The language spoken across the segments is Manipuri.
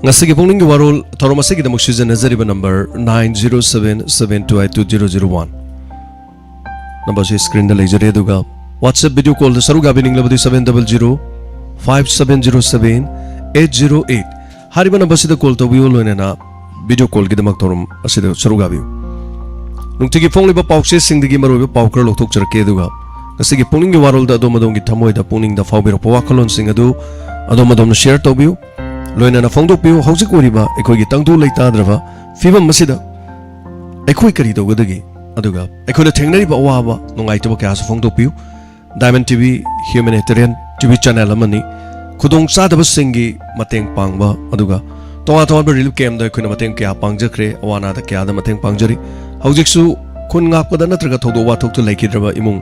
Ngasigi Pukning Warol Thoromasigi the Muxizan Nazariba number 90772822001. Number screen the laser Duga. WhatsApp video call the Saruga Bining Labadi 700-5707-808. Hariba number the call to Violina video call Gidamaktorum Asida Saruga view. Nungtigi Pong Liba Pauxes sing the Gimaru Pauker Lotukcher Keduga. Ngasigi Pukning Warol the Domadongi Tamoy the Puning the Fabir Powakalon Singadu Adomadom share to view. Loina na fongdo piu hauzik oriba ekoi tangdu leita drava fibam masida ekoi kari do gadagi aduga ekoi na thengnari ba waba nongai to ka fongdo piu Diamond TV Humanitarian TV channel amani khudong sadaba singi mateng pangba aduga tonga tonga relief camp da ekoi na mateng kya pangjakre awana da kya da mateng pangjari hauzik su khun ngak pada natraga thodo wa thok to laikidraba imung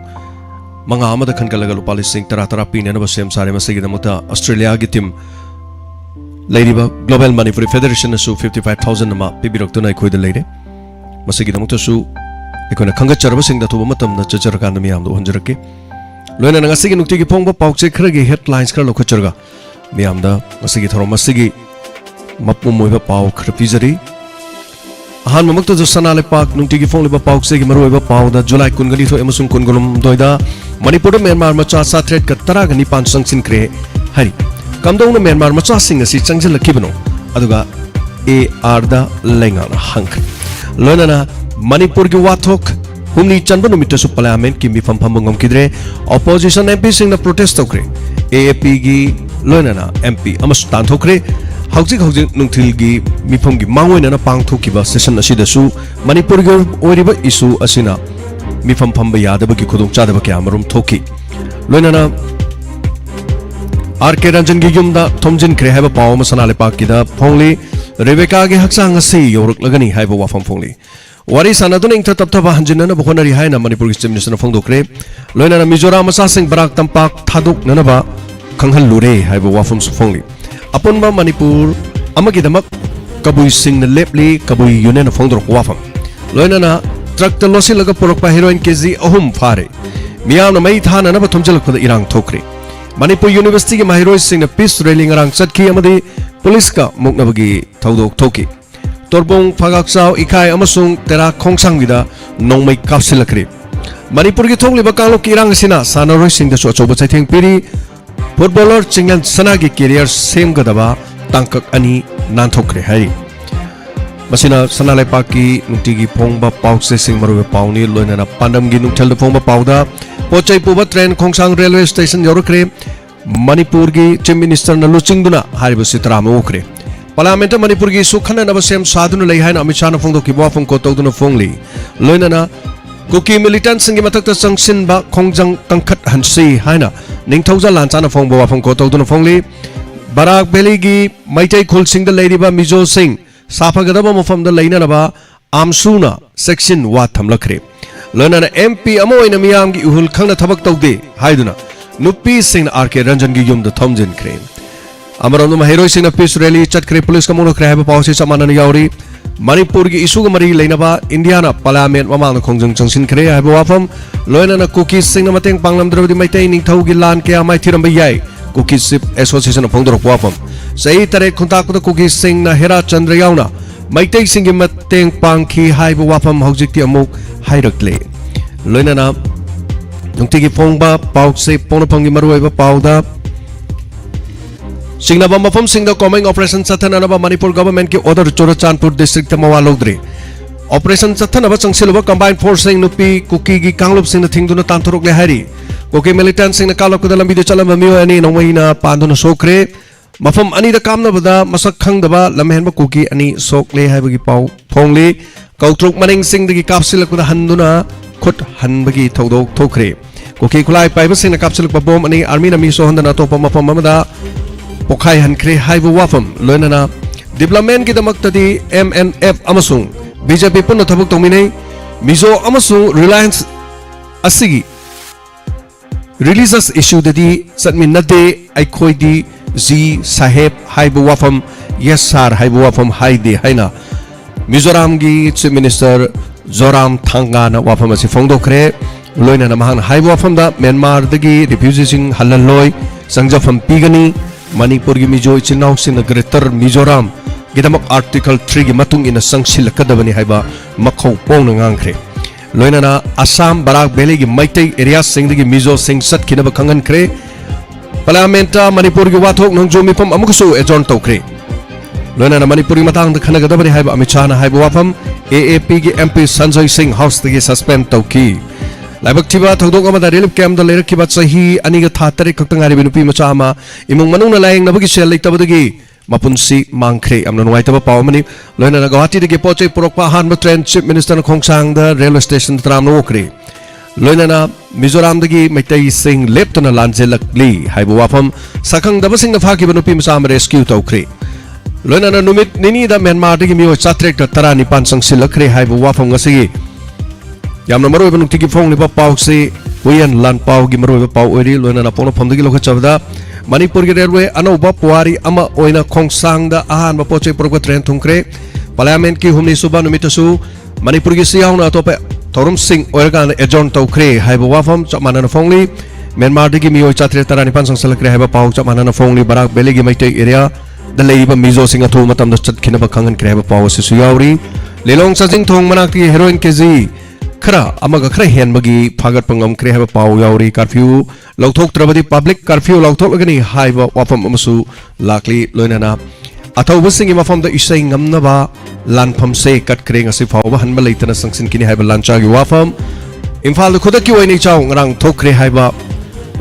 manga amada khankalaga lupali sing tara pine na ba sem sare masigi da muta Australia gi team Ladiba Global Monetary Federation su 55,000 nama pibirokuna ikoi de leide masigi da muta su ikona khanga charba sing da thuba matam na chachar kan mi am do honjarake loina na ngasigi nukti gi pongba paukche khragi headlines kar lokacharga mi am da masigi thoro masigi mapum moiba pau khrapijari ahan mamakta jo sanale pak nukti gi pongli ba paukche gi maroiba pau da July kungali tho emasung kungolum doida Manipur Myanmar macha sa threat ka tara gani pan sangsin kre hari Kamdong Myanmar macha sing asi changjal lakibano aduga AR da lenga hank loina Manipur gi wathok humni chanba numita su parliament ki mi pham ngom kidre opposition MP sing na protest tokre AAP gi loina MP amas tan thokre hauzik nungthil gi mi pham gi mangoina na pang thokiba session asi da su Manipur gi oriba issue asina mi pham ba yadaba gi khudong chadaba kya marum thoki loina RK Ranjan gi yumda thomjin kre haiba paw masanale pakida phongli Rebecca gi haksang asi yoruk lagani haiba wafam phongli wari sanadun ingta tapthaba hanjinna bkhonari haina Manipur gi chief minister phongdokre loina Mizoram masa sing barak tampak thaduk nanaba khanghal lure haiba wafam su phongli apunba Manipur amagi damak kabui sing na lepli kabui yunen phongdor wafam loina truck ta losilaga porokpa heroin kg ahum phare miyam na mai thana na thomjal khod irang thokre Manipur University ki mahiroi sing na peace rally ngarang chatki amadi police ka muknabagi thaudok thoki torbong phagaksaw ikai amasung tera khongsang vida nongmai kapsilakri Manipur ki thongli ba kanglok ki irang sina sanaroi sing da choba chaitheng piri footballer chingyan sana ki career sem gadaba tangkak ani nanthokre hari masina sanalai paki nungti gi phongba paukse sing maru pauni loina na pandam gi nungthal phongba pauda Pochai Puba train Khongsang railway station yorokre Manipur gi chief minister na luchingduna hariba sitrama okre parliament Manipur gi sukhana na basem saduna lei haina Amit Shah na phongdo ki bwa phong ko tawduna phongli loina na kuki militant singi mathakta changsin ba khongjang tangkhat hansi haina ningthauja lanchana phong bwa phong ko tawduna phongli Barak Valley gi maitai khul sing da leiriba Mizo Singh safagadaba mafam da leina na ba amsuna section wa thamlakre Lona MP amoina miyam gi uhul khangna thabak tawde haiduna nupi sing RK Ranjan gi yum da thomjin kre amaram ma hero sing na peace rally chatkre police kamono kre haba pawse samana yauri Manipur gi issue ga mari leinaba India na parliament mamang khongjang changsin kre haba wafam loina na cookies sing na mateng panglam drodi maitai ning thau gi lan ke amai thiram bai cookies association of phongdor wafam sei tare khunta ko cookies sing na Hera Chandra yauna maitai sing gi mateng pangki haiba wafam haujikti amuk hairakle loina na nungti gi phongba paukse pona phangi maruiba pauda singna ba mafam singda coming operation chathana na ba Manipur government ki order Chorachandpur district ta mawa logdre operation chathana ba changsiluba combined force sing nupi kuki gi kanglop sing na thingduna tanthorok le hari kuki militant sing na kalok da lambi de chalam mi ani nongmaina panduna sokre mafam ani da kamna bada masak khangdaba lamhenba kuki ani sokle haibagi pau phongli Kautruk maning sing dagi kapsilak da handuna khut hanbagi thodok thokre koki khulai paiba sing na kapsilak babom ani army na mi so handana topa mafam amada pokhai hankre haibu wafam loina na development gi damak tadi MNF amasung BJP punna thabuk tongminei Mizo amasung Reliance asigi religious issue dadi satmin nade aikhoi di Z Saheb haibu wafam yes sir haibu wafam haide haina Mizoram gi chief minister Zoram Thanga na wafam asi phongdokre loina na mahang haibu wafam da Myanmar dagi refugees sing halaloi sangjafam pigani Manipur gi Mizo Chinau sing Greater Mizoram गिदमक आर्टिकल 3 की मतुंग इन संगसिलकदबनी हाइबा मखौ Pong ngankhre loinana Assam Barak Valley की मैतै एरिया सिंग की मिजो सिंग सत्खिनब खंगनख्रे पार्लियामेंट मणिपुर की वाथोक नोंजो मिफम अमुकसु एजॉन तौख्रे लोइना मणिपुरी मतंग खनगदबनी हाइब अमित शाह हाइब वाफम AAP की MP संजय सिंह हाउस की सस्पेंड तौकी लाइबक्थिबा थौदोक अमदा रिलीफ कैम्प द लेरकिबा सही अनिग था तरे खक्तंगारि बिनुपी मचा अमा इमुंग मनुंग लायंग नबगी सेल लेतबदगी मपुनसी मांगख्रे अमन नुवाइतबा पावमनि लोइना गुवाहाटी दगी पोचे पुरकपा हानब ट्रेन चीफ मिनिस्टर खोंगसांग द रेलवे स्टेशन तराम नोक्रे लोइना मिजोराम दगी मैतै सिंह लेप्तना लांजेलकली हाइब वाफम सखंग दबसिंग द फाकिबा नुपी मचा अम रेस्क्यू तौख्रे लोइना नुमित निनी द म्यांमार दगी मियो चात्रेक द तरानी पान संगसिलखरे हाइब वाफम ngasi यामना मरोइबा नुक्तिगी फोंगलिबा पाउसे हुयन लान पाउगी मरोइबा पाउ ओइरि लोइना पोनो फमदगी लोखचबदा मणिपुर की रेलवे अनौबा पुवारी अमा ओइना खोंगसांग द अहान पोचे पुरक ट्रेन थुंख्रे पार्लियामेंट की हुमनी सुबा नुमितसु मणिपुर की सियाउना अतोपे थौरम सिंह ओइरगान एजॉन तौख्रे हाइब वाफम चमानन फोंगली म्यांमार दगी मियो चात्रे तरानी पान संगसलखरे हाइब पाउ चमानन फोंगली बराक बेली की मैतै एरिया द लेइबा मिजो सिंह अथु मतम द चतखिनब खंगन क्रे हाइब पाउ सिसु यावरी लेलोंग सजिंग थोंग मनाकती हेरोइन केजी खरा अमगा खरा हेनबगी फागत पंगम क्रे हाइब पाउ यावरी curfew लौथोक्त्रबदी public curfew लौथोकगनी HYBE वाफम अमसु लाकली लोइनाना अथौबसिंग मफम the इसै ngamnaba लानफम से कटक्रे ngasi फावबा हनबा लेतना संगसिन किनि हाइब लांचागी वाफम इम्फाल खुदकी ओइनि चाउ ngrang थोक्रे हाइब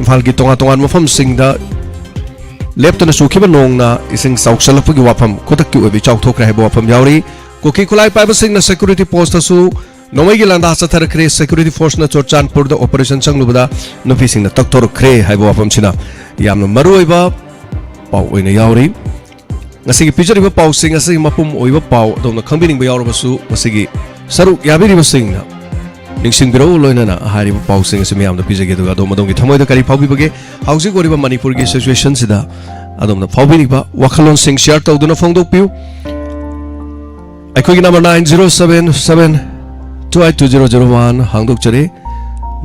इम्फाल की तोंगा तोंगान मफम सिंग द लेप्तना सुखिबा नोंगना इसिंग साउक्सलपगी वाफम खुदकी ओइबि चाउ थोक्रे हाइब वाफम यावरी कुकी खुलाई पाइबसिंग न सिक्युरिटी पोस्ट असु नोमैगी लांदा सथरख्रे सिक्युरिटी फोर्स न चोरचानपुर द ऑपरेशन संगलुबदा नुफिसिंग न तक्थोरख्रे हाइब वाफम सिना यामनो मरुइबा पाउ ओइना यावरी ngasi पिजरिबा पाउ सिंग ngasi मपुम ओइबा पाउ दोना खंबिनिंग बा यावरबसु ngasi सरुक याबिरिबा सिंग न निंगसिंग बिरो लोइना हारिबा पाउ सिंग ngasi मयाम द पिजगे दुगा दो मदोंगी थमोइदा करि फाउबिबगे हाउसिंग ओरिबा मणिपुर की सिचुएशन सिदा अदोमना फाउबिनिबा वखलोन सिंग शेयर तौदुना फोंगदोपियु अखोगी नंबर 9077 282001 हांगदोक चरे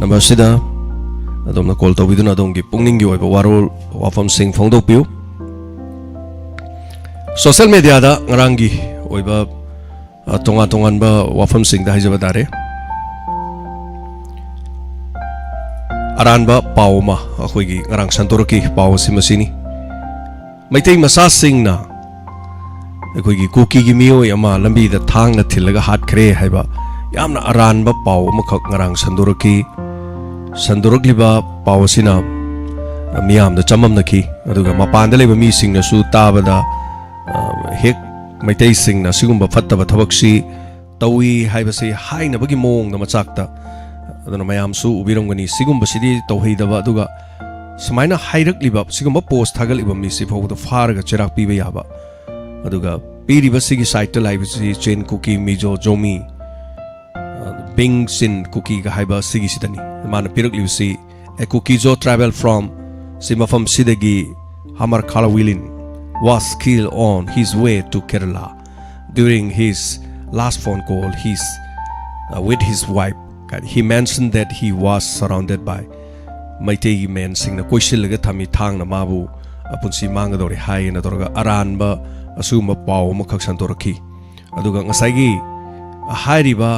नंबर सिदा अदोमना कॉल तौबिदुना अदोंगी पुंगनिंगी ओइबा वारोल वाफम सिंग फोंगदोपियु सोशल मीडिया दा ngaranggi oiba tonga tongan ba wafam sing da hijaba dare aran ba pauma akhoi gi ngarang santoroki paw simasini maitei masa sing na akhoi gi kuki gi miyo yama lambi da thang na thilaga hat khre haiba yamna aran ba paw makhak ngarang sandorokli ba paw sina miyam da chamam na ki aduga mapan da leba mi sing na su tabada हेक मैतै सिंग ना सिगुम्बा फत्तबा थबक्सी तौई हाइबसे हाइनबगी मोंग न मचाकता अदना मयाम सु उबिरंगनी सिगुम्बा सिदी तौहैदबा अदुगा समाइना हाइरकलिबा सिगुम्बा पोस्ट थागलिबा मिसि फोगद फारगा चिराक पीबा याबा अदुगा पीरिबा सिगी साइट लाइबसी चेन कुकी मिजो जोमी बिंग सिन कुकी गा हाइबा सिगी सिदनी मान पिरकलिबसी ए कुकी जो ट्रैवल फ्रॉम सिमफम सिदगी हमर खाला विलिन was killed on his way to Kerala. During his last phone call, with his wife, he mentioned that he was surrounded by Maitei men sing na koisil laga thami thang na mabu apunsi mangadori hai na dorga aran ba asuma paw makhak santoraki aduga ngasai hairiba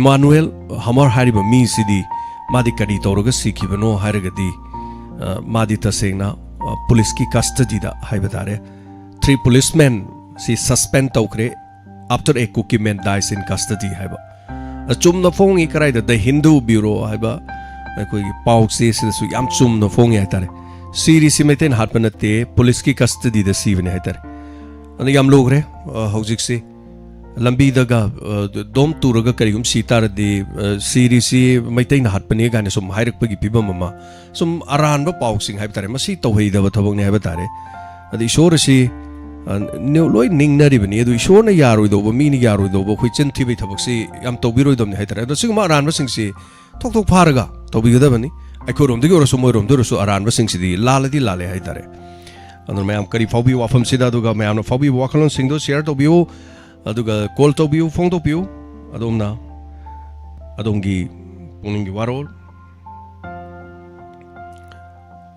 Emmanuel hamar hairiba mi sidi madi kadi toroga sikibano hairagadi madi tasengna police की कस्टडी दा हाई बता रहे 3 पुलिसमैन सी सस्पेंड तौखरे after a Kuki man dies in custody है बा चुम न फोंग इकराई द हिंदू ब्यूरो है बा कोई पाउ से सु याम चुम न फोंग है तारे सीरीज मेतेन हाथ बनते पुलिस की कस्टडी द सीवने है तारे अन याम लोग रे हौजिक से लंबी दगा दोम तुरगा करिगुम सीतार दे सीरीज मैतेन हाथ बने गाने सुम हाइरक पगी पिबम ममा सुम अरान बा पाउसिंग हाइब तारे मसी तौहैदब थबकने हाइब तारे अद ईश्वर से लोई निंगनरी बनी अदु ईश्वर ने यारोइदोब मीनि यारोइदोब खै चिन्थिबे थबकसे याम तौबिरोइदमने हाइ तारे अद सिगमा अरान बसिंग से थोक थोक फारगा तौबिगदबनी अखोरोमदगी ओरसु मोइरोमदोरसु अरान बसिंग सिदी लालदी लाले हाइ तारे अदु मयाम करी फाउबी वाफम सिदा दुगा मयाम फाउबी वाखलोन सिंग दो शेयर तौबियो अदुगा कॉल तौबियो फोन तौबियो अदोमना अदोंगी पुनिंगी वारोल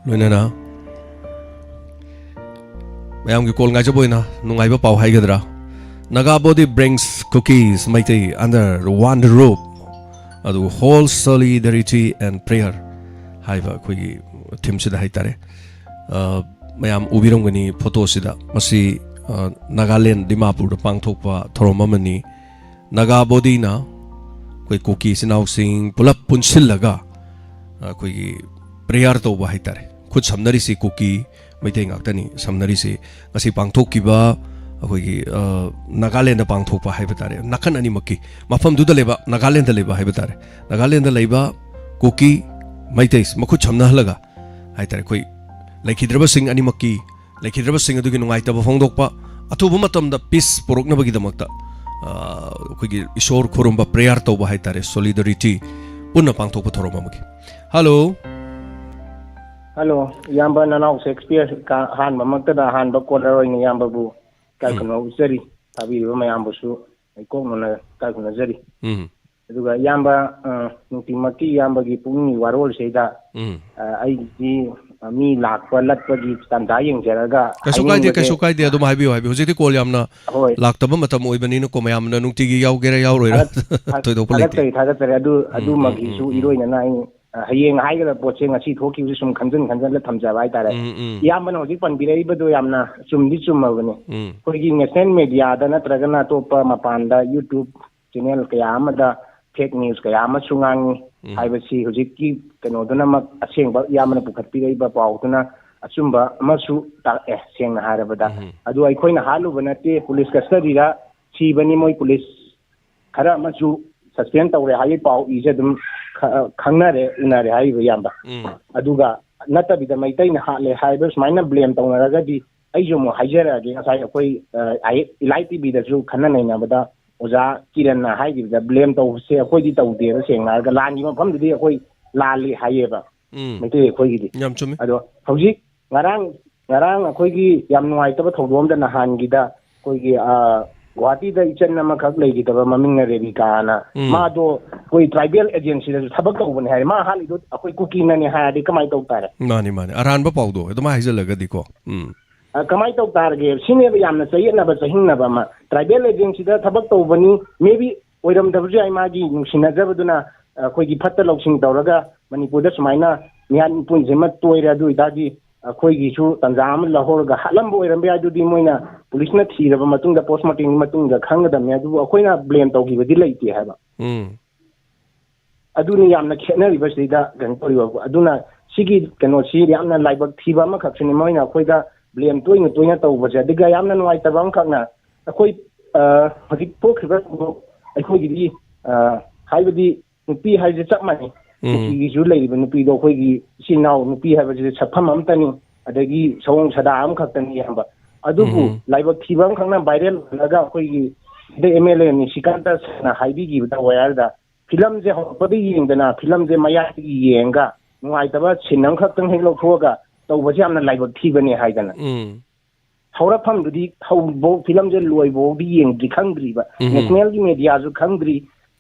लोइनाना mayam ki kol ngai jaboina nungai ba pau hai gadra naga body brings cookies maite under one roof adu whole solidarity and prayer haiba khoi thim sida hai tare mayam ubirom gani photo sida masi Nagaland Dimapur da pangthokpa thorom amani naga body na koi cookie sinau sing pulap punsillaga koi prayer to ba hai tare khud samnari si cookie maite ngaktani samnari si ngasi pangthokkiba अखोगी नागालैंड पांगथोकपा हाइबा तारे नाखन अनिमक्की मफम दुदा लेबा नागालैंड लेबा हाइबा तारे नागालैंड लेबा कुकी मैतेस मखु छमना हलगा हाइ तारे कोई लेखिद्रबा सिंग अनिमक्की लेखिद्रबा सिंग अदुगी नुंगाइतबा फोंदोकपा अथुबा मतमदा पीस पुरोकनबगी दमक्ता अखोगी ईश्वर खुरुमबा प्रेयर तौबा हाइ तारे solidarity पुन्ना पांगथोकपा theorem अमगी hello hello याम्बा ननाउ Shakespeare का हान ममक्तदा हान बकोलरोइन याम्बाबु काय कनो जरी ताबी मयाम्बसु कोनना काय कनो जरी अदुगा याम्बा नुतिमकी याम्बागी पुंगनी वारोल सेदा आइगी मी लाखपा लटपगी तंदा यंगजरगा कैसु कायदे अदुम हाइबियो हुजिति कोल यामना लाक्तबा मतम ओइबनिनो को मयामना नुतिगी यावगेरा यावरोइरा तोइदो पलेति थागतरे अदु मगिसु इरोइना नाइ हयेंग हाइगरा पोचे ngasi thokibu sum khanjan la thamjaba hai tare yamna hoji panbirei badu yamna chumdi chumabane koigi national media da natragana topa mapanda youtube channel kaya amada fake news kaya ama sungang haibasi hoji ki keno dona mak asengba yamna pukhatpirei ba pautuna achumba amasu ta sengna harabada adu aikoina halu banate police custody ra chibani moi police khara amasu suspend tawre hai pau ije dum खंगनारे उनारे हाइबो याम्बा अदुगा नतबिदा मैतैना हाले हाइबो स्माइना ब्लेम तौनरगदि आइजो मो हाइजरागे नसाइ अखोइ इलाइ टीवी दसु खन्ना नैनाबदा ओजा किरण हाइगिबदा ब्लेम तौसे अखोइदि तौदेबा सेंनारगा लानगि मफमदि अखोइ लाली हाइयेबा मैतै अखोइगिदि याम चुमि अदो हौजि ngarang अखोइगि याम नुवाइतबा थौदोमदा नहानगिदा अखोइगि गुवाहाटी दा इचन नमखक लेगितबा ममिंग रेबिकाना मादो कोई ट्राइबल एजेंसी दा थबक तौबने हाय मा हालिदो अखोइ कुकी नने हायदि कमाइ तौ तारे माने अरानबा पाउदो एदमा हाइजलगदि को कमाइ तौ तारगे सिनेबा यामना चयेनबा चहिंगनबा मा ट्राइबल एजेंसी दा थबक तौबनी मेबी ओइरम दबजु आइ मागी नुसिनाजबदुना अखोइगि फत्ता लौसिंग तौरगा मणिपुरदा सुमाइना मियान पुंजेमा तोइरा दुइदागी अखोइगिसु तंजाम लहोरगा हलम ओइरम यादुदि मोइना पुलिसना थीरबा मतुंगदा पोस्टमार्टम मतुंगदा खंगदम यादु अखोइना ब्लेम तौगिबदि लेइते हाबा अदुनि यामना खेनरिबसिदा गंतोरिबा अदुना सिगी कनो सी यामना लाइबक थीबा मा खक्सनि मोइना अखोइदा ब्लेम तोइना तौबजे दिगा यामना नुवाइतबा खक्ना अखोइ हजिक पोखिबा अखोइगिदि हाइबदि नुपी हाइजे चपमानि नुपीगिसु लेइबा नुपीदो अखोइगि सिनाउ नुपी हाइबजे सफम अमतनि अदगी सवंग सदा अम खक्तनि यामबा अदुबु लाइबक थीबा खंगना वायरल लगा अखोइगि दे एमएलए नि सिकांता ना हाइबिगिबदा वायरदा फिल्म जे होपदि येंगदना फिल्म जे मयाति येंगा नुआइतबा सिनम खक्तंग हेग लौथोगा तौबजे यामना लाइबक थीबने हाइदना हौरफम दुदि हौबो फिल्म जे लोइबोदि येंगदि खंग्रिबा नेशनल की मीडिया जु खंग्रि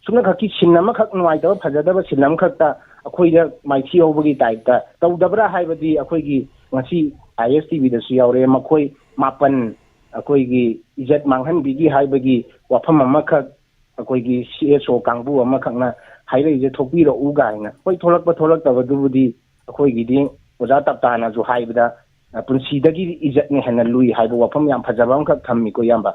सुना खकी सिनम खक नुआइतबा फजदबा सिनम खक्ता अखोइदा माइथि होबगी टाइपता तौदबरा हाइबदि अखोइगि ngasi ISTV da su yaure makoi mapan akoi gi ijat manghan bigi haibagi wafam amakha akoi gi CSO kangbu amakha na haire je thokpi ro uga ina koi tholak ta badubudi akoi gi ding oja tapta na ju haibda punsi dagi ijat ne hana lui haiba wafam yam phajaba amkha thammi ko yamba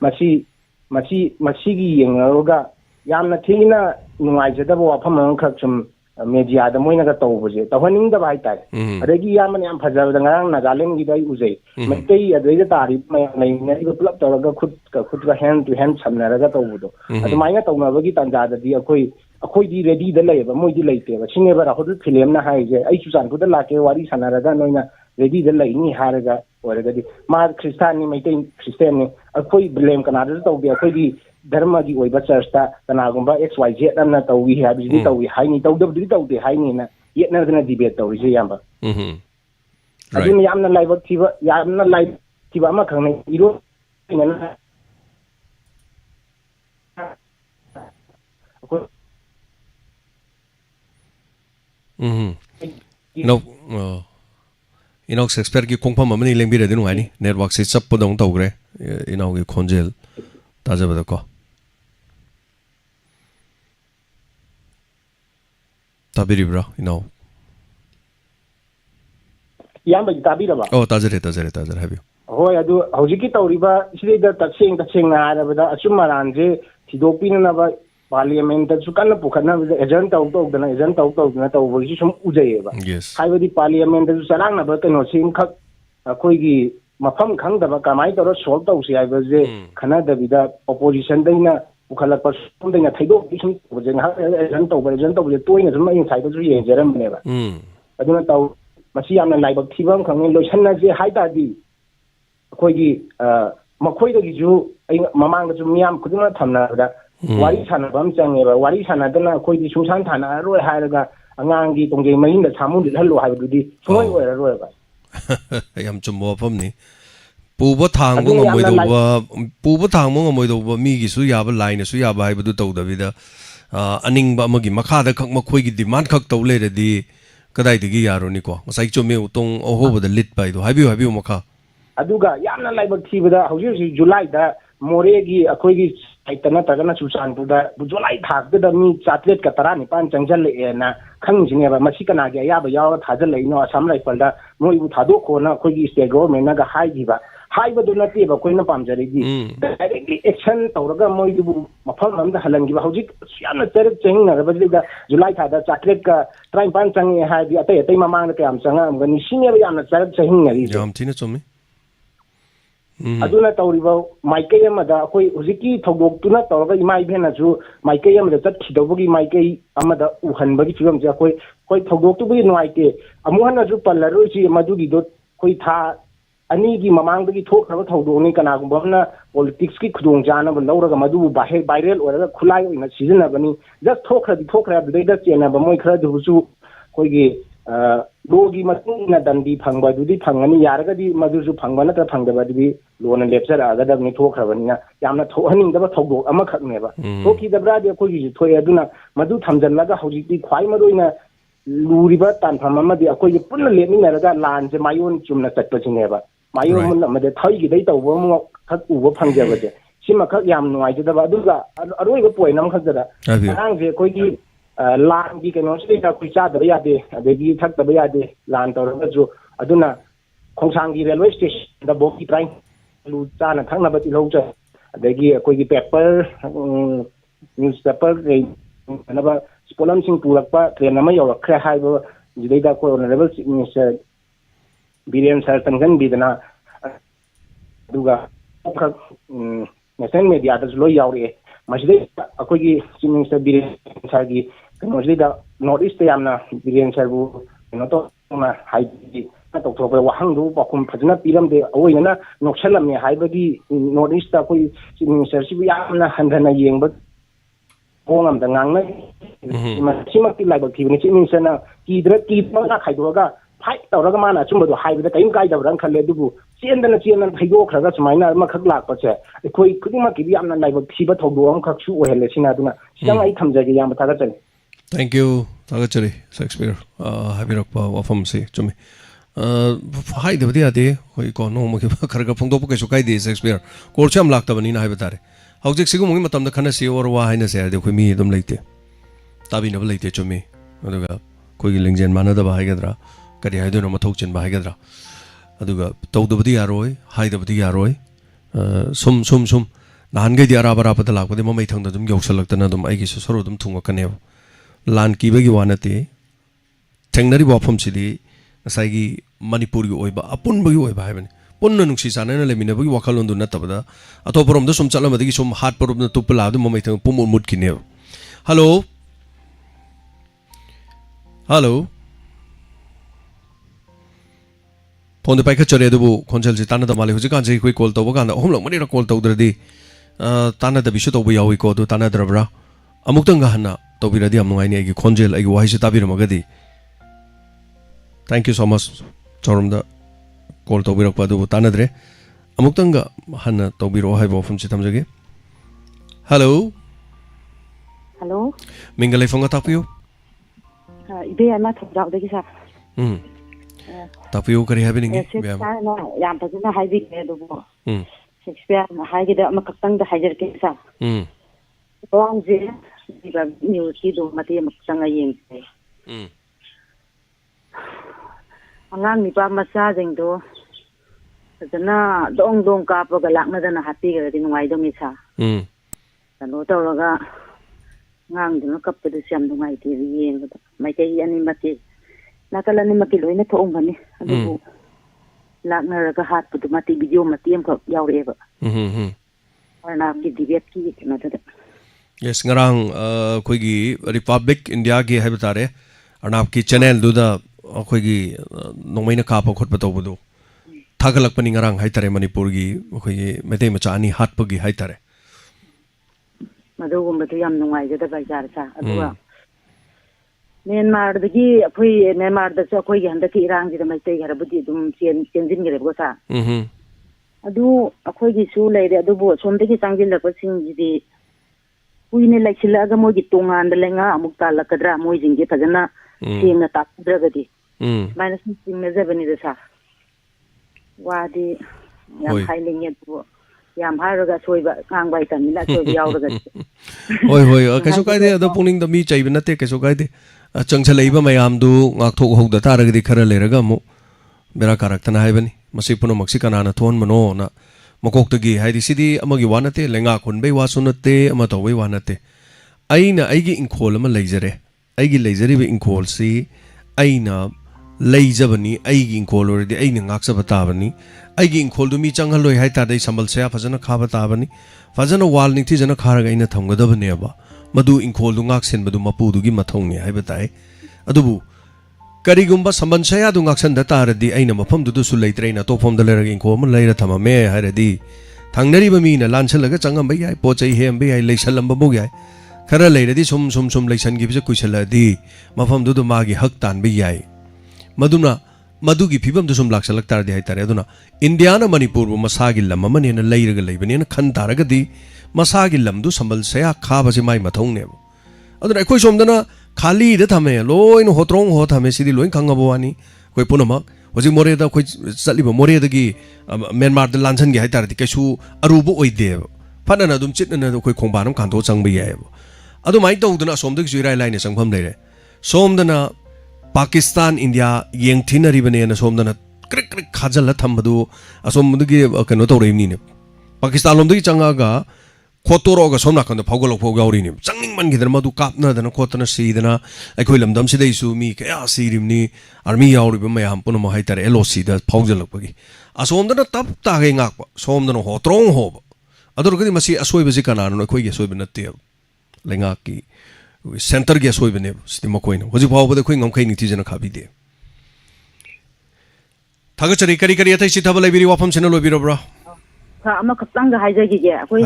masi gi yengaroga yamna thina nungai jada wafam amkha chum media da moina ga tawbuje tawhaning da bai tai adagi yamani am phajabda ngarang Nagaland gi dai uzai matai adai da tari mai nei ga plap tawga khut ga hand to hand samnara ga tawbudo adu maina tawna bagi tanja da di akoi di ready da lei ba moi di leite ba sine ba hodu film na hai je ai susan ko da lake wari sanara ga noina ready da lei ni haraga oraga di ma Christian ni matai Christian ni akoi blame kana da tawbi akoi di धर्म की ओइबा चर्चता कनागुंबा XYZ अमना तौवी हाबिजि तौवी हाइनी तौदबदि तौदे हाइनी ना येतनदना डिबेट तौरिजे याम्बा अदिन यामना लाइबक थिबा अमा खंगनै इरो इनना no Inok expert ki kongpam amani lengbi re dinu ani network se chap podong tawgre inok ki khonjel tajabada ko tabiribra inok yamba tabiraba oh tajare habi hoi adu hojiki tawriba sidida takseng na arabada achumaranje thidopina na ba parliament da sukana pukhana agent dana agent dana tawbagi sum ujayeba haibadi parliament da sarang na ba kano sim khak akoi gi mafam khangdaba kamai tawra solve tawsi haibaje khana dabida opposition daina ukhala pas daina thaido sum bujeng ha agent tawbje toina sum ai sai da ye jeram neba aduna taw masi yamna laibak thibam khangin loisanna je haidadi akoi gi makhoi da gi ju ai mamang da miyam kuduna thamna da wari sanabam changeba wari sanadana akoi di sumsan thana roi hairaga angangi tongge mahin da samu dilhallo haibudi sumoi oira roi ba yam chumbo pamni puba thangbo ngomoi do mi gi su yaba line su yaba haibudu tawdabida aningba amagi makhada khak makhoi gi demand khak tawle redi kadai digi yaroni ko ngasai chume utong ohobada lit pai do habiu makha aduga yamna laibak thibada hauji july da moregi akoi gi aitana tagana susanpuda july thakda mi chatlet ka tarani pan changjal na khangjine ba masi kana ge ya ba yaw thajal leino asam rifle da moi bu thado ko na akoi gi state government na ga hai gi ba hai ba do na te ba koina pamjari gi directly action tawraga moi bu mafam am da halangi ba hauji yamna ter cheng na ba da july thada chatlet ka train pan changi hai di atai mamang da kam changa am ga ni sine ba yamna ter cheng na ri jam thina chumi aduna tawriba maikay amada akoi hujiki thogdok tuna tawraga imai bhena ju maikay amada chat khidobagi maikay amada uhanbagi figam ja koi thogdok tu bi noaite amuhana ju pallaroi chi madugi do koi tha ani gi mamang gi thokhraba thogdok ni kana gumbamna politics ki khudong jana ba lawraga madu viral oraga khulai oina season bani just thokra da chena ba moi khra du ju koi gi logi matuna dandi phangba dudi phangani yaragadi maduju phangba na ta phangdaba dudi lona lecture aga da ni thokhrabani na yamna thohaning da thogdo ama khakneba thoki dabra de ko ji thoya duna madu thamjanlaga hauji ti khwai madoina luriba tanpham ama di akoi punna lemi na raga lan je mayon chumna tatpachineba mayon mun ma de thai gi dai tawbo mo khak ubo phangjaba je sima khak yam nuai je da aduga aroi ba poi nam khak da ang je koi gi lan gi keno sei ta kui cha da ya de adegi thak da ya de lan tawra ju aduna khongsang gi railway station da boki train lu cha na thang na ba ti lo cha adegi koi gi paper newspaper ge na ba spolam sing pulak pa train ma yaw khra hai ba jidai da ko honorable minister Biren sir tangan bidana duga national media da lo yaw re masjid akoi gi minister Biren sir gi kano da north east yamna Biren sir bu no to na hai na to thok wa hang du ba kum phajna piram de oi na noksalam ne hai ba gi north east ta koi minister si yamna handana yeng ba pongam da ngang na simak ti lai ba ki ni minister na ki na khai do ga phai tawraga mana chumba do hai ba kai kai da ran khalle dubu chendana thaido khraga sumaina ma khak lak pa che koi khudima ki yamna lai ba thiba thogdo am khak su ohele sina duna sidang ai thamjage yam ta ga chani thank you tagachari Shakespeare habirokpa wafam se chumi hai de dia de hoi ko no mo ki kharaga phongdo pa kesu kai de Shakespeare korcham lakta bani na hai batare hojik sigu mo matam da khana si or wa haina se de khoi mi dum leite tabi na leite chumi aduga koi gi lengjen mana da ba hai gadra kari hai do no mathok chen ba hai gadra aduga tawdu badi yaroi hai da badi yaroi sum nan gai di ara bara pa da lak badi mamai thang da dum gyoksalak ta na dum ai gi so soro dum thunga kanew lan ki bagi wanate thengnari bafam sidi ngasai manipur gi oiba apun bagi oiba haibani punna nungsi sana na lemina bagi wakalon du natabada atoporom da sum chalama dagi sum hat porom na tupla du mamai thang pumul mut kinew hello phone de paikha chare du khonjal ji tana da mali huji kan ji koi call to bagan da homlong mani ra call to dradi tana da bisu to bu yawi ko du tana drabra amuktang ga hana to biradi am ngai ni agi khonjel agi wahai se tabir magadi thank you so much chorum da call to birak pa du tana dre amuktang ga hana to biro hai bo phum si tamjage hello mingalai fonga tapiyo ibe ama thok daw de ki sa Tapiu kari habi ningi. Shakespeare yam fazana haibi ke adubu. Shakespeare haigida amakakang da haijar ke sa. Wangje diba news ki do mati amakakang ayeng se. Angang nipa masa jeng do fazana dong ka pa galak na dana hati ga di nungai do misa. Tano tawraga ngang dino kapda siyam nungai ti yeng do. Mai kay ani mati nakala ni makiloy na toong bani adubu lakna raga hat putu mati video mati am ko yawreba ana ki dibet ki na tada yes ngarang koi gi Republic India gi haibtare ana ki channel du da koi gi nongmaina ka pa khot pa tobudu thagalak pani ngarang haitare Manipur gi koi gi mete macha ani hat pa gi haitare madu gumba tu yam nungai jada bai jar sa aduwa Myanmar dagi apoi Myanmar da so koi handa ki irang ji da mai tai gara budi dum chen jin gere go sa adu akoi gi su lai re adu bo som dagi changjil la pasing ji di puine lai chila ga mo gi tongan da lenga amuk ta la kadra mo jing gi phajana sing na ta dra ga di minus sing me zebani da sa wadi yam hailing ye du yam haraga soiba kang bai tan la soiba yauraga hoi kaso kai de ado puning da mi chaiba nate kaso kai de changchalaiba mayam du ngak thok hok da taraga di khara leraga mu bera karaktana haibani masi puno maksi kanana thon mano na makok tagi haidi sidi amagi wanate lenga khun bei wasunate ama to bei wanate aina aigi inkhol ama leijare aigi leijari be inkhol si aina leijabani aigi inkhol ordi aina ngaksa batabani aigi inkhol du mi changaloi hai ta dai sambal se fajana khaba tabani fajana wal ningthi jana kharaga ina thamgadabane ba madu inkhol du ngak sen madu mapu du gi mathong ne hai batai adubu karigumba sambansaya du ngak san da taradi aina mafam du su leitre na to phom da leraga inkhol ma leira thamame haradi thangnari ba mi na lanchalaga changam bai ai pochai hem bai ai leisalam ba bog ai khara leiradi sum leisan gi bisa kuisaladi mafam du magi hak tan bai ai maduna madugi phibam du sum laksalak tar di hai tare aduna India na Manipur bu masagi lam amani na leiraga leibani na khan taraga di masagi lam du sambal saya khaba se mai mathong ne aduna ekoi somdana khali de thame loin hotrong ho thame sidi loin khangabo ani koi punama hoji more da koi chaliba more da gi Myanmar da lansan gi hai tar di kaisu arubu oide phana na dum chitna na koi khongba nam khanto changba yai adu mai tawduna somda gi rai lai ne sangpham leire somdana Pakistan India yeng thinari bane na somdana krik khajal thambadu asom mugi kano to reimni ne Pakistan lomdagi changa ga khotoro ga somna kan phogolok phog yauri ni changning man gidar madu kapna dana khotana sidana akhoi lamdam sidai su mi kya sirimni army yauri ba mayam puno ma haitar LOC da phogjalak bagi asomdana tap ta ge ngak somdana hotrong ho adur gadi masi asoi baji kana no khoi ge soi banatte lenga ki center ge soi bane sti ma koina hoji phaw bade khoi ngam khai ni tijana khabi de thaga chari kari athai si thabal biri wafam channel lobiro bro ha ama khaptang ga haijagi ge koi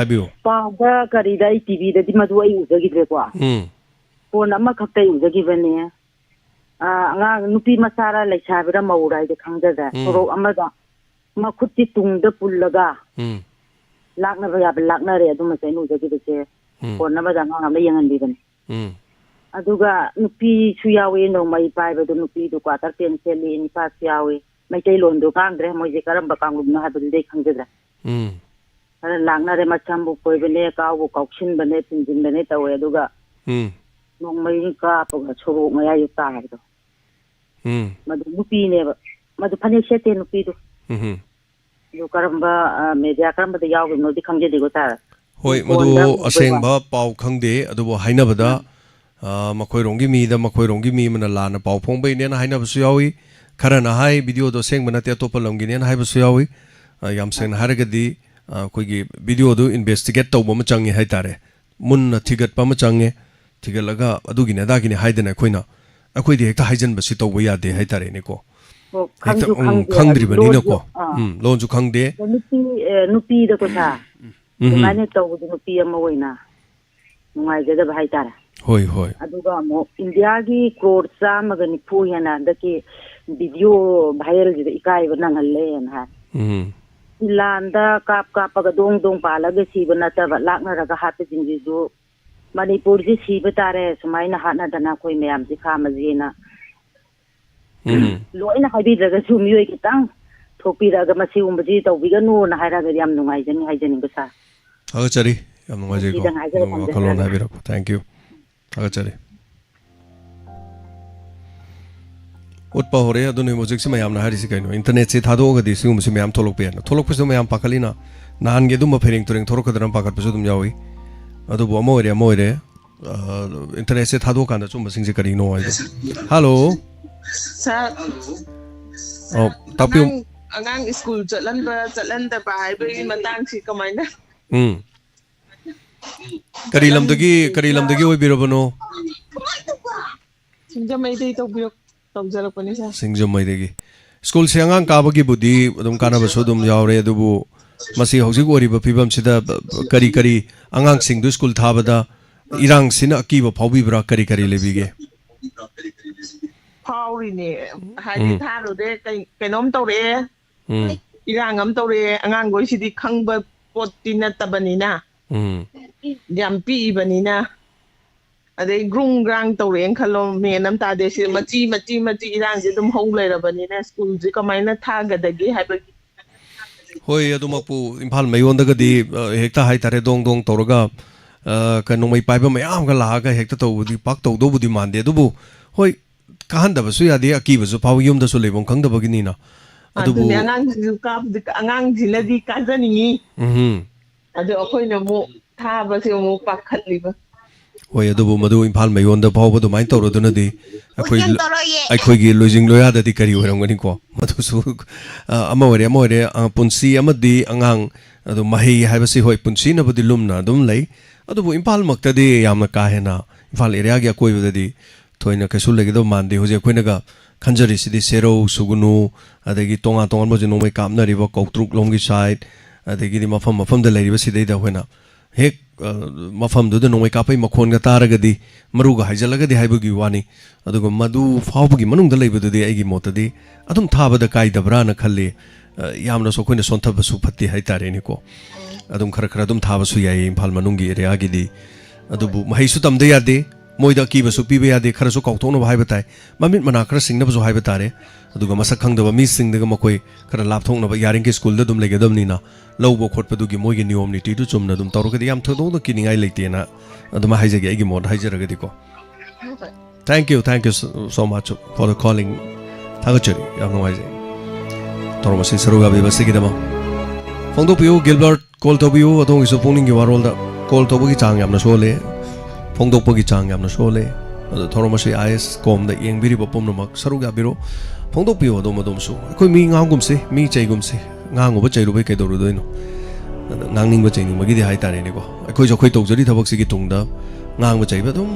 paga kari dai TV da di madu ai uzagi de kwa phone ama khaptai uzagi bane anga nupi masara laisabira maurai de khangja da soro ama da ma khutti tung da pullaga lakna ba ya lakna re adu ma sai nu uzagi de che phone na ba da ngam le yangan bi bane aduga nupi su yawe no mai pai ba do nupi do kwatar pen seli ni pa yawe mai tai lon do kang dre moi je karam ba kang lu na ha de khangja ara langna re macham bu koi bene ka bu kauksin bene pinjin bene tawe aduga nong mai ka pa choro ngaya yu ta ha do madu nupi ne ba madu phane sete nupi do yo karam ba media karam ba yawe no di khangje de go ta hoi madu aseng ba pau khangde adubo haina bada makhoi rongi mi da makhoi rongi mi mana lana pau phong bai ne na haina basu yawi khara na hai video do seng bana te to palong gi ne hai basu yawi yam sen haraga di koi gi video do investigate to ba ma changi hai tare mun na thigat pa ma changi thigalaga adu gi ne da gi ne hai dena khoina akhoi di hekta haijan ba si to ba ya de hai tare ne ko khangdri ba ni na ko lon ju khangde nupi da ko sa mane to bu nupi ma oina ngai ga da hai tare hoi aduga mo India gi crore cham ga ni phu yana da ki video viral ji ikai ba nang halle na ilanda kap ga dong pa la ga si bana ta ba lakna ra ga hat jing ji do Manipur ji si ba tare sumai na hana dana koi mayam ji kha ma ji na loina haibidra su mioi kitang thokpiraga masiumbaji tawbiganu na hairaga yam nungaijani haijaning basa agachari yam nungaijai ko kolon habira thank you agachari utpa hore adune mojik se mayam na hari se kaino internet se thado ga disi um se mayam tholok pe na tholok pe se mayam pakalina nan ge dum fering turing thorok kadram pakat pe dum yawi adu bo mo ere internet se thado kan da chum sing se kari no ai hello sir oh tapi angang school jalan da bai bai matang si kamai na kari lamdagi oi birabano sinjamai dei to biok tawjala pani sa singjamai degi school se angang ka bagi budi adum kana baso dum yawre adubu masi hojik ori ba pibam sida kari angang sing du school thabada irang sina akiba phaubi bra kari lebige Pauli ne hai tharo de kainom tawre irang am tawre angang goi sidi khangba potina tabanina yam pi banina adai grung grang tawre khalo me nam ta de si machi irang je dum hou leirabanina school je kamaina thagadagi haibagi hoi adumapu imphal mayon daga di hekta hai tare dong tawraga kanumai paiba mayam ga laga hekta tawdi pak tawdo budi mande dubu hoi kahan da basu yadi akiba su paw yum da su lebon khang da bagini na adubu angang jiladi kazani adu akhoi na mu tha ba se mu pakhatli ba hoi adubu madu imphal mayon da paw du main tawro du na di akhoi gi lojing loya da di kari horam gani ko madu su amore punsi amadi angang adu mahi haibasi hoi punsi na budi lumna dum lei adubu imphal makta di yamna ka hena imphal area gi koi da di thoina kesul legi do mande hoje khoina ga khanjari sidi sero sugunu adagi tonga mo jino mai kamna riba koktruk lomgi side adagi di mafam da leriba sidai da hoina hek mafam du da nomai kapai makhon ga taraga di maru ga haijalaga di haibugi wani adugo madu fawbugi manung da leibu di aigi mota di adum thaba da kai dabra na khalle yamna so khoina sontha su phatti hai tare ni ko adum khara adum thaba su yai imphal manungi area gi di adubu mahai su tamde yade moida ki basu pibe yade khara su kautona bhai batai mamit mana khara singna basu hai batare aduga masak khang da mi sing daga makoi khara lap thong na ba yaring ke school da dum lege dum ni na lowbo khot padu gi moi gi niom ni ti du chum na dum tawro ke yam thodo da kiningai leite na aduma hai jage gi mod hai jaraga di ko thank you so much for the calling thagachari yam no hai je tawro masi saruga bi basi gi dama phone do piu Gilbert call to piu adong isu Pukning gi Warol da call to gi chang yam na so le phongdokpagi chang yamna sole adu thoromasi is kom da yengbiri bopom namak saruga biro phongdokpi odom su koi mi ngangum se mi chaigum se ngangu ba chairu bai kai doru doino ngangning ba chaining magi di hai tare ni ko koi jo koi tokjari thabak sigi tungda ngang ba chaiba dum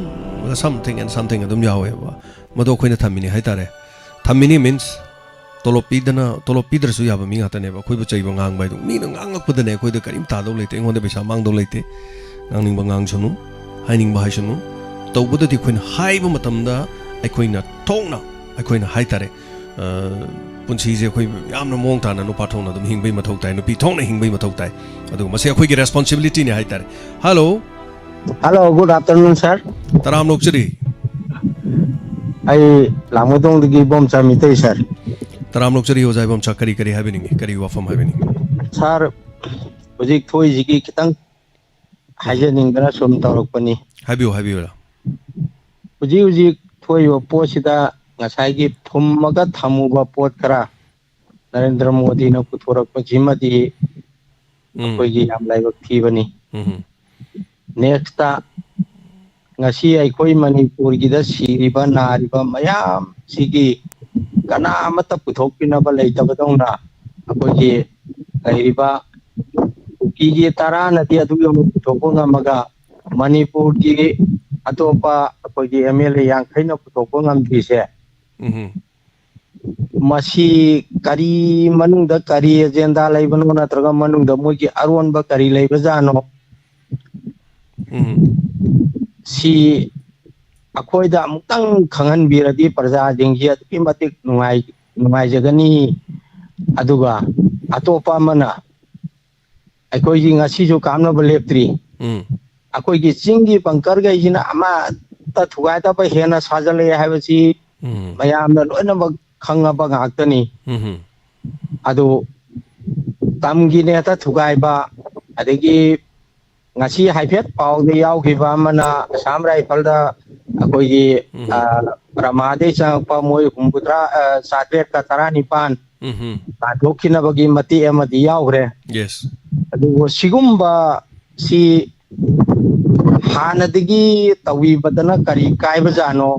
something adum yawe ba mado koi na thamini hai tare thamini means tolopidra su yaba mi ngata ne ba koi ba chaiba ngang bai dum mi na ngangak pud ne koi da karim ta do leite ngonde pesa mang do leite ngangning ba ngang chunu haining ba haisunu tawbuda di khoin haiba matamda aikoina thongna aikoina haitare punsi je khoi yamna mong ta na no pathong na dum hingbai mathau tai no pi thongna hingbai mathau tai adu mase khoi gi responsibility ne haitare hello good afternoon sir taram lokchiri ai lamodong digi bom chami tai sir taram lokchiri ho jai bom chakari kari habini kari wafam habini sir hojik thoi jigi kitang hajening dana som tawrok pani habiyo la uji thoi wa posida ngasai gi thummaga thamuba pot kara Narendra Modi na puthorak pa jimadi koi gi yam lai bak thi bani next ta ngasi ai koi Manipur gi da siriba nariba mayam sigi kana amata puthok pina ba lai ta badong na akoi gi riba ki tara na ti adu yom puthok ngamaga Manipur gi atopa akoi gi MLA yang khaina puthok ngam thi se masi kari manung da kari agenda lai bano na traga manung da moi gi aron ba kari lai ba jano si akoi da mutang khangan biradi parja jingji ati matik nungai jagani aduga atopa mana akoi gi ngasi jo kamna baleptri akoi gi chingi pankar ga jina ama ta thugai ta ba hena sajale habasi mayam na loina khangaba ngaktani adu tamgi ne ta thugaiba adegi ngasi haifet pau de yaw giba mana samrai falda akoi gi ramade changpa moi humbutra satret ka taranipan ta dokhina bagi mati amadi yawre yes adu sigumba si hanadigi tawi badana kari kaiba jano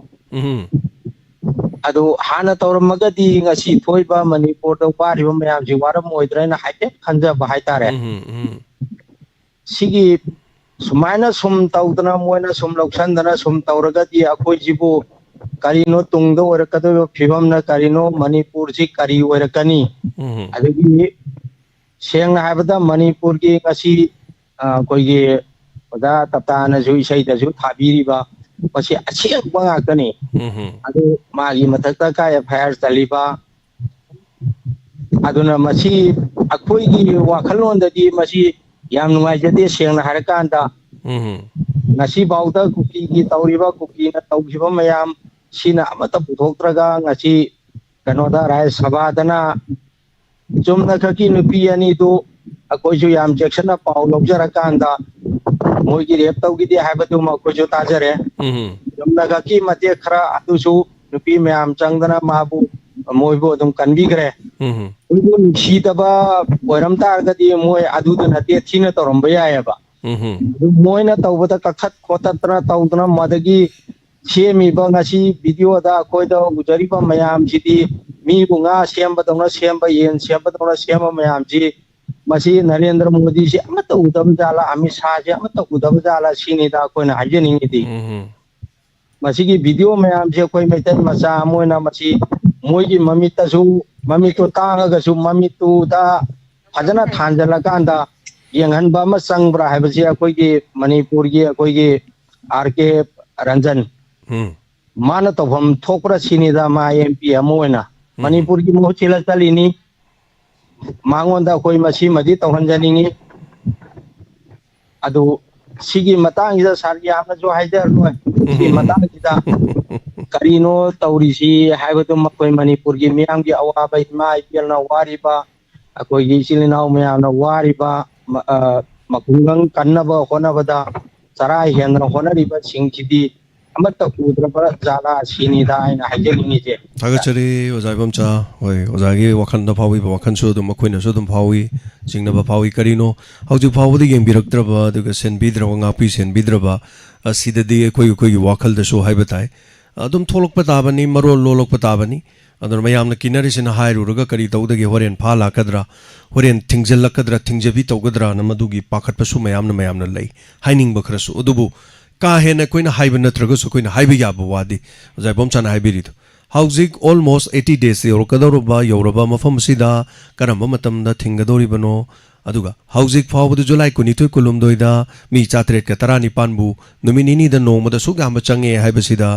adu hana tawramagadi ngasi thoiba manipur da wariba mayam ji waram oidraina haifet khanja ba haitare sigi sumaina sum tawdana moina sum loksandana sum tawragadi akoi jibu karino tungda orakado phibamna karino manipur ji kari orakani adagi sengna habada manipur gi ngasi koi gi oda taptana ju isai da ju thabiriba masi acheng banga kani adu magi mathakta ka FIR taliba aduna masi akoi gi wakhalon da di masi yam nungai jade sengna harakanda ngasi bauda kuki gi tawriba kuki na tawgiba mayam sina amata puthoktraga ngasi kanoda rai sabadana jumna khaki nupi ani do akoi ju yam jackson na paw lobjarakanda moi gi rep tawgi di habatu ma ko ju tajare jumna khaki mate khara atu su nupi mayam changdana mabu moi bo dum kanbi gre ugun shidaba oram tar ga di moi adu na te thina toramba ya ba moi na tawbata kakhat khotatra tawdna madagi semi ba ngasi video da koi da gujari ba mayam jidi mi bunga semba dona semba yen semba dona semba mayam ji masi Narendra Modi si amata udam jala Amit Shah ji amata udam jala sini da koi na hajening idi masi ki video mayam ji koi metan masa moi na masi moi ki mamita su mamito ta ga su mamitu da phajana thanjala kanda yengan ba ma sangbra hai basi koi ki Manipur gi koi ki RK Ranjan mana tawham thokra sini da ma MP amoina Manipur gi mo chila talini mangon da koi masi madi tawhanjaningi adu sigi matang ida sarya na jo haidar no sigi matang ida karino taurisi haibatu makoi Manipur gi miyam gi awaba ma IPL na wariba akoi gi silina miyam na wariba makungang kannaba honabada sarai hendra honariba singchidi amata udraba jala sini da ina hajelingi je thagachari ojaibam cha hoi ojagi wakhan da phawi wakhan su dum koina su dum phawi jingna ba phawi karino hauju phawdi gem biraktraba duga sen bidraba ngapi sen bidraba asidadi koi wakhal da su haibatai adum tholok patabani marol lolok patabani ador mayamna kinarisin hairuga kari tawdagi horen phala kadra horen thingjal kadra thingjabi tawgadra namadugi pakhat pasu mayamna lei haining bakhrasu udubu ka hena koina haiba natraga su koina haiba yaba wadi jaibom chana haibiri hauzik almost 80 days yoraba mafam sida karamba matamda thingadoribano aduga hauzik fawdu July 22 kulumdoida mi chatret ka tarani panbu numinini da nomada sugamba change haibasida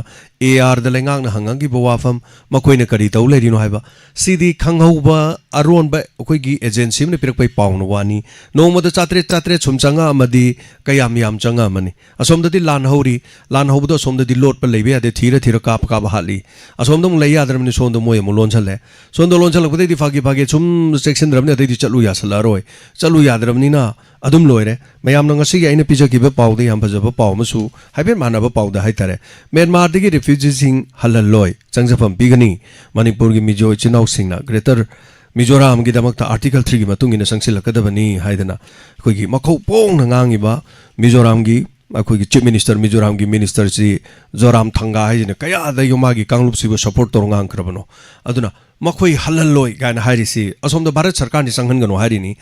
AR da lengang na hangangi bawafam makoina kari tawlerino haiba sidi khanghauba aronba koigi agency ne pirakpai paunu wani nomada chatret sumchanga amadi kayam yam changa mani asomdadi lan haubu do somdadi lot pa leibe ade thira kap hali asomdum leya adramni sondo moye mulon chale sondo lon chalak pade di fagi chum section dramne ade di chalu yasala roi chalu yadrabnina adum loire mayam nang asi aina pija ki ba pawde yam bajaba pawmasu haibe manaba pawda haitare Myanmar digi refugees sing halal loi changjapam bigani Manipur gi mijo chinau singna greater Mizoram gi damakta article 3 gi matungina sangsilakadabani haidana koigi makhau pong ngangi ba Mizoram gi akoigi chief minister Mizoram gi minister si Zoram Thanga haijina kaya da yomagi kanglup sibo support torngang krabano aduna makhoi halal loi gaina hairisi asomda Bharat Sarkar ni sanghan gano harini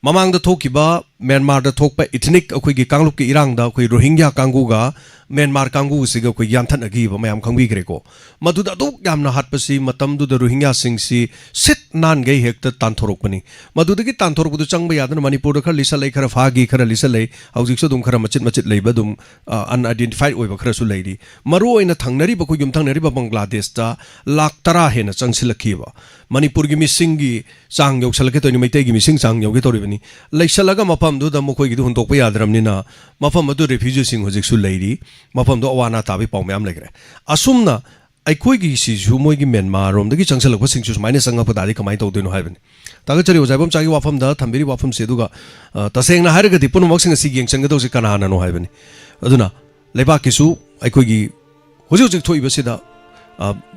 mamang da thokiba Myanmar da thokpa ethnic akoigi kanglup ki irang da koi Rohingya kanguga Myanmar kangu siga koi yanthan agi ba mayam khangbi greko maduda duk yamna hatpasi matam du da Rohingya singsi sit nan gei hekta tanthorokpani maduda ki tanthorokbu changba yadana Manipur da khar lisalai khara phagi khara lisalai haujik so dum khara machit lei ba dum unidentified oiba khara su leidi maru oina thangnari ba koi yum thangnari ba Bangladesh da lakh tara hena changsilakhiba Manipur gi misingi chang yoksalake to ni maitai gi mising chang yoge toribani leisalaga mapam du da mokoi gi hundok pa yadramnina mapam adu refugee sing hojik su leidi mapam do awana tabi pawmyam legre asumna ꯑꯩꯈꯣꯏꯒꯤ ꯁꯤꯁꯨ ꯃꯣꯏꯒꯤ ꯃ꯭ꯌꯥꯟꯃꯥꯔꯔꯣꯝꯗꯒꯤ ꯆꯪꯁꯜꯂꯛꯄꯁꯤꯡꯁꯨ ꯁꯨꯃꯥꯏꯅ ꯆꯪꯉꯛꯄ ꯇꯥꯔꯗꯤ ꯀꯃꯥꯏꯅ ꯇꯧꯗꯣꯏꯅꯣ ꯍꯥꯏꯕꯅꯤ ꯇꯥꯒꯠꯆꯔꯤ ꯑꯣꯖꯥꯏꯕꯝ ꯆꯥꯒꯤ ꯋꯥꯐꯝꯗ ꯊꯝꯕꯤꯔꯤꯕ ꯋꯥꯐꯝꯁꯦ ꯑꯗꯨꯒ ꯇꯁꯦꯡꯅ ꯍꯥꯏꯔꯒꯗꯤ ꯄꯨꯝꯅꯃꯛꯁꯤꯡ ꯑꯁꯤ ꯌꯦꯡꯁꯤꯟꯒꯗꯧꯁꯤ ꯀꯅꯥꯅꯅꯣ ꯍꯥꯏꯕꯅꯤ ꯑꯗꯨꯅ ꯂꯩꯕꯥꯛꯀꯤꯁꯨ ꯑꯩꯈꯣꯏꯒꯤ ꯍꯧꯖꯤꯛ ꯍꯧꯖꯤꯛ ꯊꯣꯛꯏꯕꯁꯤꯗ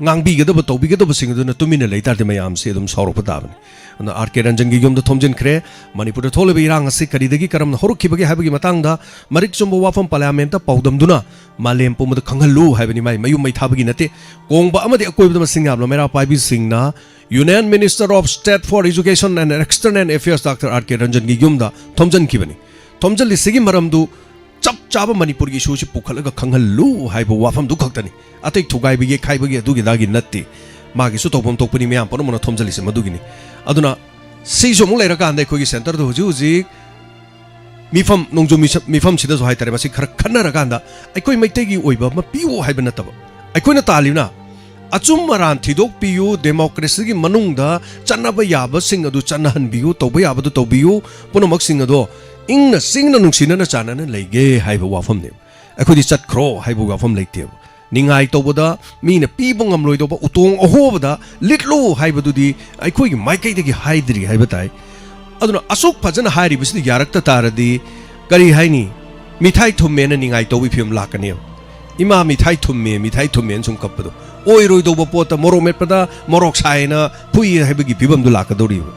ꯉꯥꯡꯕꯤꯒꯗꯕ ꯇꯧꯕꯤꯒꯗꯕꯁꯤꯡ ꯑꯗꯨꯅ ꯇꯨꯃꯤꯟꯅ ꯂꯩꯇꯥꯔꯗꯤ ꯃꯌꯥꯝꯁꯦ ꯑꯗꯨꯝ ꯁꯥꯎꯔꯛꯄ ꯇꯥꯕꯅꯤ ꯑꯗꯨꯅ ꯑꯥꯔ ꯀꯦ ꯔꯟꯖꯟꯒꯤ ꯌꯨꯝꯗ ꯊꯣꯝꯖꯤꯟꯈ꯭ꯔꯦ ꯃꯅꯤꯄꯨꯔꯗ ꯊꯣꯛꯂꯤꯕ ꯏꯔꯥꯡ ꯑꯁꯤ ꯀꯔꯤꯗꯒꯤ ꯀꯔꯝꯅ ꯍꯧꯔꯛꯈꯤꯕꯒꯦ ꯍꯥꯏꯕꯒꯤ ꯃꯇꯥꯡꯗ ꯃꯔꯤꯛ ꯆꯨꯝꯕ ꯋꯥꯐꯝ ꯄꯥꯔꯂꯤꯌꯥꯃꯦꯟꯇ ꯄꯥꯎꯗꯝꯗꯨꯅ ꯃꯥꯂꯦꯝ ꯄꯨꯝꯕꯗ ꯈꯪꯍꯜꯂꯨ ꯍꯥꯏꯕꯅꯤ ꯃꯥꯏ ꯃꯌꯨꯝ ꯃꯩ ꯊꯥꯕꯒꯤ ꯅꯠꯇꯦ ꯀꯣꯡꯕ ꯑꯃꯗꯤ ꯑꯀꯣꯏꯕꯗ ꯃꯁꯤꯡ ꯌꯥꯝꯅ ꯃꯩꯔꯥ ꯄꯥꯏꯕꯤꯁꯤꯡꯅ union minister of state for education and external affairs doctor R K ꯔꯟꯖꯟꯒꯤ ꯌꯨꯝꯗ ꯊꯣꯝꯖꯤꯟꯈꯤꯕꯅꯤ ꯊꯣꯝꯖꯤꯜꯂꯤꯁꯤꯒꯤ ꯃꯔꯝꯗꯨ ꯆꯞ ꯆꯥꯕ ꯃꯅꯤꯄꯨꯔꯒꯤ ꯏꯁꯨꯁꯤ ꯄꯨꯈꯠꯂꯒ ꯈꯪꯍꯜꯂꯨ ꯍꯥꯏꯕ ꯋꯥꯐꯝꯗꯨ ꯈꯛꯇꯅꯤ ꯑꯇꯩ ꯊꯨꯒꯥꯏꯕꯒꯤ ꯈꯥꯏꯕꯒꯤ ꯑꯗꯨꯒꯤꯗꯥꯒꯤ ꯅꯠꯇꯦ ꯃꯥꯒꯤꯁꯨ ꯇꯧꯐꯝ ꯊꯣꯛꯄꯅꯤ ꯃꯌꯥꯝ ꯄꯨꯝꯅꯃꯛꯅ ꯊꯣꯝꯖꯤꯜꯂꯤꯁꯦ ꯃꯗꯨꯒꯤꯅꯤ ꯑꯗꯨꯅ ꯁꯤꯁꯨ ꯑꯃꯨꯛ ꯂꯩꯔꯀꯥꯟꯗ ꯑꯩꯈꯣꯏꯒꯤ ꯁꯦꯟꯇꯔꯗ ꯍꯧꯖꯤꯛ ꯍꯧꯖꯤꯛ ꯃꯤꯐꯝ ꯅꯣꯡꯖꯨ ꯃꯤꯐꯝꯁꯤꯗꯁꯨ ꯍꯥꯏꯇꯥꯔꯦ ꯃꯁꯤ ꯈꯔ ꯈꯟꯅꯔꯀꯥꯟꯗ ꯑꯩꯈꯣꯏ ꯃꯩꯇꯩꯒꯤ ꯑꯣꯏꯕ ꯑꯃ ꯄꯤꯌꯨ ꯍꯥꯏꯕ ꯅꯠꯇꯕ ꯑꯩꯈꯣꯏꯅ ꯇꯥꯜꯂꯤꯕꯅ ꯑꯆꯨꯝ ꯑꯔꯥꯟ ꯊꯤꯗꯣꯛꯄꯤꯌꯨ ꯗꯦꯃꯣꯀ꯭ꯔꯦꯁꯤꯒꯤ ꯃꯅꯨꯡꯗ ꯆꯠꯅꯕ ꯌꯥꯕꯁꯤꯡ ꯑꯗꯨ ꯆꯠꯅꯍꯟꯕꯤꯌꯨ ꯇꯧꯕ ꯌꯥꯕꯗꯨ ꯇꯧꯕꯤꯌꯨ ꯄꯨꯝꯅꯃꯛꯁꯤꯡ ꯑꯗꯣ ꯏꯪꯅ ꯆꯤꯡꯅ ꯅꯨꯡꯁꯤꯅꯅ ꯆꯥꯟꯅꯅ ꯂꯩꯒꯦ ꯍꯥꯏꯕ ꯋꯥꯐꯝꯅꯦꯕ ꯑꯩꯈꯣꯏꯗꯤ ꯆꯠꯈ꯭ꯔꯣ ꯍꯥꯏꯕ ꯋꯥꯐꯝ ꯂꯩꯇꯦꯕ ꯅꯤꯡꯉꯥꯏ ꯇꯧꯕꯗ ꯃꯤꯅ ꯄꯤꯕ ꯉꯝꯂꯣꯏꯗꯧꯕ ꯎꯇꯣꯡ ꯑꯍꯣꯕꯗ ꯂꯤꯠꯂꯨ ꯍꯥꯏꯕꯗꯨꯗꯤ ꯑꯩꯈꯣꯏꯒꯤ ꯃꯥꯏꯀꯩꯗꯒꯤ ꯍꯥꯏꯗ꯭ꯔꯤ ꯍꯥꯏꯕ ꯇꯥꯏ ꯑꯗꯨꯅ ꯑꯁꯨꯛ ꯐꯖꯅ ꯍꯥꯏꯔꯤꯕꯁꯤꯗ ꯌꯥꯔꯛꯇ ꯇꯥꯔꯗꯤ ꯀꯔꯤ ꯍꯥꯏꯅꯤ ꯃꯤꯊꯥꯏ ꯊꯨꯝꯃꯦꯅ ꯅꯤꯡꯉꯥꯏ ꯇꯧꯕꯒꯤ ꯐꯤꯕꯝ ꯂꯥꯛꯀꯅꯦꯕ ꯏꯃꯥ ꯃꯤꯊꯥꯏ ꯊꯨꯝꯃꯦꯅ ꯁꯨꯝ ꯀꯞꯄꯗꯣ ꯑꯣꯏꯔꯣꯏꯗꯧꯕ ꯄꯣꯠꯇ ꯃꯣꯔꯣꯛ ꯃꯦꯠꯄꯗ ꯃꯣꯔꯣꯛ ꯁꯥꯏꯅ ꯐꯨꯏ ꯍꯥꯏꯕꯒꯤ ꯐꯤꯕꯝꯗꯨ ꯂꯥꯛꯀꯗꯧꯔꯤꯕ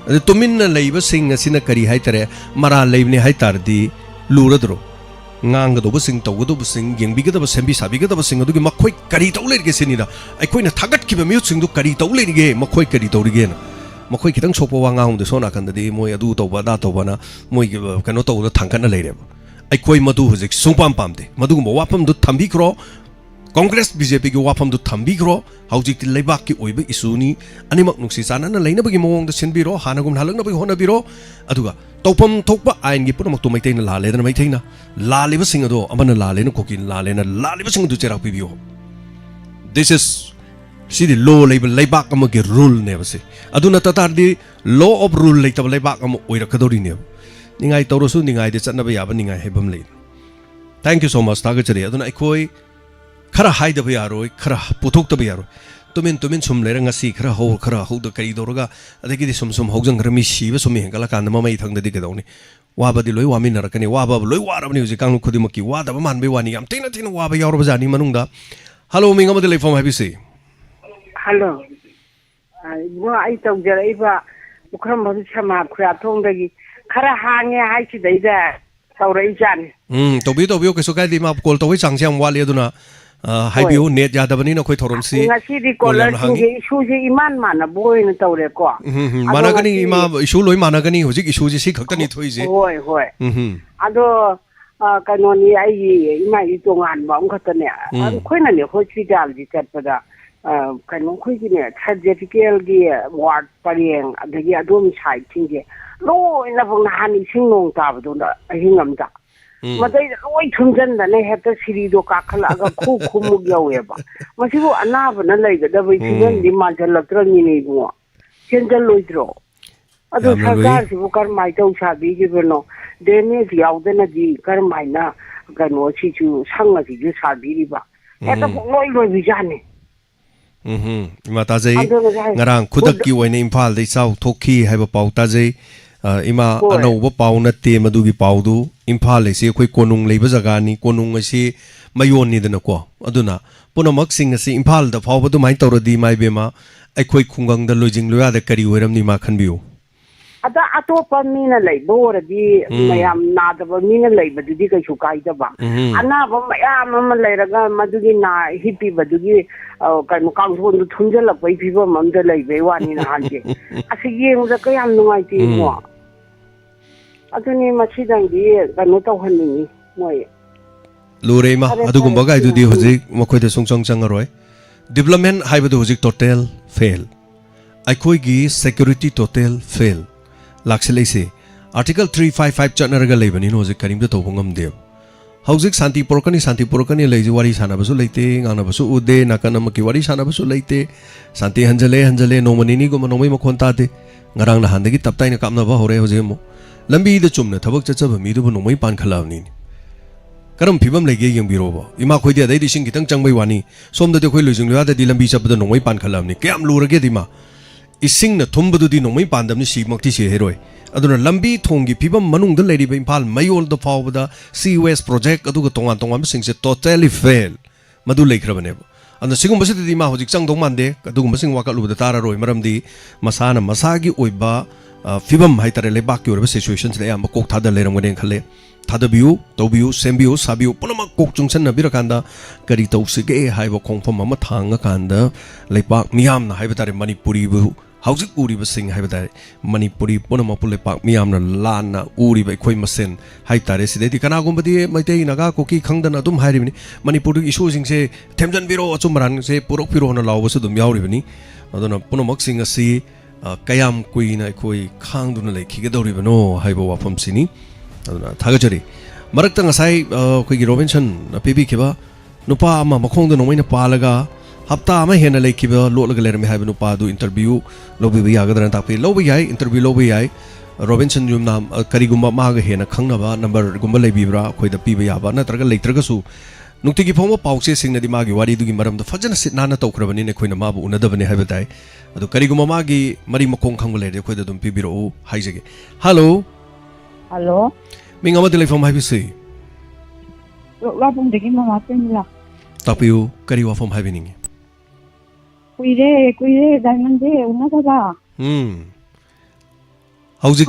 ꯑꯗꯨ ꯇꯨꯃꯤꯟꯅ ꯂꯩꯕꯁꯤꯡ ꯑꯁꯤꯅ ꯀꯔꯤ ꯍꯥꯏꯇꯥꯔꯦ ꯃꯔꯥꯜ ꯂꯩꯕꯅꯤ ꯍꯥꯏꯇꯥꯔꯗꯤ ꯂꯨꯔꯗ꯭ꯔꯣ ꯉꯥꯡꯒꯗꯧꯕꯁꯤꯡ ꯇꯧꯒꯗꯧꯕꯁꯤꯡ ꯌꯦꯡꯕꯤꯒꯗꯕ ꯁꯦꯝꯕꯤ ꯁꯥꯕꯤꯒꯗꯕꯁꯤꯡ ꯑꯗꯨꯒꯤ ꯃꯈꯣꯏ ꯀꯔꯤ ꯇꯧ ꯂꯩꯔꯤꯒꯦ ꯁꯤꯅꯤꯗ ꯑꯩꯈꯣꯏꯅ ꯊꯥꯒꯠꯈꯤꯕ ꯃꯤꯑꯣꯏꯁꯤꯡꯗꯨ ꯀꯔꯤ ꯇꯧ ꯂꯩꯔꯤꯒꯦ ꯃꯈꯣꯏ ꯀꯔꯤ ꯇꯧꯔꯤꯒꯦꯅ ꯃꯈꯣꯏ ꯈꯤꯇꯪ ꯁꯣꯛꯄ ꯋꯥ ꯉꯥꯡꯕꯗ ꯁꯣꯝ ꯅꯥꯀꯟꯗꯗꯤ ꯃꯣꯏ ꯑꯗꯨ ꯇꯧꯕ ꯑꯗꯥ ꯇꯧꯕꯅ ꯃꯣꯏꯒꯤ ꯀꯩꯅꯣ ꯇꯧꯕꯗ ꯊꯥꯡꯒꯠꯅ ꯂꯩꯔꯦꯕ ꯑꯩꯈꯣꯏ ꯃꯗꯨ ꯍꯧꯖꯤꯛ ꯁꯨꯡꯄꯥꯝ ꯄꯥꯝꯗꯦ ꯃꯗꯨꯒꯨꯝꯕ ꯋꯥꯐꯝꯗꯨ ꯊꯝꯕꯤꯈ꯭ꯔꯣ ꯀꯣꯡꯒ꯭ꯔꯦꯁ ꯕꯤꯖꯦꯄꯤꯒꯤ ꯋꯥꯐꯝꯗꯨ ꯊꯝꯕꯤꯈ꯭ꯔꯣ ꯍꯧꯖꯤꯛꯇꯤ ꯂꯩꯕꯥꯛꯀꯤ ꯑꯣꯏꯕ ꯏꯁꯨꯅꯤ ꯑꯅꯤꯃꯛ ꯅꯨꯡꯁꯤ ꯆꯥꯟꯅꯅ ꯂꯩꯅꯕꯒꯤ ꯃꯑꯣꯡꯗ ꯁꯤꯟꯕꯤꯔꯣ ꯍꯥꯟꯅꯒꯨꯝꯅ ꯍꯜꯂꯛꯅꯕꯒꯤ ꯍꯣꯠꯅꯕꯤꯔꯣ ꯑꯗꯨꯒ ꯇꯧꯐꯝ ꯊꯣꯛꯄ ꯑꯥꯏꯟꯒꯤ ꯄꯨꯝꯅꯃꯛꯇꯨ ꯃꯩꯇꯩꯅ ꯂꯥꯜꯂꯦꯗꯅ ꯃꯩꯇꯩꯅ ꯂꯥꯜꯂꯤꯕꯁꯤꯡ ꯑꯗꯣ ꯑꯃꯅ ꯂꯥꯜꯂꯦꯅ ꯀꯣꯀꯤꯅ ꯂꯥꯜꯂꯦꯅ ꯂꯥꯜꯂꯤꯕꯁꯤꯡ ꯑꯗꯨ ꯆꯩꯔꯥꯛ ꯄꯤꯕꯤꯌꯣ ꯗꯤꯁ ꯏꯁ ꯁꯤꯗꯤ ꯂꯣ ꯂꯩꯕ ꯂꯩꯕꯥꯛ ꯑꯃꯒꯤ ꯔꯨꯜꯅꯦꯕ ꯁꯤ ꯑꯗꯨ ꯅꯠꯇ ꯇꯥꯔꯗꯤ ꯂꯣ ꯑꯣꯐ ꯔꯨꯜ ꯂꯩꯇꯕ ꯂꯩꯕꯥꯛ ꯑꯃ ꯑꯣꯏꯔꯛꯀꯗꯧꯔꯤꯅꯦꯕ ꯅꯤꯡꯉꯥꯏ ꯇꯧꯔꯁꯨ ꯅꯤꯡꯉꯥꯏꯗ ꯆꯠꯅꯕ ꯌꯥꯕ ꯅꯤꯡꯉꯥꯏ ꯍꯥꯏꯕ ꯑꯃ ꯂꯩ ꯊꯦꯡꯛ ꯌꯨ ꯁꯣ ꯃꯆ ꯊꯥꯒꯠꯆꯔꯤ ꯑꯗꯨꯅ ꯑꯩꯈꯣꯏ खरा हाइदबा यारोय खरा पुथोक्तबा यारोय तुमिन सुम लेर ngasi खरा हौद करी दौरगा अदगी सुम हौजंग्र मी सीब सुम हेंगला कांद ममई थंगदि गदौनी वाबदि लोय वामी नरकनी वाबा लोय वारबनी हुजि कांग खुदिमकी वादब मानबे वानी याम तेना वाबा यावरबा जानी मनुंगदा हेलो मिंग अमदि लेफम हाबिसि हेलो वो आई तौजरइबा उखरम भदु समा खुरा थोंदगी खरा हांगे हाइसिदैदा तौरई जानी तौबियो केसु कायदि मा कॉल तौबै चांगसे हम वाले अदुना हाइबियो नेट यादबनी न खोय थोरमसी ngasi कॉलर सिंगे इशू जे इमान माना बोयन तौरे को मानागनी इमा इशू लोय मानागनी हुजिक इशू जे सि खक्तनी थोइ जे होय अदो कनोनी आई इमा इ तोंगान बा खतने खोयना ने हॉस्पिटल जी चटपदा कनो खोयगिने सर्जिकल गी वार्ड परियंग अदगी अदोम साइड थिंगे लोइना बंग हानि सिंगों ताबदो अहिंगमदा मदै लोइ थुमजनदने हेक्टर सिरिदो काखलागा खु खुमुग यावेबा मसिबो अनाबना लैगदबै फिगन माजलत्रनिने बो सेंजल लोइद्रो अदो सरकार सिबो करमाइ तौ साबिगिबनो डेमेज यावदनदि करमाइना कनो सिचु संगसि जु साबिरिबा हेक्टर लोइ लोइ Bijane माताजै ngarang khudakki oine imphal dei chau thokhi haiba pautajai ima anauba pau natte madugi paudu imphal ase khoi konung leiba jaga ni konung ase mayon ni dana ko aduna punamak sing ase imphal da phawba du mai tawradi mai bema aikhoi khungang da lojing loya da kari oiram ni ma khanbiu ada atopa mina leibo oradi mayam nadaba mina leibadudi kaisu kaidaba anaba mayam ama leiraga madugi na hipi badugi kai mukang thon thunjala pai phiba mamda leibe wani na hanje asi yengda kayam nungai ti mo aduni machidangi kanu tawhanni moi lurema adugumba ga idudi hojik makhoi de sungchang changaroi development haibadu hojik total fail aikhoi gi security total fail लाक्सलेसे आर्टिकल 355 चटनरगा लेबनी नो जे करीम द तोबंगम देव हौजिक शांति पोरकनी लेजे वारी सानाबसु लेते गानाबसु उदे नाकनम की वारी सानाबसु लेते शांति हंजले नोमनिनी गुम नोमै मखोन ताते ngarang na handagi taptai na kamna ba hore hoje mo lambi de chumna thabak chachab mi du नोमै पान खलावनी ꯀꯔꯝ ꯐꯤꯕꯝ ꯂꯩꯒꯦ ꯌꯦꯡꯕꯤꯔꯣꯕ ꯏꯃꯥ ꯈꯣꯏꯗꯤ ꯑꯗꯩꯗꯤ ꯏꯁꯤꯡ ꯈꯤꯇꯪ ꯆꯪꯕꯩ ꯋꯥꯅꯤ ꯁꯣꯝꯗꯗꯤ ꯑꯩꯈꯣꯏ ꯂꯣꯏꯖꯤꯡꯂꯨꯌꯥꯗꯗꯤ ꯂꯝꯕꯤ ꯆꯠꯄꯗ ꯅꯣꯡꯃꯩ ꯄꯥꯟꯈꯠꯂꯕꯅꯤ ꯀꯌꯥꯝ ꯂꯨꯔꯒꯦꯗꯤ ꯃꯥ ꯏꯁꯤꯡꯅ ꯊꯨꯝꯕꯗꯨꯗꯤ ꯅꯣꯡꯃꯩ ꯄꯥꯟꯗꯕꯅꯤ ꯁꯤꯃꯛꯇꯤ ꯁꯤꯍꯩꯔꯣꯏ ꯑꯗꯨꯅ ꯂꯝꯕꯤ ꯊꯣꯡꯒꯤ ꯐꯤꯕꯝ ꯃꯅꯨꯡꯗ ꯂꯩꯔꯤꯕ ꯏꯝꯐꯥꯜ ꯃꯌꯣꯜꯗ ꯐꯥꯎꯕꯗ ꯁꯤ ꯋꯦꯁ ꯄ꯭ꯔꯣꯖꯦꯛ ꯑꯗꯨꯒ ꯇꯣꯉꯥꯟ ꯇꯣꯉꯥꯟꯕꯁꯤꯡꯁꯦ ꯇꯣꯇꯦꯂꯤ ꯐꯦꯜ ꯃꯗꯨ ꯂꯩꯈ꯭ꯔꯕꯅꯦꯕ ꯑꯗꯨꯅ ꯁꯤꯒꯨꯝꯕꯁꯤꯗꯗꯤ ꯃꯥ ꯍꯧꯖꯤꯛ ꯆꯪꯗꯧ ꯃꯥꯟꯗꯦ ꯑꯗꯨꯒꯨꯝꯕꯁꯤꯡ ꯋꯥꯀꯠꯂꯨꯕꯗ ꯇꯥꯔꯔꯣꯏ ꯃꯔꯝꯗꯤ ꯃꯁꯥꯅ ꯃꯁꯥꯒꯤ ꯑꯣꯏꯕ ꯐꯤꯕꯝ ꯍꯥꯏꯇꯥꯔꯦ ꯂꯩꯕꯥꯛꯀꯤ ꯑꯣꯏꯕ ꯁꯤꯆꯨꯋꯦꯁꯟꯁꯤꯗ ꯑꯌꯥꯝꯕ ꯀꯣꯛ ꯊꯥꯗ ꯂꯩꯔꯝꯒꯅꯤ ꯈꯜꯂꯦ ꯊꯥꯗꯕꯤꯌꯨ ꯇꯧꯕꯤꯌꯨ ꯁꯦꯝꯕꯤꯌꯨ ꯁꯥꯕꯤꯌꯨ ꯄꯨꯝꯅꯃꯛ ꯀꯣꯛ ꯆꯨꯡꯁꯟꯅꯕꯤꯔꯀꯥꯟꯗ ꯀꯔꯤ ꯇꯧꯁꯤꯒꯦ ꯍꯥꯏꯕ ꯈꯣꯡꯐꯝ ꯑꯃ ꯊꯥꯡꯉꯀꯥꯟꯗ ꯂꯩꯕꯥꯛ ꯃꯤꯌꯥꯝꯅ ꯍꯥꯏꯕ ꯇꯥꯔꯦ ꯃꯅꯤꯄꯨꯔꯤꯕꯨ ꯍꯧꯖꯤꯛ ꯎꯔꯤꯕꯁꯤꯡ ꯍꯥꯏꯕ ꯇꯥꯔꯦ ꯃꯅꯤꯄꯨꯔꯤ ꯄꯨꯝꯅꯃꯛꯄꯨ ꯂꯩꯕꯥꯛ ꯃꯤꯌꯥꯝꯅ ꯂꯥꯟꯅ ꯎꯔꯤꯕ ꯑꯩꯈꯣꯏ ꯃꯁꯦꯟ ꯍꯥꯏꯇꯥꯔꯦ ꯁꯤꯗꯩꯗꯤ ꯀꯅꯥꯒꯨꯝꯕꯗꯤ ꯃꯩꯇꯩ ꯅꯥꯒꯥ ꯀꯨꯀꯤ ꯈꯪꯗꯅ ꯑꯗꯨꯝ ꯍꯥꯏꯔꯤꯕꯅꯤ ꯃꯅꯤꯄꯨꯔꯒꯤ ꯏꯁꯨꯁꯤꯡꯁꯦ ꯊꯦꯝꯖꯤꯟꯕꯤꯔꯣ ꯑꯆꯨꯝ ꯑꯔꯥꯟꯁꯦ ꯄꯨꯔꯛꯄꯤꯔꯣꯅ ꯂꯥꯎꯕꯁꯨ ꯑꯗꯨꯝ ꯌꯥꯎꯔꯤꯕꯅꯤ ꯑꯗꯨꯅ ꯄꯨꯝꯅꯃꯛꯁꯤꯡ ꯑꯁꯤ ꯀꯌꯥꯝ ꯀꯨꯏꯅ ꯑꯩꯈꯣꯏ ꯈꯥꯡꯗꯨꯅ ꯂꯩꯈꯤꯒꯗꯧꯔꯤꯕꯅꯣ ꯍꯥꯏꯕ ꯋꯥꯐꯝꯁꯤꯅꯤ ꯑꯗꯨꯅ ꯊꯥꯒꯠꯆꯔꯤ ꯃꯔꯛꯇ ꯉꯁꯥꯏ ꯑꯩꯈꯣꯏꯒꯤ ꯔꯣꯕꯤꯟꯁꯟ ꯄꯤꯕꯤꯈꯤꯕ ꯅꯨꯄꯥ ꯑꯃ ꯃꯈꯣꯡꯗ ꯅꯣꯡꯃꯩꯅ ꯄꯥꯜꯂꯒ ꯍꯞꯇꯥ ꯑꯃ ꯍꯦꯟꯅ ꯂꯩꯈꯤꯕ ꯂꯣꯠꯂꯒ ꯂꯩꯔꯝꯃꯤ ꯍꯥꯏꯕ ꯅꯨꯄꯥꯗꯨ ꯏꯟꯇꯔꯚ꯭ꯌꯨ ꯂꯧꯕꯤꯕ ꯌꯥꯒꯗ꯭ꯔꯅ ꯇꯥꯛꯄꯤ ꯂꯧꯕ ꯌꯥꯏ ꯏꯟꯇꯔꯚ꯭ꯌꯨ ꯂꯧꯕ ꯌꯥꯏ ꯔꯣꯕꯤꯟꯁꯟ ꯌꯨꯝꯅ ꯀꯔꯤꯒꯨꯝꯕ ꯃꯥꯒ ꯍꯦꯟꯅ ꯈꯪꯅꯕ ꯅꯝꯕꯔꯒꯨꯝꯕ ꯂꯩꯕꯤꯕ꯭ꯔꯥ ꯑꯩꯈꯣꯏꯗ ꯄꯤꯕ ꯌꯥꯕ ꯅꯠꯇ꯭ꯔꯒ ꯂꯩꯇ꯭ꯔꯒꯁꯨ ꯅꯨꯡꯇꯤꯒꯤ ꯐꯥꯎꯕ ꯄꯥꯎꯆꯦꯁꯤꯡꯅꯗꯤ ꯃꯥꯒꯤ ꯋꯥꯔꯤꯗꯨꯒꯤ ꯃꯔꯝꯗ ꯐꯖꯅ ꯁꯤꯠ ꯅꯥꯟꯅ ꯇꯧꯈ꯭ꯔꯕꯅꯤꯅ ꯑꯩꯈꯣꯏꯅ ꯃꯥꯕꯨ ꯎꯅꯗꯕꯅꯤ ꯍꯥꯏꯕ ꯇꯥꯏ ꯑꯗꯣ ꯀꯔꯤꯒꯨꯝꯕ ꯃꯥꯒꯤ ꯃꯔꯤ ꯃꯈꯣꯡ ꯈꯪꯕ ꯂꯩꯔꯗꯤ ꯑꯩꯈꯣꯏꯗ ꯑꯗꯨꯝ ꯄꯤꯕꯤꯔꯛꯎ ꯍꯥꯏꯖꯒꯦ ꯍꯜꯂꯣ ꯍꯜꯂꯣ ꯃꯤꯡ ꯑꯃꯗꯤ ꯂꯩꯐꯝ ꯍꯥꯏꯕꯤꯁꯤ ꯂꯣꯛꯂꯥꯕꯨꯡꯗꯒꯤ ꯃꯃꯥ ꯄꯦꯝꯃꯤꯂꯥ ꯇꯥꯛꯄꯤꯌꯨ ꯀꯔꯤ ꯋꯥꯐꯝ ꯍꯥꯏꯕꯤꯅꯤꯡꯉꯤ ꯀꯨꯏꯔꯦ ꯗꯥꯏꯃꯟꯁꯦ ꯎꯅꯗꯕ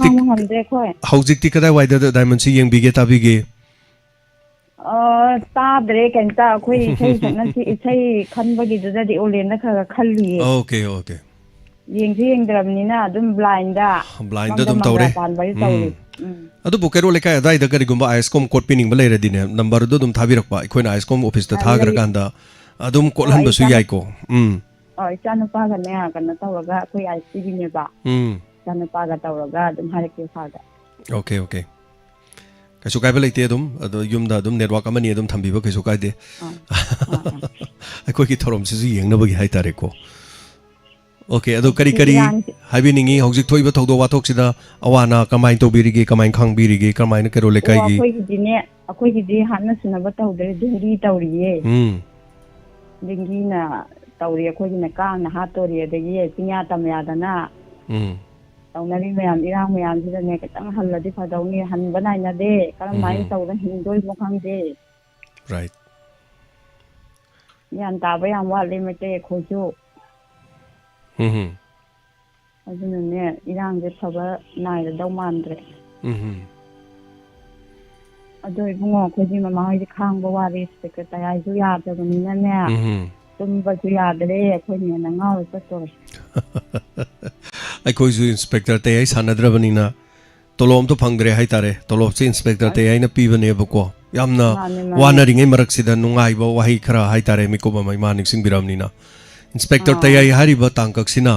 ꯈꯥꯡꯕ ꯉꯝꯗ꯭ꯔꯦ ꯑꯩꯈꯣꯏ ꯍꯧꯖꯤꯛꯇꯤ ꯀꯗꯥꯏꯋꯥꯏꯗ ꯗꯥꯏꯃꯟꯁꯤ ꯌꯦꯡꯕꯤꯒꯦ ꯇꯥꯕꯤꯒꯦ ꯇꯥꯗ꯭ꯔꯦ ꯀꯩꯝꯇ ꯑꯩꯈꯣꯏ ꯏꯁꯩ ꯁꯛꯅꯁꯤ ꯏꯁꯩ ꯈꯟꯕꯒꯤꯗꯨꯗꯗꯤ ꯑꯣꯂꯦꯟꯗ ꯈꯔ ꯈꯜꯂꯤꯌే ꯑꯣꯀꯦ ꯌꯦꯡꯁꯨ ꯌꯦꯡꯗ꯭ꯔꯕꯅꯤꯅ ꯑꯗꯨꯝ ꯕ꯭ꯂꯥꯏꯟꯗ ꯑꯗꯨꯝ ꯇꯧꯔꯦ ꯄꯥꯟꯕꯒꯤ ꯇꯧꯔꯤ ꯑꯗꯨꯕꯨ ꯀꯩꯔꯣꯜ ꯂꯩꯀꯥꯏ ꯑꯗꯥꯏꯗ ꯀꯔꯤꯒꯨꯝꯕ ꯑꯥꯏꯁꯀꯣꯝ ꯀꯣꯠ ꯄꯤꯅꯤꯡꯕ ꯂꯩꯔꯗꯤꯅꯦ ꯅꯝꯕꯔꯗꯨ ꯑꯗꯨꯝ ꯊꯥꯕꯤꯔꯛꯄ ꯑꯩꯈꯣꯏꯅ ꯑꯥꯏꯁꯀꯣꯝ ꯑꯣꯐꯤꯁꯇ ꯊꯥꯈ꯭ꯔꯀꯥꯟꯗ ꯑꯗꯨꯝ ꯀꯣꯠꯍꯟꯕꯁꯨ ꯌꯥꯏꯀꯣ ꯏꯆꯥ ꯅꯨꯄꯥꯒꯅꯦ ꯀꯩꯅꯣ ꯇꯧꯔꯒ ꯑꯩꯈꯣꯏ ꯑꯥꯏꯁ ꯄꯤꯕꯤꯅꯦꯕ ꯏꯆꯥ ꯅꯨꯄꯥꯒ ꯇꯧꯔꯒ ꯑꯗꯨꯝ ꯍꯥꯏꯔꯛꯀꯦ ꯐꯥꯗ okay kaisu kai balik te adum ado yumda adum network amani adum thambiba kaisu kai de ai koi ki thorom sisu yengna bagi hai tare ko okay ado kari kari haibi ningi hojik thoi ba thodo wathok sida awana kamai to birige kamai khang birige kamai na kero le kai gi akoi gi di hanna suna ba tawdre dingi tawriye dingi na tawri akoi gi na ka na ha tori adagi pinya tamya dana tawnari mayam irang mayam sida ne kitang halladi phadawni han banai na de karamai tawda hindoi mo khangde right yan ta ba yam wa le mate khoju aduna ne irang je thaba nai da daw mandre adoi bungo khoji mama hoi khang ba wari secretary ai ju ya da ni na ne tum ba ju ya de khoi ne na ngau sa to ai koi ju inspector te ai sanadrabanina tolom to phangdre hai tare tolop se inspector te ai na pibane ba ko yamna wana ringai marak sida nungai ba wahi khara hai tare mi ko ba mai manik sing biramnina inspector te ai hari ba tangkak sina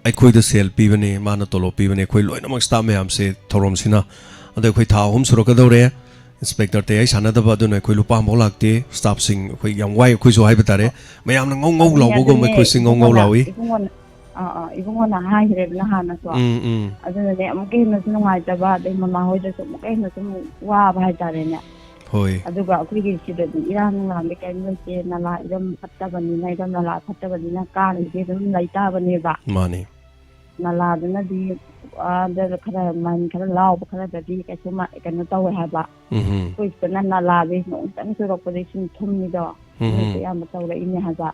ai koi da sel pibane mana tolop pibane koi loina mak sta me am se thorom sina ade koi tha hum suro ka dore inspector te ai sanada ba dun koi lupa mo lakte staff sing koi yam wai koi so hai ba tare mayam na ngau ngau law go mai koi sing ngau ngau lawi ibungona haire na hana so aduna ne amuke na sunu ngai ta ba de mama hoi da so muke na sunu wa ba hai tare ne hoi aduga akui gi sida iran la me kai no che na la idam phatta bani na idam la phatta bani na ka ni ge dum lai ta bani ba mani na la dana di da khara man khara law ba khara da di kai suma kai no taw ha ba koi sana na la be no tang so ro position thum ni do ya ma taw la ini ha ba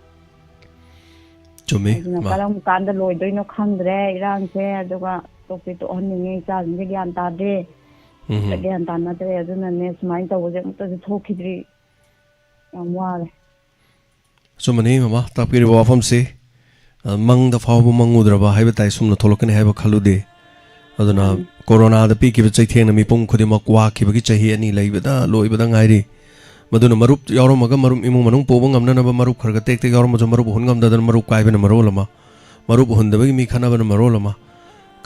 chumi kalam kanda loi doi no khangre iran se aduga topi to honinge cha nge gyan ta de gyan ta na de aduna ne smai taw je mutta je thokidri yam wale sumani mama tapiri wafam se mang da faw mangudraba haiba tai sumna tholokani haiba khalude aduna corona da pi ki chai theng na mi pum khudima kwa ki bagi chahi ani leibada loibada ngairi maduna marup yawromaga marup imung manung pobang amna na ba marup kharga tek tek yawrom marup hungam dadan marup kaibena marolama marup hundabagi mi khana bana marolama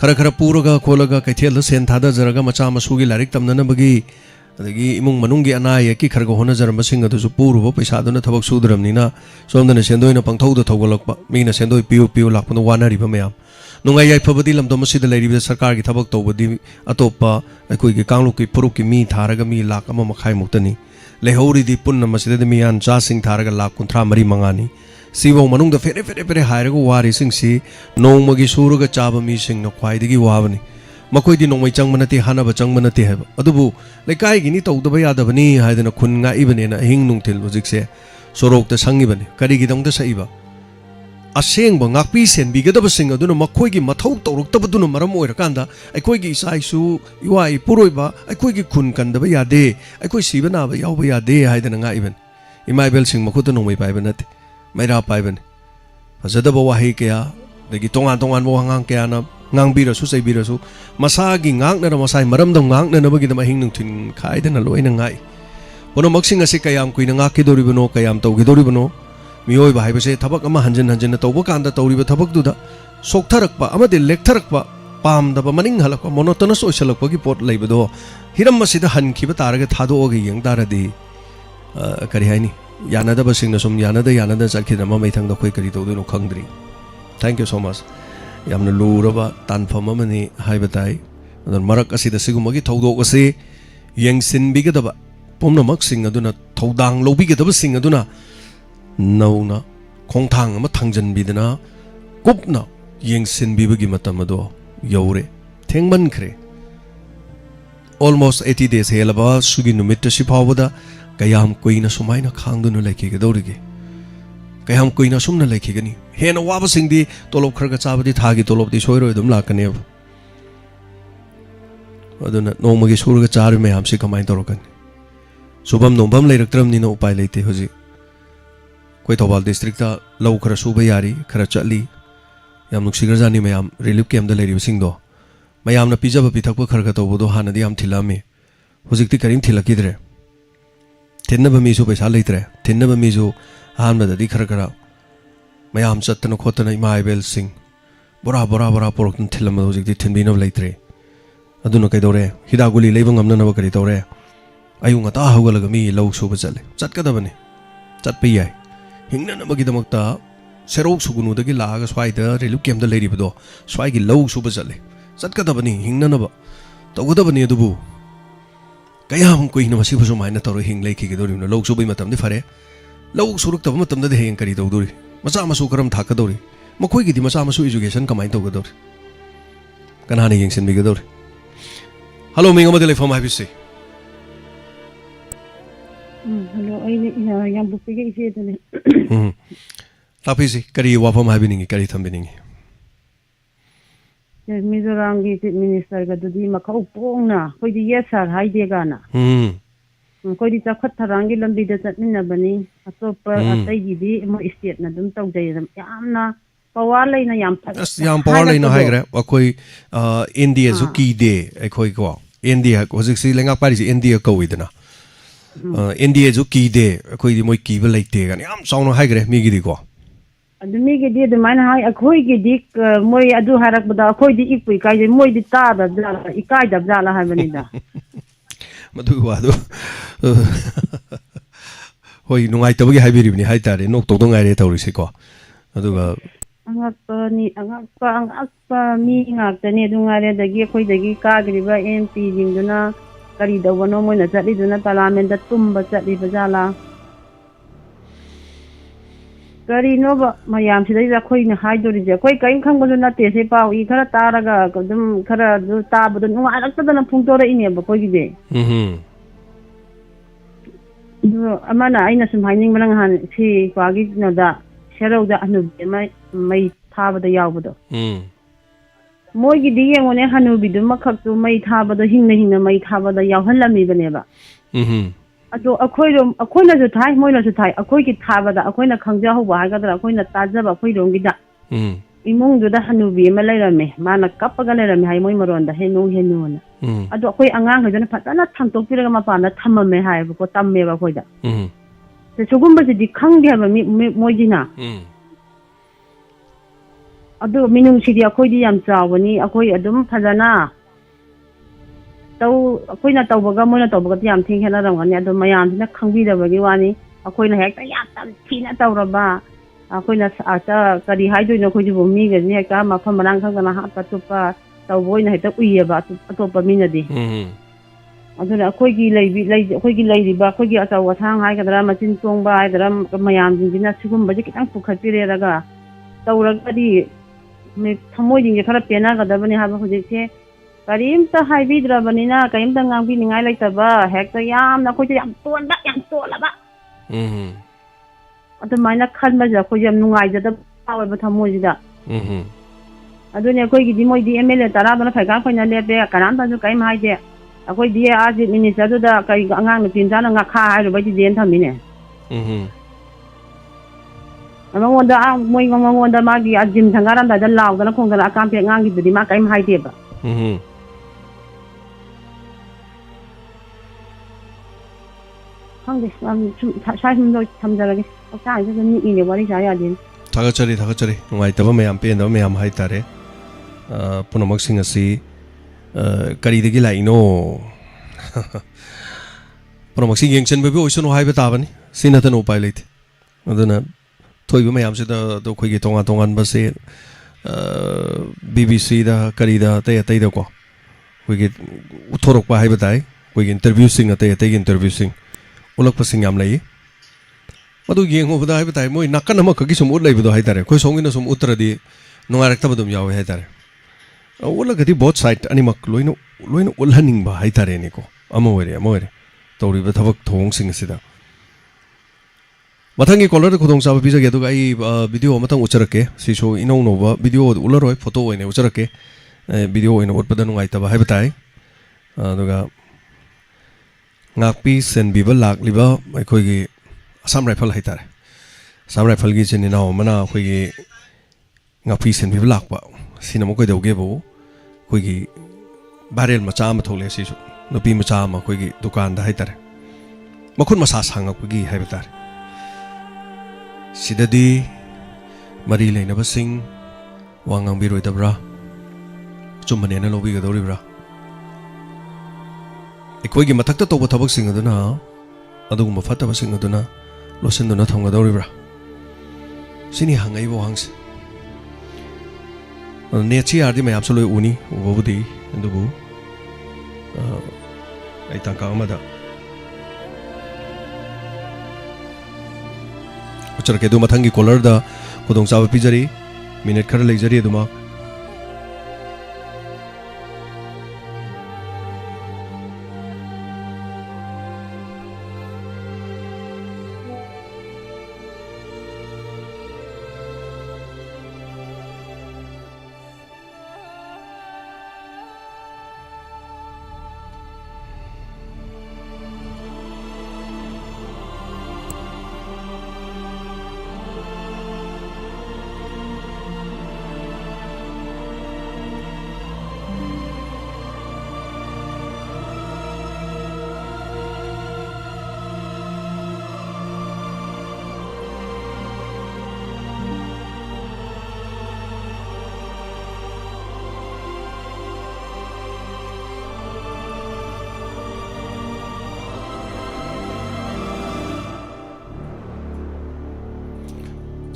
khara khara puraga kholaga kaithel da sen thada jaraga macha masugi larik tamna na bagi adagi imung manungi ana yaki kharga hona jaramba singa du puru ba paisa duna thabak sudramnina somda na sendoi na pangthau da thogolakpa mi na sendoi piu lakpa na wana riba mayam nungai yai phabadi lamdom masida lairiba sarkar gi thabak tawbadi atopa akoi gi kanglu ki puruk ki mi tharaga mi lak ama makhai muktani लेहौरीदी पुन्न मसिदे मियान चासिंग थारगा लाख कुंथ्रा मरी मंगानी सिबो मनुंग फेरे फेरे फेरे हायरगा वारी सिंगसी नोंमगी सूरगा चाबा मी सिंगना ख्वाइदगी वाबनी मखोइदी नोंमै चंगब नते हानबा चंगब नते हैब अदुबु लेकाइगिनी तौदबा यादबनी हायदना खुन गाइबनेना अहिंग नुंथिल हुजिकसे सोरोकता संगिबनी करिगिदंगदा सइबा असेंग गापी सेनबीगदबसिंग अदुना मखोइगी मथौ तौरक्तबदुना मरम ओइरकांदा अखोइगी इसाइसु इवाई पुरोइबा अखोइगी खुन कंदबा यादे अखोइ सिबा नाबा यावबा यादे हायदना गाइबन इमाइबेल सिंग मखुता नोंमै पाइबा नते मैरा पाइबन फजदबा वाहि कया दगी तोंगान तोंगान वांगांग कयाना ngangbirasu saibirasu masagi ngangnana masai maramdam ngangnana bagidam ahing nungthin khaidana loina ngai pono maksing ase kayam kuina ngakidoribano kayam tawgidoribano miyoi bai base thabak ama hanjin hanjin tawba kanda tawriba thabak duda soktharakpa amade lektharakpa pamdaba maning halakpa monotonous oisalakpa gi pot leibado hiram masida hankhiba taraga thadoga yeng taradi kari haini yanadaba singna sum yanada chakhidama maithangda khoi kari tawduno khangdri thank you so much yamna luraba tanfam amani haibatai adon marak asida sigumagi thodok ase yengsin bigadaba pomnamak sing aduna thodang lobigadaba sing aduna nauna khongthang ama thangjan bidana kupna yengsin bibagi matamado yaure thengman khre almost 80 days helaba sugi numit sipawada kayam koina sumaina khangduna laiki gadorige kayam koina sumna laiki gani हेन वाब सिंगदी तोलोब खरगा चाबदी थागी तोलोबदी सोइरो दम लाकने अदुना नोमगी सुरगा चार में हमसे कमाइन तोरकन सुबम नोबम लेरक्त्रम निनो उपाय लेते होजी कोई थौबाल डिस्ट्रिक्ट ता लौ खरा सुबा यारी खरा चली याम नुक्सिगर जानी मयाम रिलीफ कैम्प दा लेरिब सिंगदो मयामना पिजब पिथकप खरगा तौबदो हानदी याम थिलामे होजिकति करिम थिलकिद्रे थिन्नब मिसु पैसा लेत्रे थिन्नब मिसु हामनददी खरा खरा मैम चतना खोतना इमाइबेल सिंह बोरा बोरा बोरा पोरकन थिलम होजिकति थिनबिनब लेत्रे अदुना कैदौरे हिदागुली लेबं नब करी तौरे अयु ngata हौगलग मी लौ सुब चले चटकदबने चटप याय हिंगनबगिदमक्ता सेरोक सुगुनुदगी लागा स्वाइदा रिलीफ कैम्प दा लेरिबदो स्वाइगी लौ सुब चले चटकदबनी हिंगनब तौगदबनी अदुबु कयाम कोइना मसिबु सुमाइना तौर हिंग लेखिगदोरिनो लौ सुबै मतमदि फरे लौ सुरुक्तब मतमदि हेंग करी तौदोरि मचा मसु करम थाकदोरि मखोइगिदि मचा मसु एजुकेशन कमाइन तौगदोरि कनाने यंगसन बिगदोरि हेलो मिंग मदले फम हाबिसे हेलो आई याम बुपिगे इसे दने तापिसे करी वाफम हाबिनिंगी करी थंबिनिंगी मिजोरामगी चीफ मिनिस्टर गदुदी मखौ पोंगना कोइदि यस सर हाइदेगाना कोइदि चखत थरांगी लंबीदा चटमिनबनी अतोप अतैगिदि मो स्टेट ना दुम तौजैदम यामना पावर लेना याम याम पावर लेना हाइग्रे अखोइ इंडिया जु कीदे अखोइ को इंडिया होजिकसि लेंगा पारिसि इंडिया कौइदना इंडिया जु कीदे अखोइ मोइ कीबा लेते गान याम चाउनो हाइग्रे मिगिदि को अदुमिगिदि अदुमाइना हाइ अखोइगिदि मोइ अदु हारकबदा अखोइदि इक्पुइ काइजे मोइदि तादा जाला इकाइदा जाला हाइबनिदा मधु वादो होई नुंगाइतबगी हाइबिरिबनि हाइतारे नोक्तोदो गाइरे तौरिसे को अदुगा angakpa mi ngaktani dungare dagi khoi dagi kagriba MP jingduna kari dawano moina chali duna parliament da tumba chali bajala kari no ba mayam sidai ja khoi na haidori je khoi kain khangbu na te se pau I khara taraga dum khara du tabu nu alakta dana phungtora ine ba khoi gi je du amana aina sum haining manang han si kwagi na da Sharauda Hanubi may Tabada Yabado. Moigi di when a Hanubi the Makatu may Tabada Hina may Tabada Yahalami Beneva. A coin as a tie, Moina to tie, a quick Tabada, a coin of Kangaho, I got a coin of Tazaba, Quidon Gida. Imung do the Hanubi, Malayame, Mana Kapagalam, Haimoron, the Henu Henuna. I do quite Angang, and Patana Tanto Piramapana, Tamame Hive, for Tameva Hoida. The Sugumba di Kangia Mojina. Ado Minum City Akoi am Zawani, Akoi Adum Pazana. Though Akoina Tobagamona Tobagam think another one, Adum Mayam, the Kangida Vagiwani, Akoina Hector Yam, Tina Tauraba, Akoina Ata, Kadi Haidu, no Kujibu Miga, Niakama, Pamaranka, and a Hapa Tupa, Tauboina, Uya, about Topa Minadi. ꯑꯗꯨꯅ ꯑꯩꯈꯣꯏꯒꯤ ꯂꯩꯔꯤꯕ ꯑꯩꯈꯣꯏꯒꯤ ꯑꯆꯧ ꯑꯁꯥꯡ ꯍꯥꯏꯒꯗ꯭ꯔꯥ ꯃꯆꯤꯟ ꯆꯣꯡꯕ ꯍꯥꯏꯒꯗ꯭ꯔꯥ ꯃꯌꯥꯝꯁꯤꯡꯁꯤꯅ ꯁꯤꯒꯨꯝꯕꯁꯦ ꯈꯤꯇꯪ ꯄꯨꯈꯠꯄꯤꯔꯦꯔꯒ ꯇꯧꯔꯒꯗꯤ ꯊꯃꯣꯏꯁꯤꯡꯁꯦ ꯈꯔ ꯄꯦꯟꯅꯒꯗꯕꯅꯤ ꯍꯥꯏꯕ ꯍꯧꯖꯤꯛꯁꯦ ꯀꯔꯤꯝꯇ ꯍꯥꯏꯕꯤꯗ꯭ꯔꯕꯅꯤ나 ꯀꯔꯤꯝꯇ ꯉꯥꯡꯕꯤꯅꯤꯡꯉꯥꯏ ꯂꯩꯇꯕ ꯍꯦꯛꯇ ꯌꯥꯝꯅ ꯑꯩꯈꯣꯏꯁꯦ ꯌꯥꯝ ꯇꯣꯜꯂꯕ ꯑꯗꯨꯃꯥꯏꯅ ꯈꯟꯕꯁꯦ ꯑꯩꯈꯣꯏꯁꯦ ꯌꯥꯝ ꯅꯨꯡꯉꯥꯏꯖꯗꯕ ꯐꯥꯎꯋꯦꯕ ꯊꯃꯣꯏꯁꯤꯗ ꯑꯗꯨꯅꯦ ꯑꯩꯈꯣꯏꯒꯤꯗꯤ ꯃꯣꯏꯗꯤ MLA ꯇꯔꯥꯗꯨꯅ ꯐꯩꯒꯥꯛ ꯐꯩꯅ ꯂꯦꯞꯄꯦ ꯀꯅꯥꯝꯇꯁꯨ ꯀꯔꯤꯝ ꯍꯥꯏꯗꯦ ꯑꯩꯈꯣꯏꯗꯤ ꯆꯤꯞ ꯃꯤꯅꯤꯁꯇꯔꯗꯨꯗ ꯀꯔꯤ ꯑꯉꯥꯡ ꯅꯨꯄꯤ ꯃꯆꯥꯅ ꯉꯥꯈꯥ ꯍꯥꯏꯔꯨꯕꯩꯗꯤ ꯖꯦꯜ ꯊꯝꯃꯤꯅꯦ ꯃꯉꯣꯟꯗ ꯃꯥꯒꯤ ꯖꯤꯝ ꯁꯪꯒꯥꯔꯝꯗꯥꯏꯗ ꯂꯥꯎꯗꯅ ꯈꯣꯡꯗꯅ ꯑꯀꯥꯝꯄꯦꯠ ꯉꯥꯡꯈꯤꯕꯗꯨꯗꯤ ꯃꯥ ꯀꯔꯤꯝ ꯍꯥꯏꯗꯦꯕ ꯈꯪꯗꯦ ꯁ꯭ꯋꯥꯏ ꯁꯨꯝ ꯊꯝꯖꯔꯒꯦ ꯍꯛꯆꯥꯡꯁꯤꯗ ꯅꯤꯛꯏꯅꯦ ꯋꯥꯔꯤ ꯁꯥ ꯌꯥꯗꯦꯅꯦ ꯊꯥꯒꯠꯆꯔꯤ ꯅꯨꯡꯉꯥꯏꯇꯕ ꯃꯌꯥꯝ ꯄꯦꯟꯗꯕ ꯃꯌꯥꯝ ꯍꯥꯏꯇꯥꯔꯦ ꯄꯨꯝꯅꯃꯛꯁꯤꯡ ꯑꯁꯤ ꯀꯔꯤꯗꯒꯤ ꯂꯥꯛꯏꯅꯣ ꯄꯨꯝꯅꯃꯛꯁꯤ ꯌꯦꯡꯁꯤꯟꯕꯤꯕ ꯑꯣꯏꯁꯅꯨ ꯍꯥꯏꯕ ꯇꯥꯕꯅꯤ ꯁꯤ ꯅꯠꯇꯅ ꯎꯄꯥꯏ ꯂꯩꯇꯦ ꯑꯗꯨꯅ ꯊꯣꯛꯏꯕ ꯃꯌꯥꯝꯁꯤꯗ ꯑꯩꯈꯣꯏꯒꯤ ꯇꯣꯉꯥꯟ ꯇꯣꯉꯥꯟꯕꯁꯦ BBC ꯗ ꯀꯔꯤꯗ ꯑꯇꯩꯗꯀꯣ ꯑꯩꯈꯣꯏꯒꯤ ꯎꯠꯊꯣꯔꯛꯄ ꯍꯥꯏꯕ ꯇꯥꯏ ꯑꯩꯈꯣꯏꯒꯤ ꯏꯟꯇꯔꯚ꯭ꯌꯨꯁꯤꯡ ꯑꯇꯩꯒꯤ ꯏꯟꯇꯔꯚ꯭ꯌꯨꯁꯤꯡ ꯎꯠꯂꯛꯄꯁꯤꯡ ꯌꯥꯝ ꯂꯩ ꯃꯗꯨ ꯌꯦꯡꯉꯨꯕꯗ ꯍꯥꯏꯕ ꯇꯥꯏ ꯃꯣꯏ ꯅꯥꯀꯟ ꯑꯃꯈꯛꯀꯤ ꯁꯨꯝ ꯎꯠ ꯂꯩꯕꯗꯣ ꯍꯥꯏꯇꯥꯔꯦ ꯑꯩꯈꯣꯏ ꯁꯣꯝꯒꯤꯅ ꯁꯨꯝ ꯎꯠꯇ꯭ꯔꯗꯤ ꯅꯨꯡꯉꯥꯏꯔꯛꯇꯕ ꯑꯗꯨꯝ ꯌꯥꯎꯋꯦ ꯍꯥꯏꯇꯥꯔꯦ ꯎꯠꯂꯒꯗꯤ ꯕꯣꯠ ꯁꯥꯏꯠ ꯑꯅꯤꯃꯛ ꯂꯣꯏꯅ ꯎꯠꯍꯟꯅꯤꯡꯕ ꯍꯥꯏꯇꯥꯔꯦꯅꯦꯀꯣ ꯑꯃ ꯑꯣꯏꯔꯦ ꯇꯧꯔꯤꯕ ꯊꯕꯛ ꯊꯧꯑꯣꯡꯁꯤꯡ ꯑꯁꯤꯗ ꯃꯊꯪꯒꯤ ꯀꯣꯂꯔꯗ ꯈꯨꯗꯣꯡꯆꯥꯕ ꯄꯤꯖꯒꯦ ꯑꯗꯨꯒ ꯑꯩ ꯚꯤꯗꯤꯑꯣ ꯑꯃꯇꯪ ꯎꯠꯆꯔꯛꯀꯦ ꯁꯤꯁꯨ ꯏꯅꯧ ꯅꯧꯕ ꯚꯤꯗꯤꯑꯣ ꯎꯠꯂꯔꯣꯏ ꯐꯣꯇꯣ ꯑꯣꯏꯅ ꯎꯠꯆꯔꯛꯀꯦ ꯚꯤꯗꯤꯑꯣ ꯑꯣꯏꯅ ꯎꯠꯄꯗ ꯅꯨꯡꯉꯥꯏꯇꯕ ꯍꯥꯏꯕ ꯇꯥꯏ ꯑꯗꯨꯒ ꯉꯥꯛꯄꯤ ꯁꯦꯟꯕꯤꯕ ꯂꯥꯛꯂꯤꯕ ꯑꯩꯈꯣꯏꯒꯤ ꯑꯁꯥꯝ ꯔꯥꯏꯐꯜ ꯍꯥꯏꯇꯥꯔꯦ ꯑꯁꯥꯝ ꯔꯥꯏꯐꯜꯒꯤ ꯏꯆꯤꯟ ꯏꯅꯥꯎ ꯑꯃꯅ ꯑꯩꯈꯣꯏꯒꯤ ꯉꯥꯛꯄꯤ ꯁꯦꯟꯕꯤꯕ ꯂꯥꯛꯄ ꯁꯤꯅ ꯑꯃꯨꯛ ꯀꯩꯗꯧꯒꯦꯕꯨ ꯑꯩꯈꯣꯏꯒꯤ ꯚꯥꯏꯔꯦꯜ ꯃꯆꯥ ꯑꯃ ꯊꯣꯛꯂꯛꯑꯦ ꯁꯤꯁꯨ ꯅꯨꯄꯤ ꯃꯆꯥ ꯑꯃ ꯑꯩꯈꯣꯏꯒꯤ ꯗꯨꯀꯥꯟꯗ ꯍꯥꯏꯇꯥꯔꯦ ꯃꯈꯨꯠ ꯃꯁꯥ ꯁꯥꯡꯉꯛꯄꯒꯤ ꯍꯥꯏꯕ ꯇꯥꯔꯦ ꯁꯤꯗꯗꯤ ꯃꯔꯤ ꯂꯩꯅꯕꯁꯤꯡ ꯋꯥ ꯉꯥꯡꯕꯤꯔꯣꯏꯗꯕ꯭ꯔꯥ ꯑꯆꯨꯝꯕꯅꯦꯅ ꯂꯧꯕꯤꯒꯗꯧꯔꯤꯕ꯭ꯔꯥ ꯑꯩꯈꯣꯏꯒꯤ ꯃꯊꯛꯇ ꯇꯧꯕ ꯊꯕꯛꯁꯤꯡ ꯑꯗꯨꯅ ꯑꯗꯨꯒꯨꯝꯕ ꯐꯠꯇꯕꯁꯤꯡ ꯑꯗꯨꯅ ꯂꯣꯠꯁꯤꯟꯗꯨꯅ ꯊꯝꯒꯗꯧꯔꯤꯕ꯭ꯔꯥ ꯁꯤꯅꯤ ꯍꯪꯉꯛꯏꯕ ꯋꯥꯍꯪꯁꯦ ꯅꯦꯠꯁꯤ ꯌꯥꯔꯗꯤ ꯃꯌꯥꯝꯁꯨ ꯂꯣꯏ ꯎꯅꯤ ꯎꯕꯕꯨꯗꯤ ꯑꯗꯨꯕꯨ ꯑꯩ ꯇꯥꯡꯀꯛ ꯑꯃꯗ ꯎꯠꯆꯔꯛꯀꯦ ꯑꯗꯨ ꯃꯊꯪꯒꯤ ꯀꯣꯂꯔꯗ ꯈꯨꯗꯣꯡꯆꯥꯕ ꯄꯤꯖꯔꯤ ꯃꯤꯅꯤꯠ ꯈꯔ ꯂꯩꯖꯔꯤ ꯑꯗꯨꯃꯛ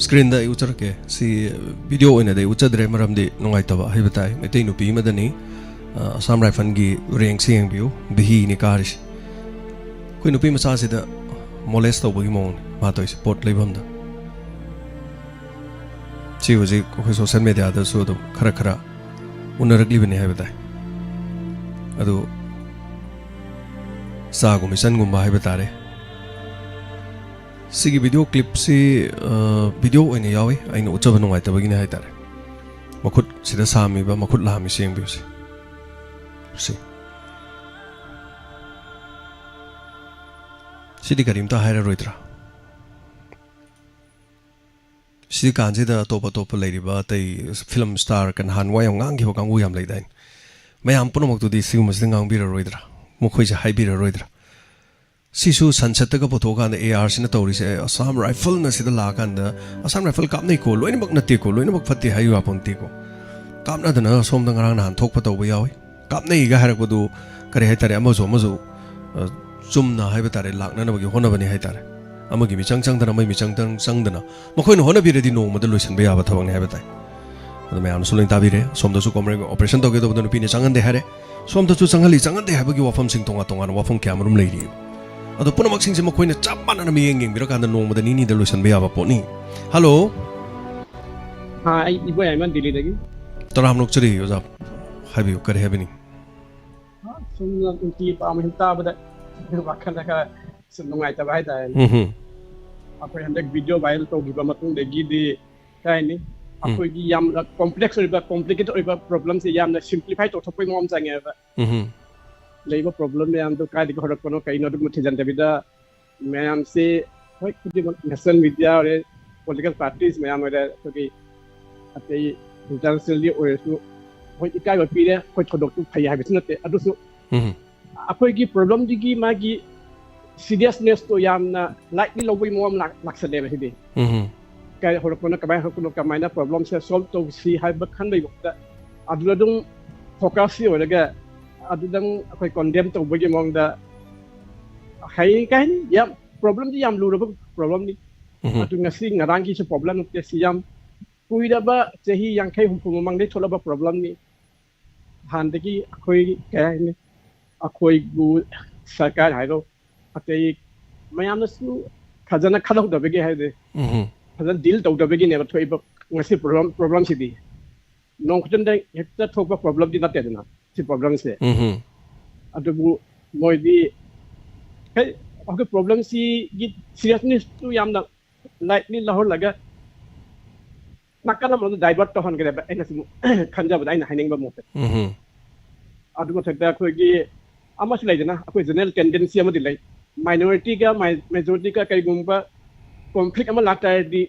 स्क्रीन दा उचरके सी वीडियो ओइना दे उचदरे मरमदि नुंगाइतबा हाइबा ताइ मेतै नुपी मदनी असम राइफल की रैंक से यंग बिही नि कारिस कोई नुपी मचा सिदा मोलेस्ट तौबगी मौन मा तोइ सपोर्ट लेबमदा सी हुजि कोइ सोशल मीडिया दा सो दो खरा खरा उनरगली बने हाइबा ताइ अदु सागु मिशन गुम्बा हाइबा तारे सिगी वीडियो क्लिप से वीडियो ओइने यावे आइना उचबा नुंगाइतबगिने हाइतारे मखुट सिदा सामीबा मखुट लामी सेंबिउसे सिदी करीमता हायरा रोइद्रा सिदी कांजेदा तोपा तोपा लेरिबा तै फिल्म स्टार कन हानवा यम ngang हो कांगु याम लेदाइन मयाम पुनमक्तुदी सिगुमसिदा ngangbira रोइद्रा मुखोइसे हाइबिरा रोइद्रा सिसु संसदका पोथोकान AR सिना तौरिसे असम राइफल न सिदा लाकांदा असम राइफल कापनै को लोइनमक नते को लोइनमक फत्ते हायु आपोंते को कापना दना सोमदा ngarang नान थोकपा तौबा यावे कापनै गा हारकबदु करे हाइतारे अमजो चुमना हाइबा तारे लाकननबगी होनबनि हाइतारे अमगी मिचंग चंगदना मै मिचंग चंगदना मखोइन होनबिरेदि नोंमदा लोइसनबा याबा थबंगनि हाइबा ताइ ꯑꯗꯨ ꯃꯌꯥꯝꯅꯁꯨ ꯂꯣꯏꯅ ꯇꯥꯕꯤꯔꯦ ꯁꯣꯝꯗꯁꯨ ꯀꯣꯃꯔꯦꯜ ꯑꯣꯄꯔꯦꯁꯟ ꯇꯧꯒꯗꯧꯕꯗ ꯅꯨꯄꯤꯅ ꯆꯪꯍꯟꯗꯦ ꯍꯥꯏꯔꯦ ꯁꯣꯝꯗꯁꯨ ꯆꯪꯍꯟꯗꯦ ꯍꯥꯏꯕꯒꯤ ꯋꯥꯐꯝꯁꯤꯡ ꯇꯣꯉꯥꯟ ꯋꯥꯐꯝ ꯀꯌꯥ ꯃꯔꯨꯝ ꯂꯩꯔꯤ ꯑꯗꯣ ꯄꯨꯝꯅꯃꯛꯁꯤꯡꯁꯦ ꯃꯈꯣꯏꯅ ꯆꯞ ꯃꯥꯟꯅꯅ ꯃꯤꯠꯌꯦꯡ ꯌꯦꯡꯕꯤꯔꯀꯥꯟꯗ ꯅꯣꯡꯃꯗ ꯅꯤꯅꯤꯗ ꯂꯣꯏꯁꯤꯟꯕ ꯌꯥꯕ ꯄꯣꯠꯅꯤ ꯍꯜꯂꯣ ꯑꯩ ꯏꯕꯣꯏ ꯑꯩꯃꯟ ꯗꯤꯜꯂꯤꯗꯒꯤ ꯇꯔꯥꯝ ꯅꯣꯛꯆꯔꯤ ꯑꯣꯖꯥ ꯍꯥꯏꯕꯤꯌꯨ ꯀꯔꯤ ꯍꯥꯏꯕꯤꯅꯤ ꯁꯨꯝ ꯅꯨꯡꯇꯤ ꯄꯥꯝꯃꯤ ꯇꯥꯕꯗ ꯋꯥꯈꯜꯗ ꯈꯔ ꯁꯨꯝ ꯅꯨꯡꯉꯥꯏꯇꯕ ꯍꯥꯏꯇꯥꯔꯦ ꯑꯩꯈꯣꯏ ꯍꯟꯗꯛ ꯚꯤꯗꯤꯑꯣ ꯚꯥꯏꯔꯦꯜ ꯇꯧꯈꯤꯕ ꯃꯇꯨꯡꯗꯒꯤꯗꯤ ꯀꯩ ꯍꯥꯏꯅꯤ ꯑꯩꯈꯣꯏꯒꯤ ꯌꯥꯝꯅ ꯀꯣꯝꯄ꯭ꯂꯦꯛꯁ ꯑꯣꯏꯕ ꯀꯣꯝꯄ꯭ꯂꯤꯀꯦꯇꯦꯠ ꯑꯣꯏꯕ ꯄ꯭ꯔꯣꯕ꯭ꯂꯦꯝꯁꯦ ꯌꯥꯝꯅ ꯁꯤꯝꯄ꯭ꯂꯤꯐꯥꯏ ꯇꯧꯊꯣꯛꯄꯒꯤ ꯃꯑꯣꯡ ꯆꯪꯉꯦꯕ ꯂꯩꯕ ꯄ꯭ꯔꯣꯕ꯭ꯂꯦꯝ ꯃꯌꯥꯝꯗꯣ ꯀꯥꯏꯗꯒꯤ ꯍꯧꯔꯛꯄꯅꯣ ꯀꯩꯅꯣ ꯑꯗꯨꯒꯨꯝꯕ ꯊꯤꯖꯤꯟꯗꯕꯤꯗ ꯃꯌꯥꯝꯁꯦ ꯍꯣꯏ ꯈꯨꯗꯤꯡꯃꯛ ꯅꯦꯁꯅꯦꯜ ꯃꯤꯗꯤꯌꯥ ꯑꯣꯏꯔꯦ ꯄꯣꯂꯤꯇꯤꯀꯦꯜ ꯄꯥꯔꯇꯤꯁ ꯃꯌꯥꯝ ꯑꯣꯏꯔꯦ ꯑꯩꯈꯣꯏꯒꯤ ꯑꯇꯩ ꯏꯟꯇꯔꯅꯦꯁꯅꯦꯜꯒꯤ ꯑꯣꯏꯔꯁꯨ ꯍꯣꯏ ꯏꯀꯥꯏꯕ ꯄꯤꯔꯦ ꯑꯩꯈꯣꯏ ꯊꯧꯗꯣꯛꯇꯨ ꯐꯩ ꯍꯥꯏꯕꯁꯨ ꯅꯠꯇꯦ ꯑꯗꯨꯁꯨ ꯑꯩꯈꯣꯏꯒꯤ ꯄ꯭ꯔꯣꯕ꯭ꯂꯦꯝꯗꯨꯒꯤ ꯃꯥꯒꯤ ꯁꯤꯔꯤꯌꯁꯅꯦꯁꯇꯣ ꯌꯥꯝꯅ ꯂꯥꯏꯠꯂꯤ ꯂꯧꯕꯒꯤ ꯃꯑꯣꯡ ꯂꯥꯛꯁꯜꯂꯦꯕ ꯁꯤꯗꯤ ꯀꯥꯏ ꯍꯧꯔꯛꯄꯅꯣ ꯀꯃꯥꯏꯅ ꯍꯧꯔꯛꯄꯅꯣ ꯀꯃꯥꯏꯅ ꯄ꯭ꯔꯣꯕ꯭ꯂꯦꯝꯁꯦ ꯁꯣꯜꯕ ꯇꯧꯁꯤ ꯍꯥꯏꯕ ꯈꯟꯕꯒꯤ ꯃꯍꯨꯠꯇ ꯑꯗꯨꯗ ꯑꯗꯨꯝ ꯐꯣꯀꯁꯁꯤ ꯑꯣꯏꯔꯒ ꯑꯗꯨꯗꯪ ꯑꯩꯈꯣꯏ ꯀꯣꯟꯗꯦꯝ ꯇꯧꯕꯒꯤ ꯃꯑꯣꯡꯗ ꯀꯩ ꯌꯥꯝ ꯄ꯭ꯔꯣꯕ꯭ꯂꯦꯝꯗꯤ ꯌꯥꯝ ꯂꯨꯔꯕ ꯄ꯭ꯔꯣꯕ꯭ꯂꯦꯝꯅꯤ ꯑꯗꯨ ꯉꯁꯤ ꯉꯔꯥꯡꯒꯤꯁꯨ ꯄ꯭ꯔꯣꯕ꯭ꯂꯦꯝ ꯅꯠꯇꯦ ꯁꯤ ꯌꯥꯝ ꯀꯨꯏꯔꯕ ꯆꯍꯤ 50-60 ꯃꯃꯥꯡꯗꯒꯤ ꯊꯣꯛꯂꯛꯄ ꯄ꯭ꯔꯣꯕ꯭ꯂꯦꯝꯅꯤ ꯍꯥꯟꯅꯗꯒꯤ ꯑꯩꯈꯣꯏ ꯀꯩ ꯍꯥꯏꯅꯤ ꯑꯩꯈꯣꯏꯕꯨ ꯁꯔꯀꯥꯔ ꯍꯥꯏꯔꯣ ꯑꯇꯩ ꯃꯌꯥꯝꯅꯁꯨ ꯐꯖꯅ ꯈꯜꯍꯧꯗꯕꯒꯤ ꯍꯥꯏꯗꯤ ꯐꯖꯅ ꯗꯤꯜ ꯇꯧꯗꯕꯒꯤꯅꯦꯕ ꯊꯣꯛꯏꯕ ꯉꯁꯤ ꯄ꯭ꯔꯣꯕ꯭ꯂꯦꯝꯁꯤꯗꯤ ꯅꯣꯡ ꯈꯨꯗꯪꯗ ꯍꯦꯛꯇ ꯊꯣꯛꯄ ꯄ꯭ꯔꯣꯕ꯭ꯂꯦꯝꯗꯤ ꯅꯠꯇꯦꯗꯅ ꯁꯤ ꯄ꯭ꯔꯣꯕ꯭ꯂꯦꯝꯁꯦ ꯑꯗꯨꯕꯨ ꯃꯣꯏꯗꯤ ꯑꯩꯈꯣꯏ ꯄ꯭ꯔꯣꯕ꯭ꯂꯦꯝꯁꯤꯒꯤ ꯁꯤꯔꯤꯌꯁꯅꯦꯁꯇꯨ ꯌꯥꯝꯅ ꯂꯥꯏꯠꯂꯤ ꯂꯧꯍꯜꯂꯒ ꯅꯥꯀꯟ ꯑꯃꯗ ꯗꯥꯏꯚꯔꯠ ꯇꯧꯍꯟꯈ꯭ꯔꯦꯕ ꯑꯩꯅ ꯁꯨꯝ ꯈꯟꯖꯕꯗ ꯑꯩꯅ ꯍꯥꯏꯅꯤꯡꯕ ꯃꯣꯠꯇ ꯑꯗꯨ ꯃꯊꯛꯇ ꯑꯩꯈꯣꯏꯒꯤ ꯑꯃꯁꯨ ꯂꯩꯗꯅ ꯑꯩꯈꯣই ꯖꯦꯅꯔꯦꯜ ꯇꯦꯟꯗꯦꯟꯁꯤ ꯑꯃꯗꯤ ꯂꯩ ꯃꯥꯏꯅꯣꯔꯤꯇꯤꯒ ꯃꯦꯖꯣꯔꯤꯇꯤꯒ ꯀꯩꯒꯨꯝꯕ ꯀꯣꯟꯐ꯭ꯂꯤꯛ ꯑꯃ ꯂꯥꯛꯇꯥꯔꯗꯤ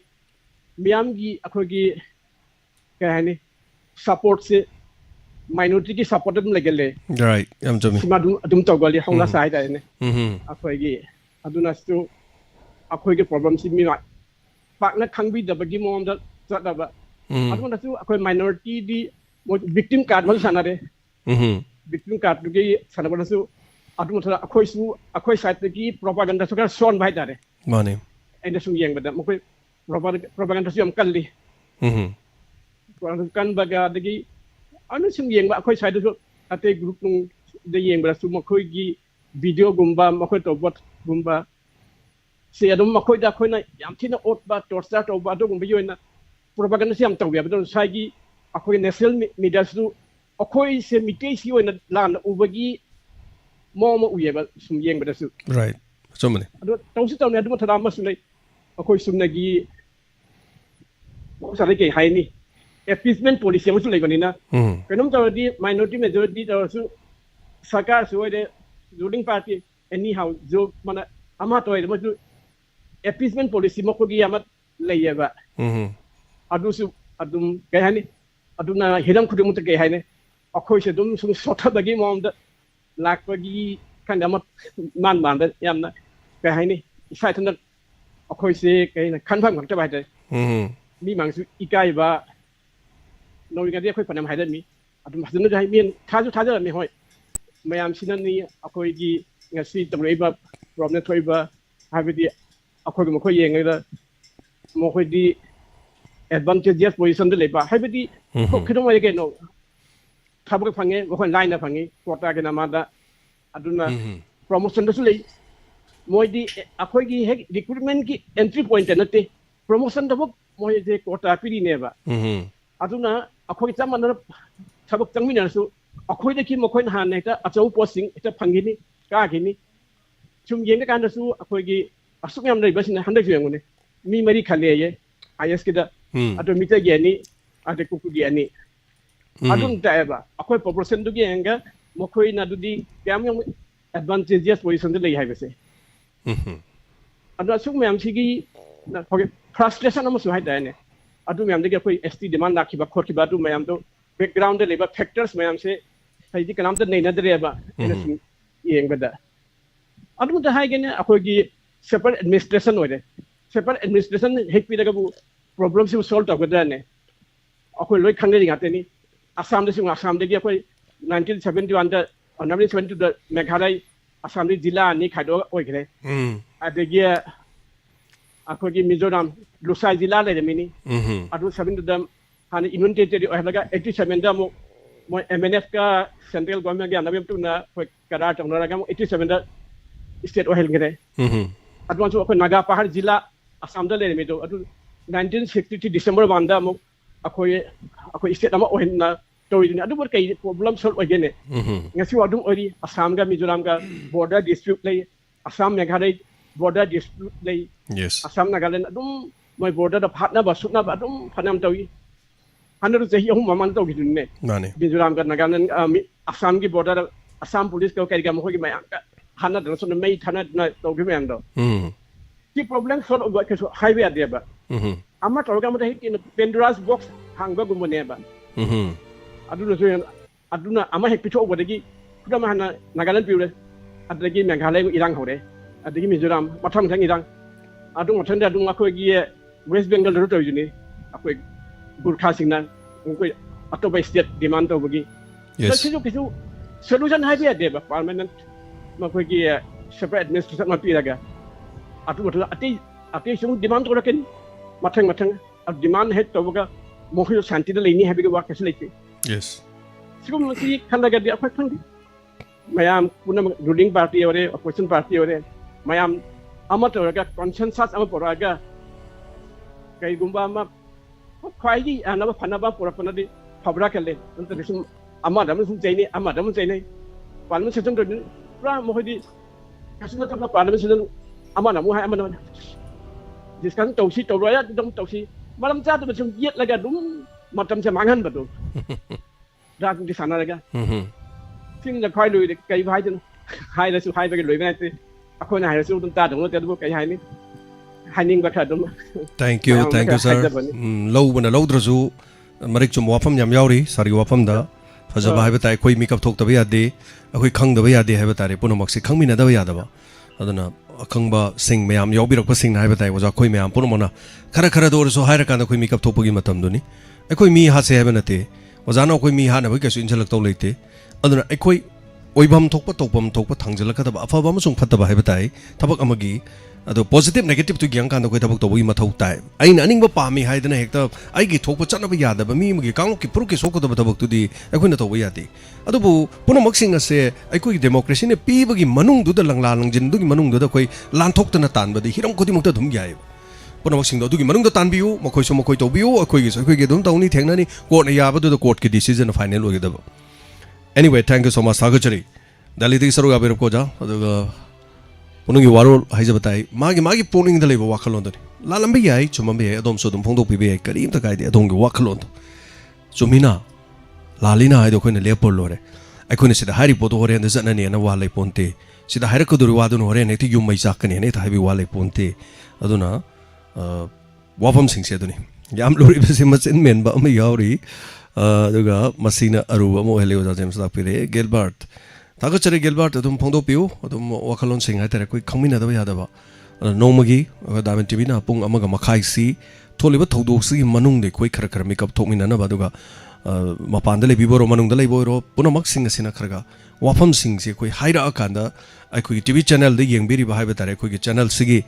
ꯃꯤꯌꯥꯝꯒꯤ ꯑꯩꯈꯣꯏꯒꯤ ꯀꯩ ꯍꯥꯏꯅꯤ ꯁꯞꯄꯣꯔꯠꯁꯦ ꯃꯥꯏꯅꯣꯔꯤꯇꯤꯒꯤ ꯁꯞꯄꯣꯔꯠ ꯑꯗꯨꯝ ꯂꯩꯒꯜꯂꯦ ꯔꯥꯏꯠ ꯌꯥꯝ ꯆꯨꯝꯃꯤ ꯁꯤꯃ ꯑꯗꯨꯝ ꯇꯧꯒꯜꯂꯤ ꯍꯧꯅꯁꯥ ꯍꯥꯏꯇꯥꯔꯦꯅꯦ ꯑꯩꯈꯣꯏꯒꯤ ꯑꯗꯨꯅꯁꯨ ꯑꯩꯈꯣꯏꯒꯤ ꯄ꯭ꯔꯣꯕ꯭ꯂꯦꯝꯁꯤ ꯃꯤ ꯄꯥꯛꯅ ꯈꯪꯕꯤꯗꯕꯒꯤ ꯃꯑꯣꯡꯗ ꯆꯠꯂꯕ ꯑꯗꯨꯅꯁꯨ ꯑꯩꯈꯣꯏ ꯃꯥꯏꯅꯣꯔꯤꯇꯤꯗꯤ ꯃꯣꯏ victim card ꯃꯁꯨ ꯁꯥꯟꯅꯔꯦ victim cardꯗꯨꯒꯤ ꯁꯥꯟꯅꯕꯗꯁꯨ ꯑꯗꯨ ꯃꯊꯛꯇ ꯑꯩꯈꯣꯏꯁꯨ ꯑꯩꯈꯣꯏ ꯁꯥꯏꯠꯇꯒꯤ ꯄ꯭ꯔꯣꯄꯥꯒꯦꯟꯗꯥꯁꯨ ꯈꯔ ꯁꯣꯟꯕ ꯍꯥꯏꯇꯥꯔꯦ ꯃꯥꯅꯦ ꯑꯩꯅ ꯁꯨꯝ ꯌꯦꯡꯕꯗ ꯃꯈꯣꯏ ꯄ꯭ꯔꯣꯄꯥꯒꯦꯟꯗꯥꯁꯨ ꯌꯥꯝ ꯀꯜꯂꯤ ꯀꯟꯕꯒ ꯑꯗꯒꯤ ꯑꯗꯨ ꯁꯨꯝ ꯌꯦꯡꯕ ꯑꯩꯈꯣꯏ ꯁꯥꯏꯗꯁꯨ ꯑꯇꯩ ꯒ꯭ꯔꯨꯞꯗ ꯌꯦꯡꯕꯗꯁꯨ ꯃꯈꯣꯏꯒꯤ ꯚꯤꯗꯤꯑꯣꯒꯨꯝꯕ ꯃꯈꯣꯏ ꯇꯧꯕꯒꯨꯝꯕ ꯁꯤ ꯑꯗꯨꯝ ꯃꯈꯣꯏꯗ ꯑꯩꯈꯣꯏꯅ ꯌꯥꯝ ꯊꯤꯅ ꯑꯣꯠꯄ ꯇꯣꯔꯆꯔ ꯇꯧꯕ ꯑꯗꯨꯒꯨꯝꯕꯒꯤ ꯑꯣꯏꯅ ꯄ꯭ꯔꯣꯄꯥꯒꯦꯟꯗꯥꯁꯤ ꯌꯥꯝ ꯇꯧꯋꯦꯕ ꯑꯗꯨꯅ ꯉꯁꯥꯏꯒꯤ ꯑꯩꯈꯣꯏ ꯅꯦꯁꯅꯦꯜ ꯃꯤꯗꯤꯌꯥꯁꯨ ꯑꯩꯈꯣꯏꯁꯦ ꯃꯤꯇꯩꯁꯤ ꯑꯣꯏꯅ ꯂꯥꯟꯅ ꯎꯕꯒꯤ ꯃꯑꯣꯡ ꯑꯃ ꯎꯏꯌꯦꯕ ꯁꯨꯝ ꯌꯦꯡꯕꯗꯁꯨ ꯔꯥꯏꯠ ꯑꯆꯨꯝꯕꯅꯤ ꯑꯗꯣ ꯇꯧꯁꯨ ꯇꯧꯅꯤ ꯑꯗꯨ ꯃꯊꯛꯇ ꯑꯃꯁꯨ ꯂꯩ ꯑꯩꯈꯣꯏ ꯁꯨꯝꯅꯒꯤ ꯃꯍꯧꯁꯥꯗꯒꯤ ꯀꯩ ꯍꯥꯏꯅꯤ ꯑꯦꯄꯤꯁꯃꯦꯟ ꯄꯣꯂꯤꯁꯤ ꯑꯃꯁꯨ ꯂꯩꯕꯅꯤꯅ ꯀꯩꯅꯣꯝ ꯇꯧꯔꯗꯤ ꯃꯥꯏꯅꯣꯔꯤꯇꯤ ꯃꯦꯖꯣꯔꯤꯇꯤ ꯇꯧꯔꯁꯨ ꯁꯔꯀꯥꯔꯁꯨ ꯑꯣꯏꯔꯦ ꯔꯨलिꯡ ꯄꯥꯔꯇꯤ ꯑꯦꯅꯤ ꯍꯥꯎ ꯖꯣ ꯃꯥꯅ ꯑꯃ ꯇꯧꯔꯦ ꯃꯣꯏꯁꯨ ꯑꯦꯄꯤꯁꯃꯦꯟ ꯄꯣꯂꯤꯁꯤ ꯃꯈꯣꯏꯒꯤ ꯑꯃ ꯂꯩꯌꯦꯕ ꯑꯗꯨꯁꯨ ꯑꯗꯨꯝ ꯀꯩ ꯍꯥꯏꯅꯤ ꯑꯗꯨꯅ ꯍꯤꯔꯝ ꯈꯨꯗꯤꯡꯃꯛꯇ ꯀꯩ ꯍꯥꯏꯅꯤ ꯑꯩꯈꯣꯏꯁꯦ ꯑꯗꯨꯝ ꯁꯨꯝ ꯁꯣꯊꯕꯒꯤ ꯃꯑꯣꯡꯗ ꯂꯥꯛꯄꯒꯤ ꯈꯪꯗꯦ ꯑꯃ ꯃꯥꯟꯕ ꯌꯥꯝꯅ ꯀꯩ ꯍꯥꯏꯅꯤ ꯏꯁꯥ ꯏꯊꯟꯇ ꯑꯩꯈꯣꯏꯁꯦ ꯀꯩꯅ ꯈꯟꯐꯝ ꯉꯝꯇꯕ ꯍꯥꯏꯇꯥꯔꯦ ꯃꯤ ꯃꯥꯡꯁꯨ ꯏꯀꯥꯏꯕ ꯅꯧꯔꯤꯉꯩꯗꯤ ꯑꯩꯈꯣꯏ ꯐꯅꯌꯥꯝ ꯍꯥꯏꯔꯝꯃꯤ ꯑꯗꯨꯝ ꯐꯖꯅꯁꯨ ꯍꯥꯏ ꯃꯤ ꯊꯥꯖꯔꯝꯃꯤ ꯍꯣꯏ ꯃꯌꯥꯝꯁꯤꯅꯅꯤ ꯑꯩꯈꯣꯏꯒꯤ ꯉꯁꯤ ꯇꯧꯔꯛꯏꯕ ꯄ꯭ꯔꯣꯕ꯭ꯂꯦꯝ ꯊꯣꯛꯏꯕ ꯍꯥꯏꯕꯗꯤ ꯑꯩꯈꯣꯏꯒ ꯃꯈꯣꯏ ꯌꯦꯡꯉꯒ ꯃꯈꯣꯏꯗꯤ ꯑꯦꯗꯚꯥꯟꯇꯦꯖꯤꯌꯁ ꯄꯣꯖꯤꯁꯟꯗ ꯂꯩꯕ ꯍꯥꯏꯕꯗꯤ ꯈꯤꯇꯪ ꯑꯣꯏꯔꯦ ꯀꯩꯅꯣ ꯊꯕꯛ ꯐꯪꯉꯦ ꯃꯈꯣꯏ ꯂꯥꯏꯅ ꯐꯪꯉꯤ ꯀꯣꯇꯥꯒꯤ ꯅꯃꯥꯗ ꯑꯗꯨꯅ ꯄ꯭ꯔꯣꯃꯣꯁꯟꯗꯁꯨ ꯂꯩ ꯃꯣꯏꯗꯤ ꯑꯩꯈꯣꯏꯒꯤ ꯍꯦꯛ ꯔꯤꯀ꯭ꯔꯨꯠꯃꯦꯟꯒꯤ ꯑꯦꯟꯇ꯭ꯔꯤ ꯄꯣꯏꯟꯇ ꯅꯠꯇꯦ ꯄ꯭ꯔꯣꯃꯣꯁꯟꯗꯐꯥꯎ ꯃꯣꯏꯁꯦ ꯀꯣꯇꯥ ꯄꯤꯔꯤꯅꯦꯕ ꯑꯗꯨꯅ ꯑꯩꯈꯣꯏ ꯆꯞ ꯃꯥꯟꯅꯅ ꯊꯕꯛ ꯆꯪꯃꯤꯟꯅꯔꯁꯨ ꯑꯩꯈꯣꯏꯗꯒꯤ ꯃꯈꯣꯏꯅ ꯍꯥꯟꯅ ꯍꯦꯛꯇ ꯑꯆꯧꯕ ꯄꯣꯁꯁꯤꯡ ꯍꯦꯛꯇ ꯐꯪꯈꯤꯅꯤ ꯀꯥꯈꯤꯅꯤ ꯁꯨꯝ ꯌꯦꯡꯉꯀꯥꯟꯗꯁꯨ ꯑꯩꯈꯣꯏꯒꯤ ꯑꯁꯨꯛ ꯌꯥꯝ ꯂꯩꯕꯁꯤꯅ ꯍꯟꯗꯛꯁꯨ ꯌꯦꯡꯉꯨꯅꯦ ꯃꯤ 3 ꯈꯜꯂꯦꯌꯦ ꯑꯥꯏꯑꯦꯁꯀꯤꯗ ꯑꯗꯣ ꯃꯤꯇꯩꯒꯤ 2 ꯑꯗꯩ ꯀꯨꯀꯨꯒꯤ 2 ꯑꯗꯨꯝ ꯇꯥꯏꯑꯦꯕ ꯑꯩꯈꯣꯏ ꯄꯣꯄꯨꯂꯦꯁꯟꯗꯨꯒꯤ ꯌꯦꯡꯉꯒ ꯃꯈꯣꯏꯅ ꯑꯗꯨꯗꯤ ꯀꯌꯥꯝ ꯌꯥꯝ ꯑꯦꯗꯚꯥꯟꯇꯦꯖꯤꯌꯁ ꯄꯣꯖꯤꯁꯟꯗ ꯂꯩ ꯍꯥꯏꯕꯁꯦ ꯑꯗꯣ ꯑꯁꯨꯛ ꯃꯌꯥꯝꯁꯤꯒꯤ ꯐ꯭ꯔꯁꯇ꯭ꯔꯦꯁꯟ ꯑꯃꯁꯨ ꯍꯥꯏꯇꯥꯔꯦꯅꯦ ꯑꯗꯨ ꯃꯌꯥꯝꯗꯒꯤ ꯑꯩꯈꯣꯏ ST ꯗꯤꯃꯥꯟ ꯂꯥꯛꯈꯤꯕ ꯈꯣꯠꯈꯤꯕ ꯑꯗꯨ ꯃꯌꯥꯝꯗꯣ ꯕꯦꯛꯒ꯭ꯔꯥꯎꯟꯗ ꯂꯩꯕ ꯐꯦꯛꯇꯔꯁ ꯃꯌꯥꯝꯁꯦ ꯍꯧꯖꯤꯛꯇꯤ ꯀꯅꯥꯝꯇ ꯅꯩꯅꯗ꯭ꯔꯦꯕ ꯑꯩꯅ ꯁꯨꯝ ꯌꯦꯡꯕꯗ ꯑꯗꯨꯝꯇ ꯍꯥꯏꯒꯦꯅꯦ ꯑꯩꯈꯣꯏꯒꯤ ꯁꯦꯄꯔꯦꯠ ꯑꯦꯗꯃꯤꯅꯤꯁꯇ꯭ꯔꯦꯁꯟ ꯑꯣꯏꯔꯦ ꯁꯦꯄꯔꯦꯠ ꯑꯦꯗꯃꯤꯅꯤꯁꯇ꯭ꯔꯦꯁꯟ ꯍꯦꯛ ꯄꯤꯔꯒꯕꯨ ꯄ꯭ꯔꯣꯕ꯭ꯂꯦꯝꯁꯤꯕꯨ ꯁꯣꯜꯕ ꯇꯧꯒꯗ꯭ꯔꯅꯦ ꯑꯩꯈꯣꯏ ꯂꯣꯏ ꯈꯪꯅꯔꯤ ꯉꯥꯛꯇꯅꯤ ꯑꯁꯥꯝꯗꯁꯨ ꯑꯁꯥꯝꯗꯒꯤ ꯑꯩꯈꯣꯏ 1971ꯗ 1972ꯗ ꯃꯦꯘꯥꯂय ꯑꯁꯥꯝꯗꯒꯤ ꯖꯤꯂꯥ 2 ꯈꯥꯏꯗꯣꯛꯑꯒ ꯑꯣꯏꯈ꯭ꯔꯦ ꯑꯗꯒꯤ ꯑꯩꯈꯣꯏꯒꯤ ꯃꯤꯖꯣꯔꯥꯝ ꯂꯨꯁꯥꯏ ꯖꯤꯂꯥ ꯂꯩꯔꯝꯃꯤꯅꯤ ꯑꯗꯨ 7ꯗ hani inunted ohlaga 87 da mo mo MNF ka central government ga nabim tu na khoi kadar tong na ga 87 da state ohel ngere adwan so naga pahar jila assam da le me do adu 1963 december banda mo akhoi state ama ohen na toy ni adu bor kai problem solve ogene ngasi wadum ori assam ga mizoram ga border dispute lay assam meghalaya border dispute lay yes assam nagaland adum moi border da phatna ba sutna ba adum phanam tawi hanru jahi hum maman tawi dunne mane mizoram ga nagaland assam gi border assam police ko kai ga mo gi mai hana da so mai thana na tawi me ando ki problem solve go ke so highway ade ba amma tawi ga mo da hit pendras box hangba gumone ba aduna ama hek pito bodagi kuda ma hana nagaland piure adagi meghalaya irang hore adagi mizoram matham thang irang adung mathang da dung akoi gi west bengal ro to juni akoi gurkha singna ungkoi atoba state demand to bogi yes kisu solution hai bi ade ba permanent makoi gi separate administration ma piraga atu ati sung demand to raken mathang demand het to boga mohil shanti da leini habi ga wa kasu leke yes sigum si khalaga di aphak thang mayam punam ruling party ore opposition party ore mayam ama to raga consensus ama poraga kai gumba ama khwai di anaba phanaba porapana di phabra kale anta sum ama dam sum chaini parliament session to pra mohidi kasuna ta parliament session ama na mu hai ama na discussion tawsi tawraya dong tawsi malam cha to sum yet laga dum matam se mangan batu da di sana laga sing da khoi lui kai vai chen hai da su hai ba ke lui ba ti akoi na hai su dun ta dong te du kai hai ni haning ba kha dum thank you sir low bana low drazu marik chum wafam yam yauri sari wafam da fajaba hai batai koi makeup thok tabi ade akoi khang da ba ade hai batare punamak se khangmi na da ya da ba aduna akhangba sing mayam yaubirak pa sing hai batai waja koi mayam punamona khara do so hai ra kan koi makeup thok pagi matam duni akoi mi ha se hai banate wajana koi mi ha na ba kasu injalak to leite aduna akoi oibam thokpa tokpam thokpa thangjalak da ba afaba ma sung phatta ba hai batai thabak amagi ado positive negative to gyang kan da koi thabak to bi mathau tai aina aning ba pami hai dana hekta ai gi thokpa chana ba yada ba mi magi kang ki pru ki soko da thabak tu di akoi na to ba yati ado bu punamak sing ase akoi democracy ne pi ba gi manung du da langla langjin du gi manung du da koi lan thok ta na tan ba di hiram kodi mukta dum gyai punamak sing do du gi manung da tan biu makoi so makoi to biu akoi gi dum tauni thengna ni court na ya ba du da court ki decision final ogi da anyway thank you so much sagachari dali ti saru ga berap ko ja ado punungi warol haijabatai magi pukning da leba wakhalon da lalambi yai chumambi yai adom so dum phongdok pibe yai karim ta kaide adom gi wakhalon chumina lalina ai do khoina lepor lore ai khoina sida hari podo hore da zanna ne na walai ponte sida haira koduri wadun hore ne ti yum mai jakane ne ta habi walai ponte aduna wafam sing se aduni yam lori bese machin men ba ma yauri aduga masina aruba mo hele oja james da pire gilbert Tagachari Gilbert adum phongdo piu adum wakhalon sing hai tare koi khangmina da yada ba nomagi damen tv na pung amaga makhai si tholiba thodok si manung de koi khara makeup thokmina na ba duga mapan da le biboro manung da le boiro punamak sing asina kharaga wafam sing se koi haira akanda ai koi tv channel de yengbiri ba hai ba tare koi channel sigi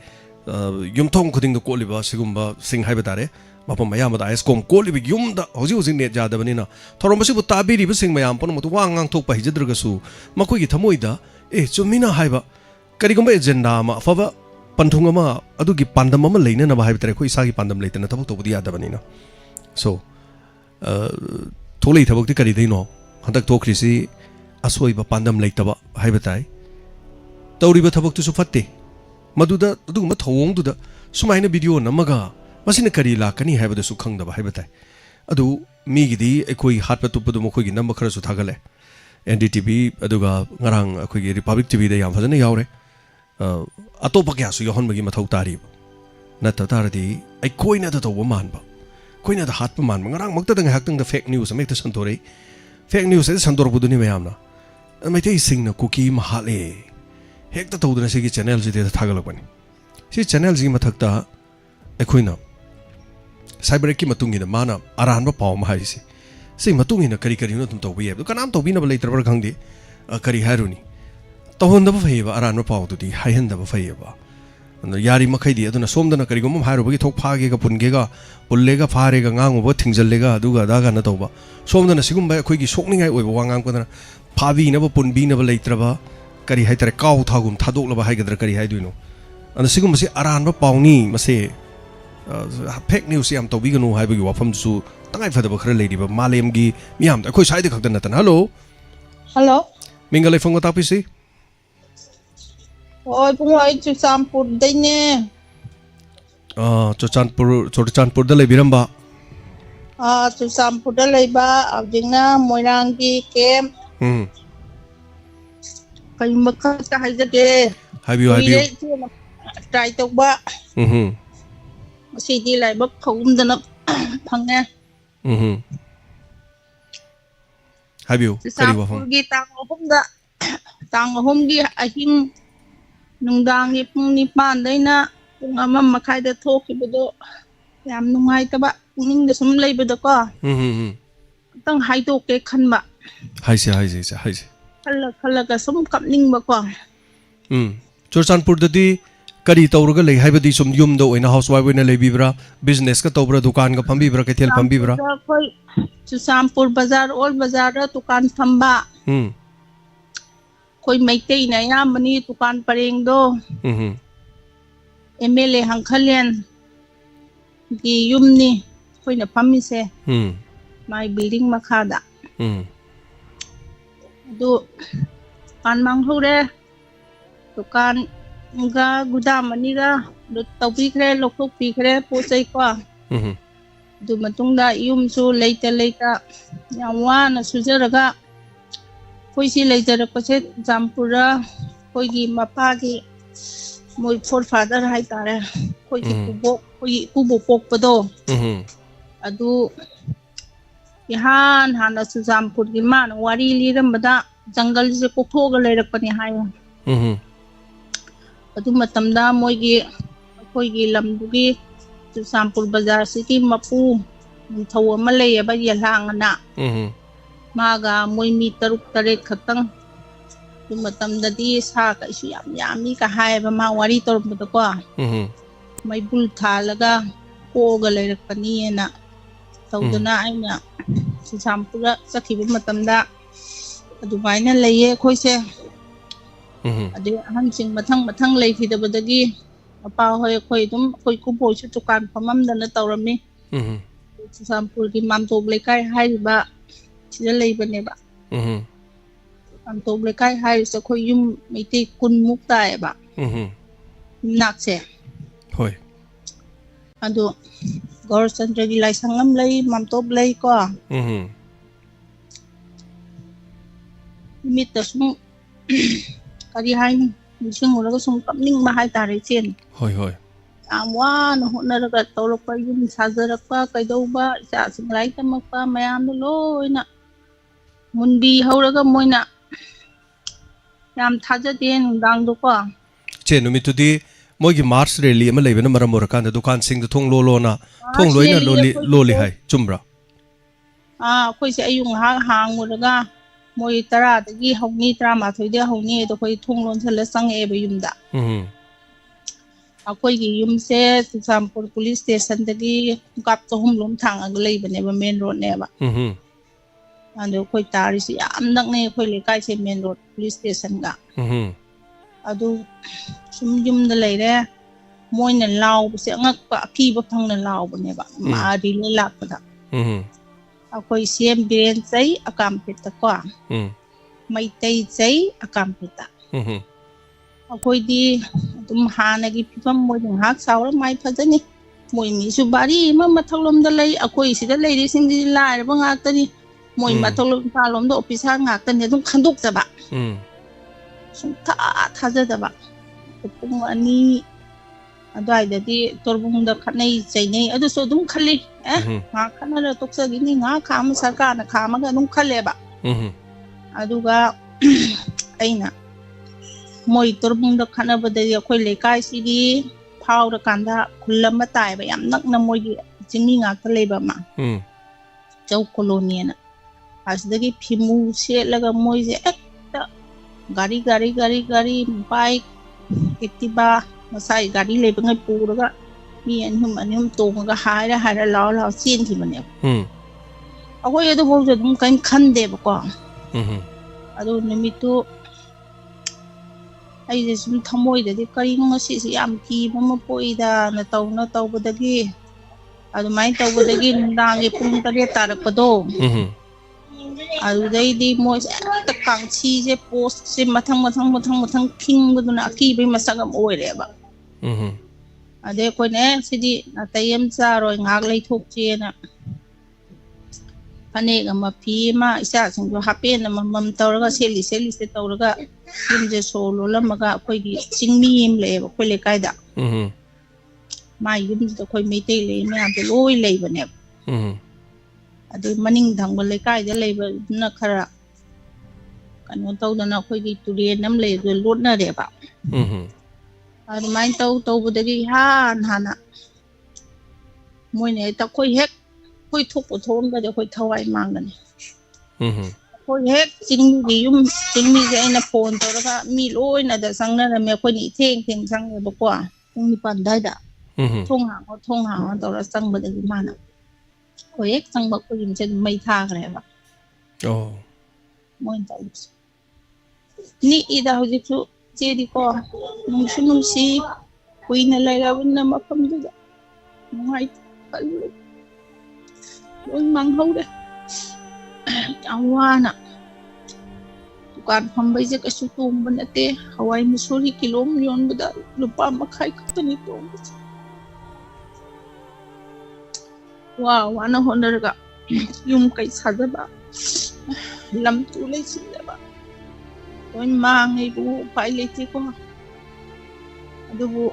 yumthong khuding da koliba sigumba sing hai ba tare mapam mayam da escom kolibi yum da hoji net ja da banina thoromasi bu tabiri bu sing mayam pon mutu wangang thok pa hijadruga su makoi gi thamoi da chumina haiba karigomba agenda ma faba panthunga ma adu gi pandam ma leina na ba hai tare koi isa gi pandam leitana thabuk to budi ya da banina so tholei thabuk ti kari deino handak thokrisi asoi ba pandam leitaba hai batai tawri ba thabuk tu su fatte maduda adu ma thawong du da sumaina video namaga masina kari lakani haibada su khangdaba haibatai adu migidi ekoi hatpa tupadu mokoi gi number khara su thagale NDTV aduga ngarang akoi gi Republic TV da yam fajana yaure atopa kya su yohon magi mathau tari natta taradi ekoi na da to manba koina da hatpa man ngarang makta da haktang da fake news amekta santori fake news e santor buduni mayamna mai te singna cookie ma hale hekta tawduna sigi channel ji da thagalakbani si channel ji mathakta ekoina cyber ki matungina mana aranba paw ma haisi sei matungina kari no tum tawbi yeb kanam tawbi na balai tarbar khangdi kari haruni tawhonda ba phaiba aranba paw tu di haihan da ba phaiba yari makhaidi aduna somdana karigum hairuba gi thok phage ga punge ga pullega phare ga nganguba thingjallega aduga daga na tawba somdana sigumba akhoi gi sokningai oiba wangang kodana phabi na ba punbi na ba leitraba kari haitare kaw thagum thadok haigadra kari haiduino and sigum si aran ba pauni mase fake news yam tawbiganu haibagi wafam su tangai fadaba khara leidiba malem gi miyam akhoi saide khakdan natan hello hello mingalai fonga tapisi oi pung oi chuchampur dai ne Chochanpur da leibiramba chuchampur da leiba awjingna moirang gi kem kai makha ka haijage habiu try tawba si di lai bak khum dana phange habiu kari wa phang gi tang hom gi ahing nungdang gi pung ni pan daina pung ama makhai da thokibado yam nungai taba puning da sum leibado ko tang haido ke khanba haise khalla ka sum kapning ba ko Chochanpur dadi kari tawraga lei haibadi sum yum do oina housewife oina leibibra business ka tawbra dukan ka phambibra ke thel phambibra koi Chochanpur bazar ol bazar ra dukan phamba koi maitei na yamani dukan pareng do MLA hangkhalian gi yumni koi na phamise my building makhada do kan mang hore dukan ga gudam ani ga do tawbi khre lokok pi khre pochai ko du matungda yum su leita yawa na sujaraga koi si leijara ko se jampura koi gi mapa gi moi for father hai tare koi gi kubo pok pado adu ihan hana su jampur gi man wari liram bada jungle se kokhoga leirak pani hai adu matamda moi gi koi gi lamdugi Chochanpur bazar city mapu thau ama lei aba yelang na maga moi mi taruk taret khatang du matamdadi sa ka isu yami ka hai ba ma wari torum to ko mai bul thalaga ko ga leirak pani na tawdana aina Chochanpur sakhiba matamda adu baina leiye khoi se adu hansing mathang lei thidabadagi apa hoi khoi dum khoi ku boi chu dukan phamam dana tawrami Chochanpur gi mamtob lekai haiba sida leibane ba mamtob lekai hai sa khoi yum meite kun mukta ba nakse hoi adu gor chandra gi lai sangam lei mamtob lei ko mit ta sum kari hai sing ora sum kapning ma hai tare chen hoi amwa no honaraga tawlokpa yum sajarakpa kaidauba cha singlai tamakpa mayam loina mundi hauraga moina yam thajade nungdang do ko che numitudi mogi mars rally ama leibena maram orakan da dukan sing da thong lo na thong loina loli hai chumra khoi se ayung hang uraga moi tara dagi hawni tra ma thoi de hawni do khoi thong lon thala sang e ba yumda akhoi gi yum se Chochanpur police station dagi kap to hum lom thang ag lei bane ba main road ne ba ando khoi tari si am nak ne khoi le kai se main road police station ga adu sum yum da lei re moi na law se ngak pa phi ba phang na law bane ba ma ri le lak pa da akhoi cm biren chai akam peta ko mai tai chai akam peta akhoi di tum hana gi pham moi ding hak saw la mai phajani moi mi su bari ma mathalom da lei akhoi sida lei ri sing di lai ba ngak tani moi mathalom ta lom do office ha ngak tani dum khanduk ta ba sum tha da ba pung ani adai da di torbung da khanai chainai adu so dum khali nga khana ra toksa gi ni nga kham sarkar na khama ga dum khale ba aduga aina moi torbung da khana ba da khoi lekai si gi phau ra kanda khullam ma tai ba yam nak na moi gi chingni nga ta le ba ma chau colony na asdagi phimu se laga moi je ekta gari bike activa masai gari lebe ngai puraga mi anhum tonga haira lao chen ki mane akoi adu bo dum kan khande ba ko adu nimitu ai je sum thamoi de kari ngo si yam ki mama poida na tau badagi adu mai tau badagi ndang ge pung tare tarakpado adu dai di mo ta kang chi je post se mathang king buduna aki be masagam oire ba ade ko ne sidi na tayem cha roi ngak lei thok che na pane ga ma phi ma isa sing jo hape na mam tawraga seli se tawraga yum je solo lamaga koi gi chingmi em le ba koi le kai da ma yum to koi me te le me am te loi le ba ne adu maning dang ba le kai da le ba na khara kanu taw da na koi gi turien nam le do lot na de ba adu mai taw bu de gi hana moi ne ta koi hek koi thok po thom da de koi thawai mang da ne koi hek chingmi ge na phone to ra mi loi na da sang na me koi ni theng sang ba kwa ni pan dai da thong ha to ra sang ba de gi mana koi hek sang ba koi yin chen mai tha ga ba moi ta ni ida hoji chu che di ko nung si koi na lai ra na ma pham da mai ôi mang hâu đấy cháu hoa nè tukan pambay je kasu tum banate Hawaii Missouri kilomyon bada lupa makai katani tum wow wana honor ga yung kai sada ba lam tu lay sila ba ôi mang ay bu pai lay ti ko adu bu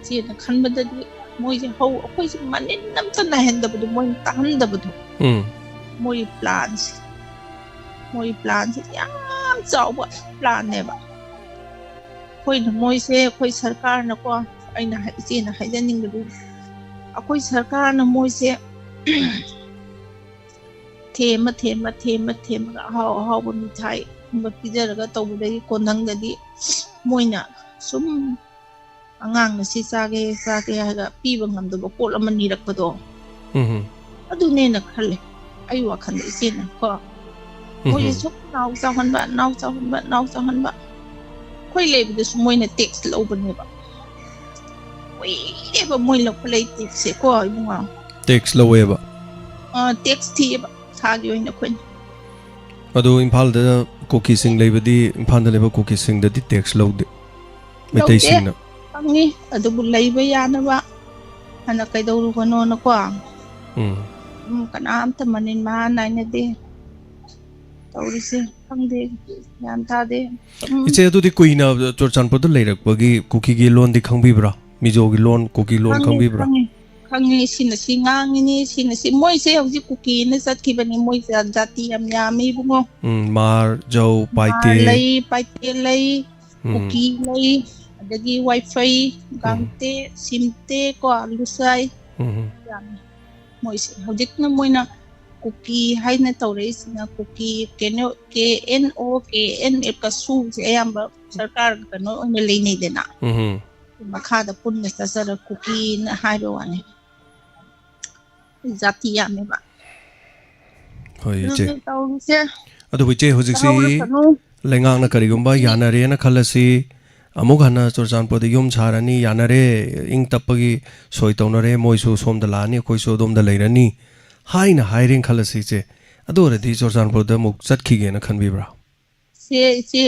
si na khan bada di moi je hau akoi se manin nam tan na hen da bu moi tan da bu moi plans yam chau ba plan ne ba koi na moi se koi sarkar na ko ai na se na hai da ning du akoi sarkar na moi se thema ga hau bu mi thai ba pijar ga to bu dai ko nang da di moi na sum angang na si sage ga pi bang nam do ko la man ni rak pado adu ne na khale ai wa khan isi na ko mo ye chok naw sa han ba koi le bi su moi na text lo ban ne ba oi e ba moi lo play text se ko ai bunga text lo we ba text ti ba sa gi oi na kwen adu imphal da koki sing le ba di imphal da le ba koki sing da di text lo de metai sing na ni adu bu lai ba ya na ba ana kai do ru no na ko kana am ta manin ma nai na de tawri se khang de yan ta de iche adu di kuina chorchan pod lai rak bagi kuki gi lon di khang bi bra mijo gi lon kuki lon khang bi bra khang ni sin si ngang ni sin si moi se hoji kuki ne sat ki bani moi se jati am ya mi bu ngo mar jo paite lai kuki lai adagi wifi gangte simte ko lusai moi se hojik na moi na cookie hai na tawre sina cookie kno ka su se ayamba sarkar ka no on le nei de na makha da pun na sara cookie na hai ro ane zati ya me ba hoi che adu che hojik si lengang na kari gumba yana re na khalasi amuk hana chorchan pod yum charani yana re ing tapagi soi tawna re moisu som da lani koi so dom da leirani haina hiring khalasi che adore di chorchan pod da muk chat khige na khanbi bra se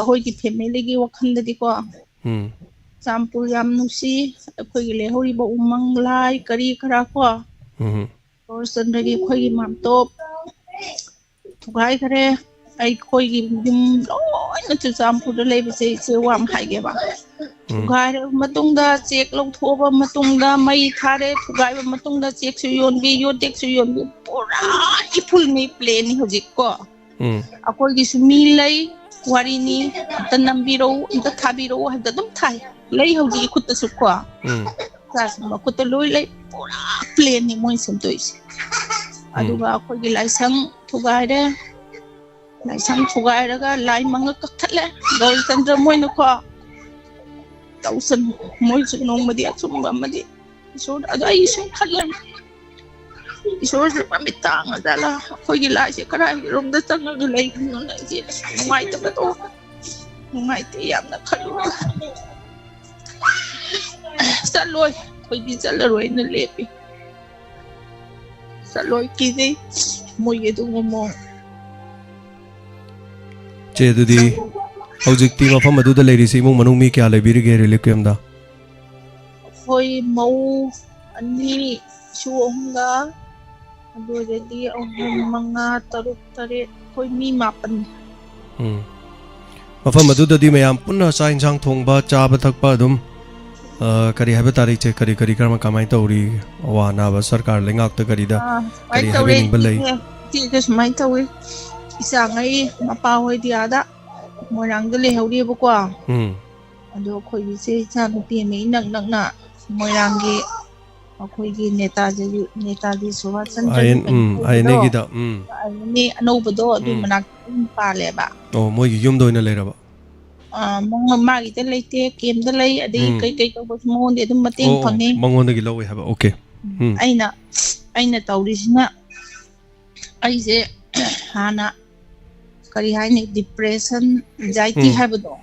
hoi ki family gi wakhan da di ko sampul yam nusi khoi gi le hori ba umang lai kari khara ko chorchan gi khoi gi mam top thugai khare ai khoi gi dim loi na chu sampul da lei se wam hai ge ba thugai matung da check lo thoba matung da mai thare thugai ba matung da check su yon bi yo tek su yon bi pura I full ni plane ni hojik ko akoi gi su mi lai wari ni tanam bi ro ta thabi ro ha da dum thai lai hoji khut ta su ko sa ma khut ta loi lai pura plane ni moi sem tois aduga akoi gi lai sang thugai de lai sang thugai raga lai manga kak thale dol chandra moi na ko tausan moi su nong madi atsum ba madi so ada ai so khalam isor se pamitang adala khoi gi la se kara rom da tang ga lai no na ji mai ta ba to mai te yam na khalu saloi khoi gi saloi na lepi saloi ki dei moi ge du mo che du di hojik ti ma pham adu da leiri si mung manung mi kya le biri ge relief camp da khoi mau ani su onga adu jadi manga taruk tare khoi mi mapan mafam adu da di mayam punna sa insang thong ba cha ba thak pa dum kari haba tari che kari karma kamai tauri wa na ba sarkar lengak ta kari da kari habe ning balai ti da smai tawi isa ngai mapa hoi dia da morang da le hauri ba kwa ado khoi bi se cha nu pi me nak nak na morang gi khoi gi neta ji sowa chan ai ne gi da ni ano ba do adu manak pa le ba moi gi yum doina le ra ba mong ma gi te le te kem da le adi kai kai to bos mon de dum mateng phang ni mongon da gi lo we ha ba okay aina taurisina ai se hana kari hai ni depression anxiety ha ba do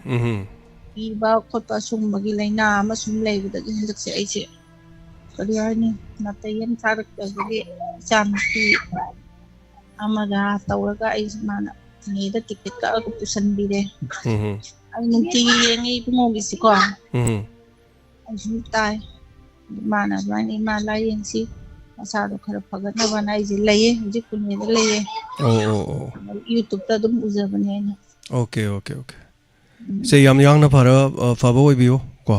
iba khotpa sum bagi laina ma sum lei da gi hindak se ai se kari hai ni natayan sarak da gi chanti amaga tawraga ai mana ni da ticket ka ko pusan bi de ai nung ti ngi bungo gi si ko ai sum tai mana bani ma lai yang si asa do khara phagat na banai ji leye ji kunni da leye YouTube ta dum uza bane na okay se yam yang na phara fa bo bi yo ko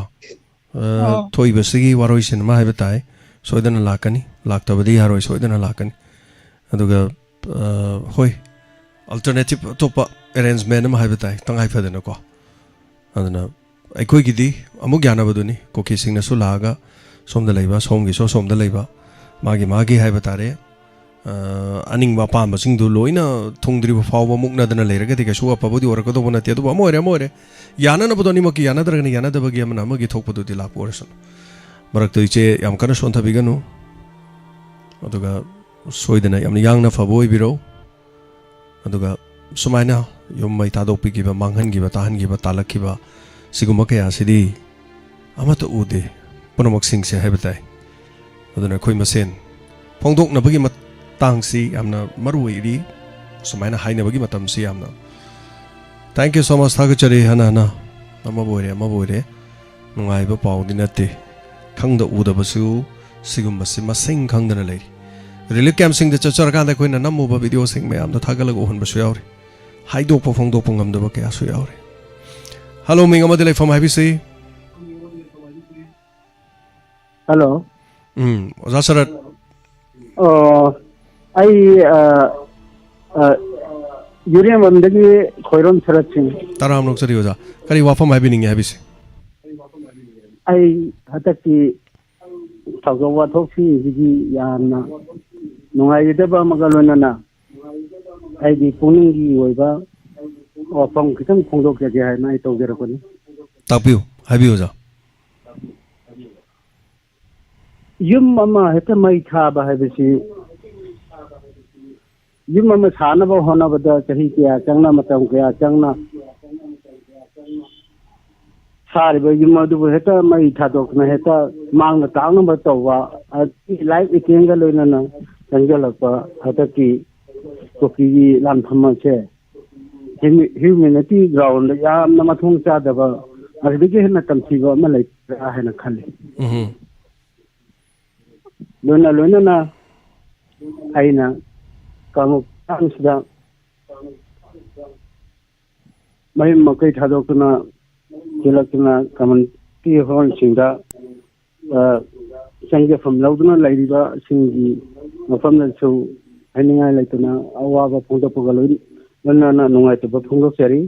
thoi ba sigi waroi sin ma hai batai soidana lakani lakta badi haroi soidana lakani aduga hoi alternative topa arrangement ma hai batai tangai phadana ko adana aikoi gidi amuk yana baduni ko ki singna su laga somda leiba somgi so somda leiba magi hai batare aning ba pam sing du loina thongdri ba faw ba mukna dana leiraga ti ka su apa bodi or ko do bona te do amore yana na bodoni maki yana dargani yana da bagi amna magi thok bodu ti la porson marak to iche yam kana son tha biganu aduga soidana yam yang na faboi biro aduga sumaina yom mai ta dok pi ki ba manghan gi ba tahan gi ba talak ki ba siguma kaya sidi amata ude punamak sing se hai batai aduna khoi masen phongdok na bagi matang si amna marui ri sumaina haina bagi matam si amna thank you so much thagachari hana ama boire nungai ba pau dinate khangda uda basu sigum basi masing khangdana lei relief camp sing da chachar kan da koina namu ba video sing me amda thagalag ohon basu yauri haidok pa phongdok pangam da ba kya su yauri hello ming amade lai from happy say hello oza sarat ai Yuriam amdagi khoiron sarat sing taram nok sari oza kari wafam happy ning happy say ai hataki thawga wa thoksi ji yana nungai de ba magalona na ai di puning gi oiba ofang kitang phongdok jage hai nai to gera koni tapiu happy oza yum mama heta mai tha ba hai bisi yum mama thana ba hona ba da chahi kya changna matam kya changna sari ba yum du heta mai tha dok na heta mang na tang na ba to wa live ikenga loina na jangjala pa hata ki ko ki lam thamma che humanity ground yam na mathung cha da ba adigi hena tamsi ba ma lai ra hai na khali loina na aina kamu ansda mai makai thadokna kilakna kaman ti hon singda sangge from lauduna lairiba singi mafam na chu haninga laituna awa ba phongda pogaloi lona na nungai to ba phongdo seri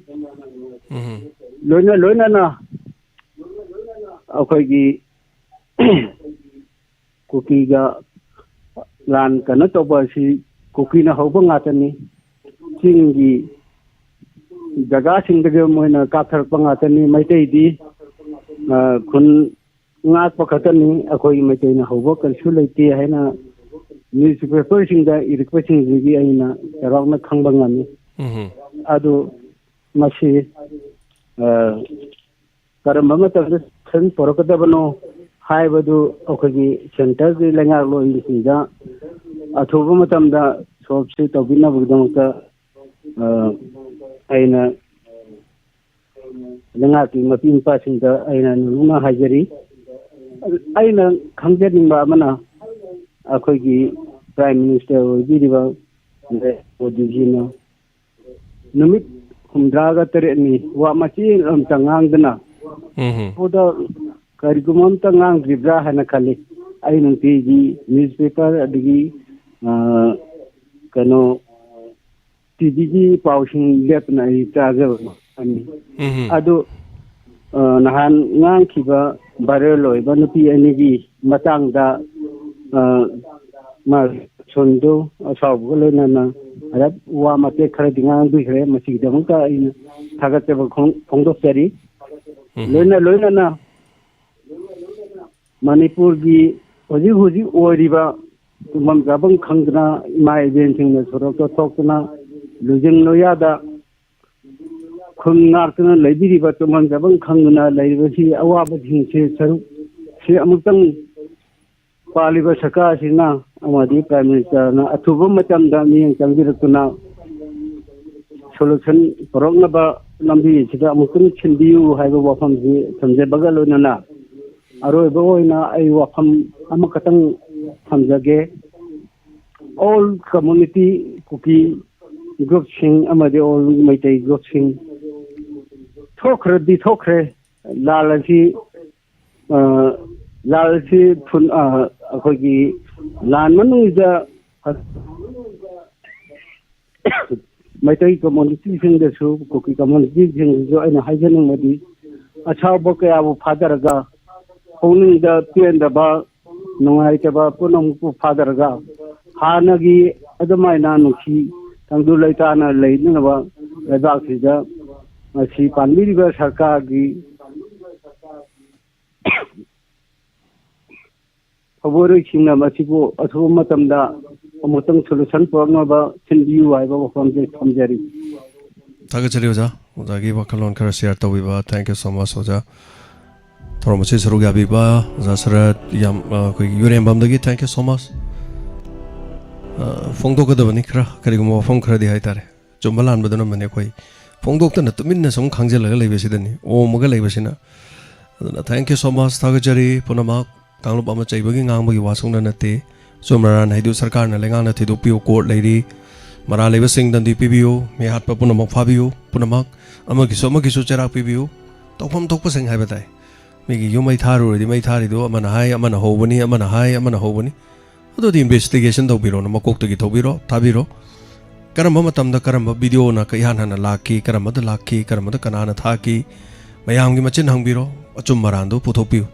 loina na akhoi gi kuki ga lan kana to ba si kuki na hoba ngatani singi jaga sing de moina ka thar pa ngatani mai tei di คุณงาปกตินี้อคอยไม่ใจนะหัวกันสุดเลยที่ให้นะนิวส์เพเปอร์สิ่งใดอีกเป็นสิ่งที่ไอ้นะจะร้องนักขังบังอันนี้อะดูมาชีการมั่นตั้งแต่เส้นปรากฏว่าโน้หายไปดูอคอยเซ็นเตอร์ที่เลี้ยงอาลูอินสิจ้าอะทุกคนมาทำได้ชอบสิตัวบินนับดงก็ไอ้นะเลี้ยงอาที่มาพิมพ์ภาษาไอ้นะนุ่งหายใจรีไอ้นะขังเจนิบามันนะอคอย Prime Minister วิดีโอเนี่ยโอดีจีนะนุมิตคุมดราgaเตอร์นี่ว่ามาชีตั้งงานกันนะพอดการกุมตั้งงานริบราให้นักขัดไอ้นั่นที่จี newspaper ดีกันโนที่จีพาวชิงเล็บนะอีตาเจ้าอันนี้อะดูนะฮันงานคิดว่าบาร์โลยบ้านพี่อันนี้จีมาตั้งดามาชนดูสาวก็เลยนั่นนะแล้วว่ามาเตะใครที่งานด้วยใครมาสิ่งเดียวกันอินถ้าเกิดจะคงต้องเสรีเลยนั่นนะมณีปูร์กีhujiโอริบะมันจะบังคังนะมาเอ็นสิ่งนั้นสุรก็ทอกนะลุจิงโนยาดาคุณนาร์ตนะเลยดีบะมันจะบังคังนะเลยว่าที่อาวาบทิ้งเสียสรุปเสียมุตังปาลิบะสกัดสินะอามาดีพรายมินิสเตอร์นะทุบมาจำได้มีจังดีรักนะโซลูชันปรองนะบะลำดีสิดามุตังชินดิวให้บะว่าฟังสิทำใจบักกะโลนะนะอารมณ์บ่อยนะไอ้ว่าฟังอามาคัตังทำใจเก all community cookie group ชิงอามาดี all ไม่ใจ group ชิงทุกระดีทุกเรื่องลาลที่ทุนคุยลานมันนู่นจะไม่ใช่ community ชิงเดชูคุกกี้ community ชิงจะไอ้เนี่ยให้ฉันมาดีอาชาวบอกแกเอาฟาดร์กาคนนึงจะเปลี่ยนดับน้องไอ้จะบ้าปุ่นน้องฟาดร์กาหานักีอันไม่นานนุชีทั้งดูเลยตานะเลยนี่นะว่าระดับที่จะชีปันมีดีกว่าสักการกีพอรู้ชิงนะมาชิบุอัศวมาทำได้มาตั้งโซลูชันพร้อมนะว่าชินดิวไว้ว่าความเจ็บทำใจรีถ้าเกิดจะเรียกว่าจะกี่ว่าคลอนคาร์เซียร์ตัววิบะ thank you so much ว่าจะทรมานสิสรุปยาบิบะจะสระยามคุยยูเรียนบัมดกี้ thank you so much ฟงโตก็เดี๋ยวนี้ครับคดีกูมาฟงคดีให้ตาเร่จมบาลานบัดนั้นมันเนี่ยคุยฟงโตก็นั่นตัวมินเนี่ยสมขังเจริญเลยเบสิเดนี่โอ้มันก็เลยเบสินะ thank you so much ถ้าเกิดจะรีพนักงานตั้งรูปมาใจบางงานบางวันส่งนั่นเตะส่วนมาร้านให้ดูสกัดนั่นเลยงานนั่นที่ดูพิโอโคดเลยดีมาร้านเลยว่าสิ่งนั้นที่พิโอมีหัดปะปุ่นมาฟ้าพิโอปุ่นมาอามากิสุเจรักพิโอต้องพร้อมทุกประสิ่งให้ไปได้มีกี่ยุ่งไม่ท่ารู้ดีไม่ท่าดีดูมันหายมันหอบวันนี้มันหายมันหอบวันนี้ตัวที่ investigation ต้องพิโรนะมาคุกตัวกี่ต้องพิโรท่าพิโรการมาทำนะการมาวิดีโอนะก็ยันหันลักกี้การมาตัวลักกี้การมาตัวกันานท่ากี้ไม่ยามกี่มาเช่นหังพิโรจุ่มมาร้านดูพุทโธพิโอ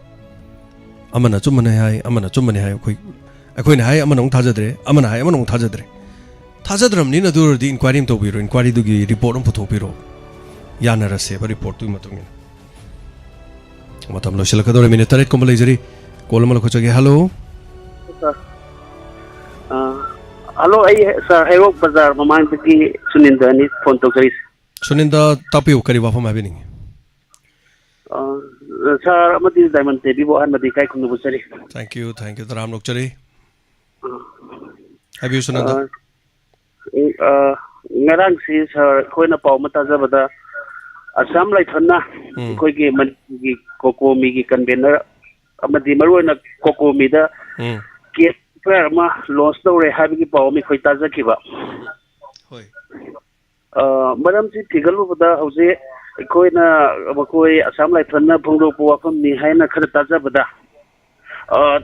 อามันจุ่มมันให้อามันจุ่มมันให้คุยคุยเนี่ยให้อามันองท่าจะเดรอามันให้อามันองท่าจะเดรท่าจะเดรมันนี่นะดูดี inquiry ต้องพิโร inquiry ดูกี่ report ต้องพุทโธพิโรยานอะไรเสียบ report ตัวมาตรงนี้มาทำเราเชื่อกันด้วยมินเตอร์เรดคอมเพลย์จรีโคลมาลคุยกันฮัลโหลฮัลโหลไอ้สารไอ้วอกบาซาร์มามันเป็นที่สุนินดานี่ฟอนต์กริสสุนินดาทับพิวคดีว่าฟอร์มาบินิงสารมาดีได้มันเตบิโบอันมาดีใครคุณดูบุษรี thank you ตรามลูกจรีให้บิวสุนินดางานสิสารคุยน่ะพอมาตาจะบัดอาสามไลท์นะคุยกี่มันกี่โกโก้มีกี่กันเบนนะมันดีมารู้นะโกโก้มีด้าเกี่ยเพื่อมาลอสตัวเลยให้กี่พอมีคุยตาจะกี่บ่มาดามสิที่กลูบัดเอาสิคุยนะมาคุยอาสามไลท์นะพงดูปัวก็มีให้นะขนาดตาจะบัด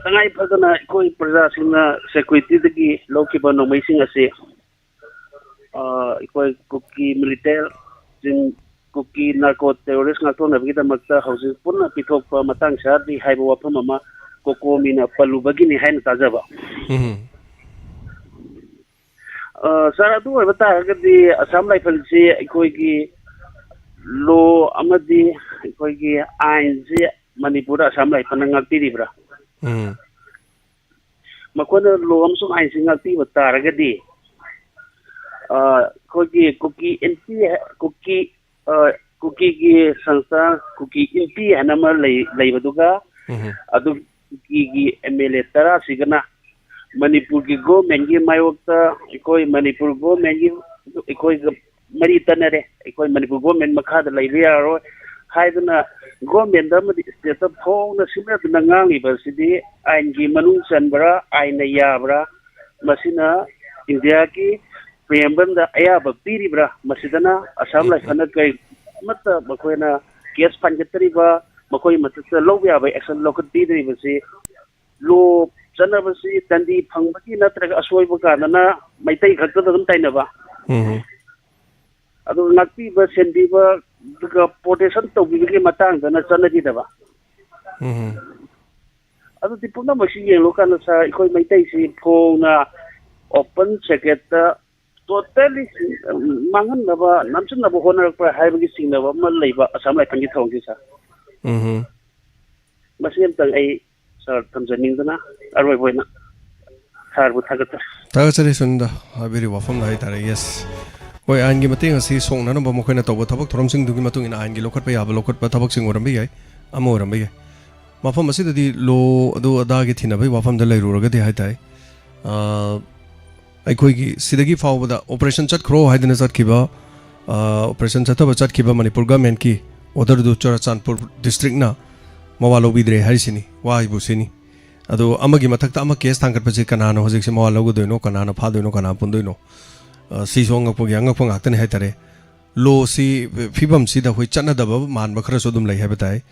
ตั้งไงพัฒนาคุยประชาชนนะ security ตะกี้โลกีบ้านน้องไม่สิงห์สิคุยคุกกี้ military จึงkuki narco terrorist ngato na bigita magta houses punna pitok pa matang sa di hay bawa pa mama koko mina palubagi ni hay na tajaba sara du ay bata agadi asam rifle si koi gi lo amadi koi gi ain si Manipur Assam lai panang pi dibra makona lom sum ai singal pi batara gadi kuki NP kuki gi sansa kuki NP anama lai baduga adu kuki MLA tara sigana Manipur gi government gi mayokta ikoi Manipur government gi ikoi mari tanare ikoi Manipur government makha da lai riaro haiduna government da madi state of hong na simra na ngangi ba sidi ain gi manung sanbra aina yabra masina India ki preamble da aya ba piribra masidana Assam lai khana kai matta bakoina case panjatri ba makoi matta lobya ba action lokat bidri ba si lo Janabasi Tandi Pangmaki Natraka Asway Bukana, my take a good Tainava. Ado Naki was Sendiva, the potation to begin Matang than a Sanadidava. Other the Puna machine, Lokana, I may take Pona open secret. Totally Manganava, Namson of Honor for having seen of Malay, some like Pangitongisa. Masian Sir Tanzania, Arway, Harwood Hagata. Tagari Sunda, I very often like that, yes. Why I'm giving a sea song, none of Mokana Tobo Tabak, Tromsing to Gimatung in Angi, look at Payab, look at Pataboxing or Ambi, Amorambi. Mafama city low do a dagitina, Wafam the Layrugati Hatai. I could see the give over the Operation Chat Crow, Hidden at Kiba, Operation Chataba Chat Kiba, Manipur Gamenki, Other do Charasanpur district na. Mawalo bidre harisini wai busini ado amagi mathakta ama case tangkat pachi kanana hojik se mawalo go doino kanana pha doino kana pundoino si songa pogi anga pong akten hai tare lo si fibam si da hoi chana da man bakhra sodum lai habetai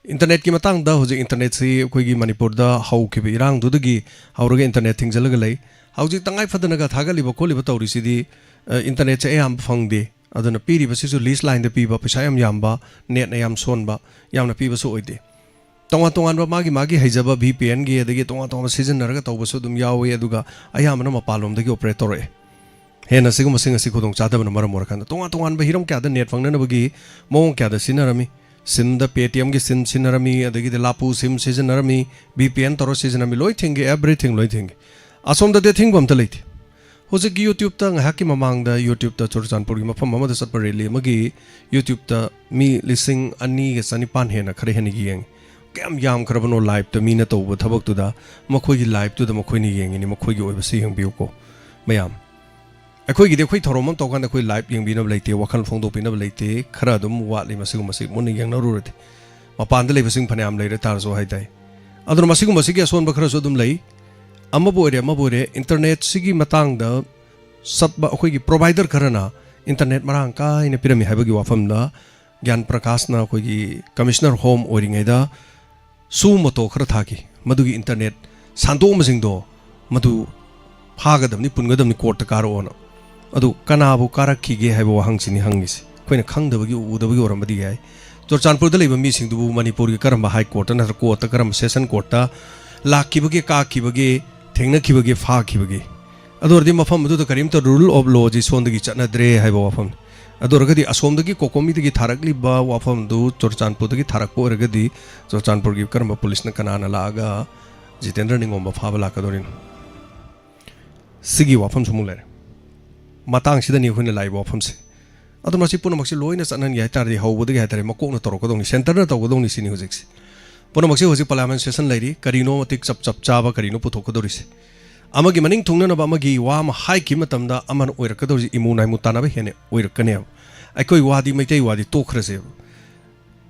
internet ki matang da hojik internet si koi gi manipur da hau ki irang du gi hauroge internet thing jalaga lai hauji tangai phadana ga thaga liba ko liba tawri si di internet che am phangde aduna piri basi su list line da pi ba paisa yam yamba net na yam son ba yam na pi ba so oide Tonga Tonga Magi Hijaba VPN gi the Tonga season Narga Tobasudum Yawe Eduga Ayamana Palom the operator. Hena Sigma Singer Sikudong Chata and Maramorakan. Tonga Tonga Hiram Kada net from Nanabagi, Mon Kada Sinarami, Sim the PTM Gisin Sinarami, the Lapu Sim season army, VPN Toro season loiting everything loiting. Asom the thing from the late. Hosik YouTube tang hakim among the YouTube the Churchan Purima from Mamma the Saparelli Magi, YouTube the me listening Ani Sanipan Hena Karehani Yang. Cam Yam Carbono live to Minato with Tabak to the Mokogi live to the Mokoni Yang in Mokogi overseeing Bioko. Mayam. A quick the quick Toroman talk on the quick live young being of late, Wakan Fondo Pin of late, Karadum, Watli Masikumasi, Muni Yang Narurati. Mapan the Labasing Panam later Tarzo Haidai. Other Masikumasigas one Bakrasodum lay. Amabore, Internet Sigi Matang the Satba provider Karana, Internet Maranka in a pyramid Habagi Wafamda, Gan Prakasna, Commissioner Home or Ringeda. Sumoto Krataki, Madugi Internet, Santo Masindo, Madu Hagadam Nipungadam ni Court Caro. Adu Kanabu Karaki Habo Hangsini Hangis, Queen Kang the Udaviorambadi. Georgian Purdle missing the Manipuri Karamba High Court and her court, the Karam Session Quarta, La Kibagi Ka Kibagi, Tena Kibagi Fa Kibagi. Ador the Mafam to the Karim to rule of law is on the Gichana Dre Habo. Adoragadi Asomdagi Kokomiti Tarakli Ba Wafam do Georgian Putaki Tarako Regadi, Georgian Purgi Karma Police Kanana Laga, Jitendering on Bafabalakadorin Sigi Wafam Sumuler Matang Sidani when live Wafamsi. Adomasi Punamaxi Loinas and Yatari, how would they get a Makona Torokoni Center that would only see music. Punamaxi was a parliament session lady, Carino takes up Chaba, Carino Putokodoris. Amagi maning tungna ba amagi wam high kimatamda aman oirakadoji imunai mutana hene oirkanev. Akoi wadi maitei wadi tokrasev.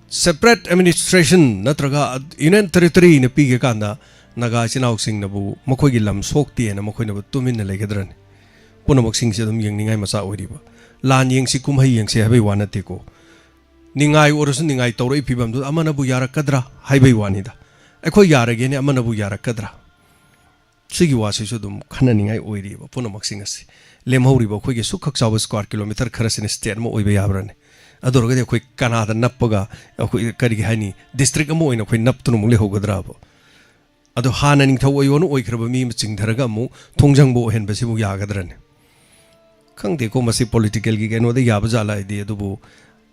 Separate administration natraga union territory in a pigakanda naga sinau sing nabu makogi lam sokti and makoina tumin legadran. Punamak sing sedum yang ningai masa oiriba. Lan yang si kumhai yang si habe wana teko. Ningai orosun ningai toro ipibam du amanabu yara kadra haibai wanida. Akoi yara gene amanabu yara kadra. Sigi was isudum Kananingai oiri, Punomaxingas. Lemhoribo quick Sukak square kilometer Karasin Stermo Oibeabran. Adorga quick Canada Napaga, a quick Karigani, district mo in a quick Naptunum Lehogadrabo. Ado Hananing Tawayon Oikrabami, Missing Taragamu, Tongjangbo and Basibu Yagadran. Kang de Comasi political gig and the Yabazala idea to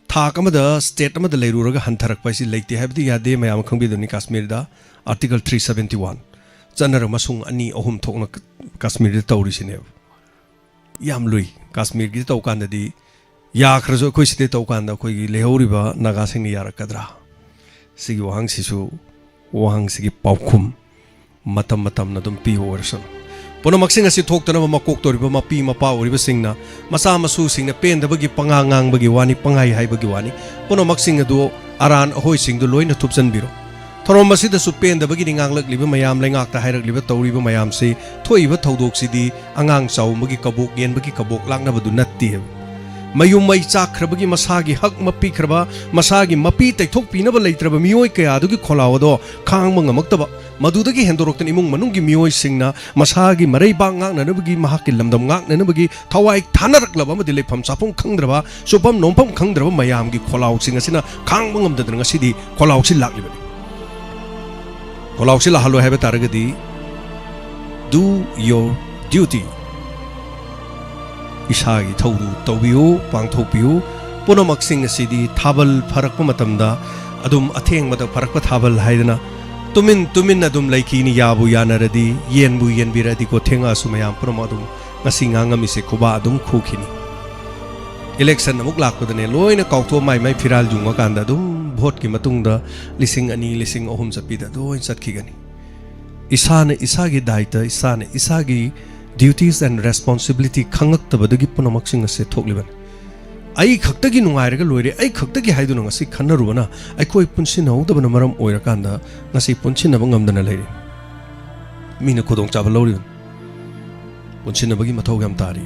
थाक अमदा स्टेट अमदा लेरुरगा हंथरक पैसी लेते हैबदी यादे मयाम खंगबिदुनी काश्मीर दा आर्टिकल 371 चनर मसुंग अनि अहुम थोकना काश्मीर दा तौरिसिने याम लुई काश्मीर गी तौकांददी याखरजो कोई सिदे तौकांदा कोई लेहौरिबा नागा सिंगनि यारकद्रा सिगी वहांग सिसु वहांग सिगी पाउखुम मतम मतम न दुम पी ओरसन पुनमक्सिंग असि थोक्तनब मकोक तोरिबा मपी मपा ओरिबा सिंगना मसा मसु सिंगना पेंदबगी पंगांगांगबगी वानी पंगाई हाइबगी वानी पुनमक्सिंग अदु अरान अहोय सिंगदु लोइना थुपजनबिरो थोरम मसिदसु पेंदबगी निंगांगलकलिबा मयाम लेंगाकता हाइरकलिबा तौरिबा मयाम से थोइबा थौदोक्सिदी अंगांग चाउमगी कबोक येनबगी कबोक लांगनबदु नत्ति मयूम मई चाख्रबगी मसागी हक मपी खरबा मसागी मपी तैथोक पीनब लेत्रबा मियोय कयादुगी खोलावदो खांगब ngमक्तबा मदुदगी हेंदोरक्तन इमुंग मनुंगी मियोय सिंगना मसागी मरैबा ngaknanabagi mahakki lamdam ngaknanabagi thawai thanaraklaba amadi lepham chapum khangdraba supam nompham khangdraba mayamgi kholaw sing asina khangba ngamdadna ngasidi kholaw si laklibani kholaw si lahalo haiba taragadi do your duty इसागी थौदु तौबियो पांथोपियो पुनमक्सिंग असिदी थाबल फरक मतमदा अदुम अथेंग मद फरक थाबल हाइदना तुमिन तुमिन अदुम लाइकीनि याबु यानरदी येनबु येनबिरदी को थेंगा सुमयाम Poonam अदुम ngasi ngangami se khoba adum khukini election amuk lakpodane loina kautho mai mai firal junga kanda dum vote ki matungda lising ani lising ohum chapida doin satkigani isane isagi daita isane isagi duties and responsibility khangaktabadagi punamak sing ase thokliban ai khaktagi nungairaga loire ai khaktagi haiduna ngasi khannaruana ai koi punsin hawdabana maram oirakanda ngasi punsin ngamdana leire mina kodong chaba lori punsin nabagi mathau gam tari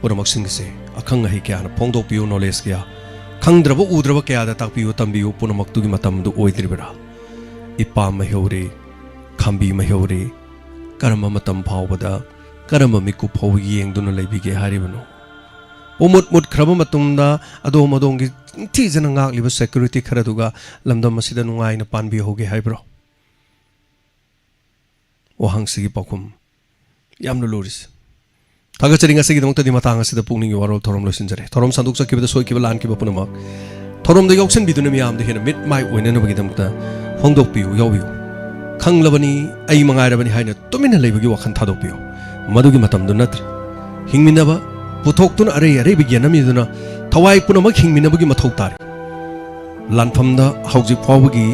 punamak sing ase akhang hi kya na phongdok piu knowledge kya khangdraba udraba kya da takpiu tambiu punamak tugi matam du oidribara ipa mahore khambi mahore karama matam phawbada karama miku phaw yengduna leibige haribano omut mut khraba matumda adom adongi thi jana ngak liba security kharaduga lamdam masida nungai na panbi hoge haibro ohang sigi pakum yamno loris thaga charinga sigi dongta di matanga sida pukning warol thorom losinjare thorom sanduk sakibada soikiba lan kiba punama thorom da yoksen biduna miyam de hena mit mai oina na bagi damta hongdok piu yawiu खंगलबनी आई मंगारबनी हाइना तुमिना लेबगी वखन थादोपियो मदुगी मतम दु नत्र हिंगमिनबा पुथोक्तुन अरे अरे बिगियानमिदुना थवाई पुनमक हिंगमिनबगी मथौ तारि लानफमदा हौजि फावबगी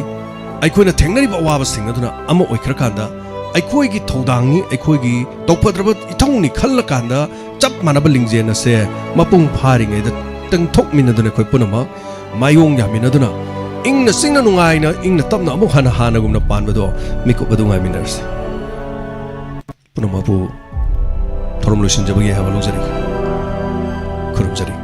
आइखोइना थेंगनरिबा अवाबा सिंगदुना अमा ओइखरकांदा आइखोइगी थौदांगि आइखोइगी तौफद्रबा इथौनि खल्लकांदा चप मानबा लिंजेना से मपुंग फारिङैदा तंगथोकमिनदुना खोइ पुनमक Mayong यामिनदुना ingna singna nungaina ingna tapna amuk hana hana gumna panbado miku badu ngai minars punamabu thorom losin jabagi ha balujari kurum jari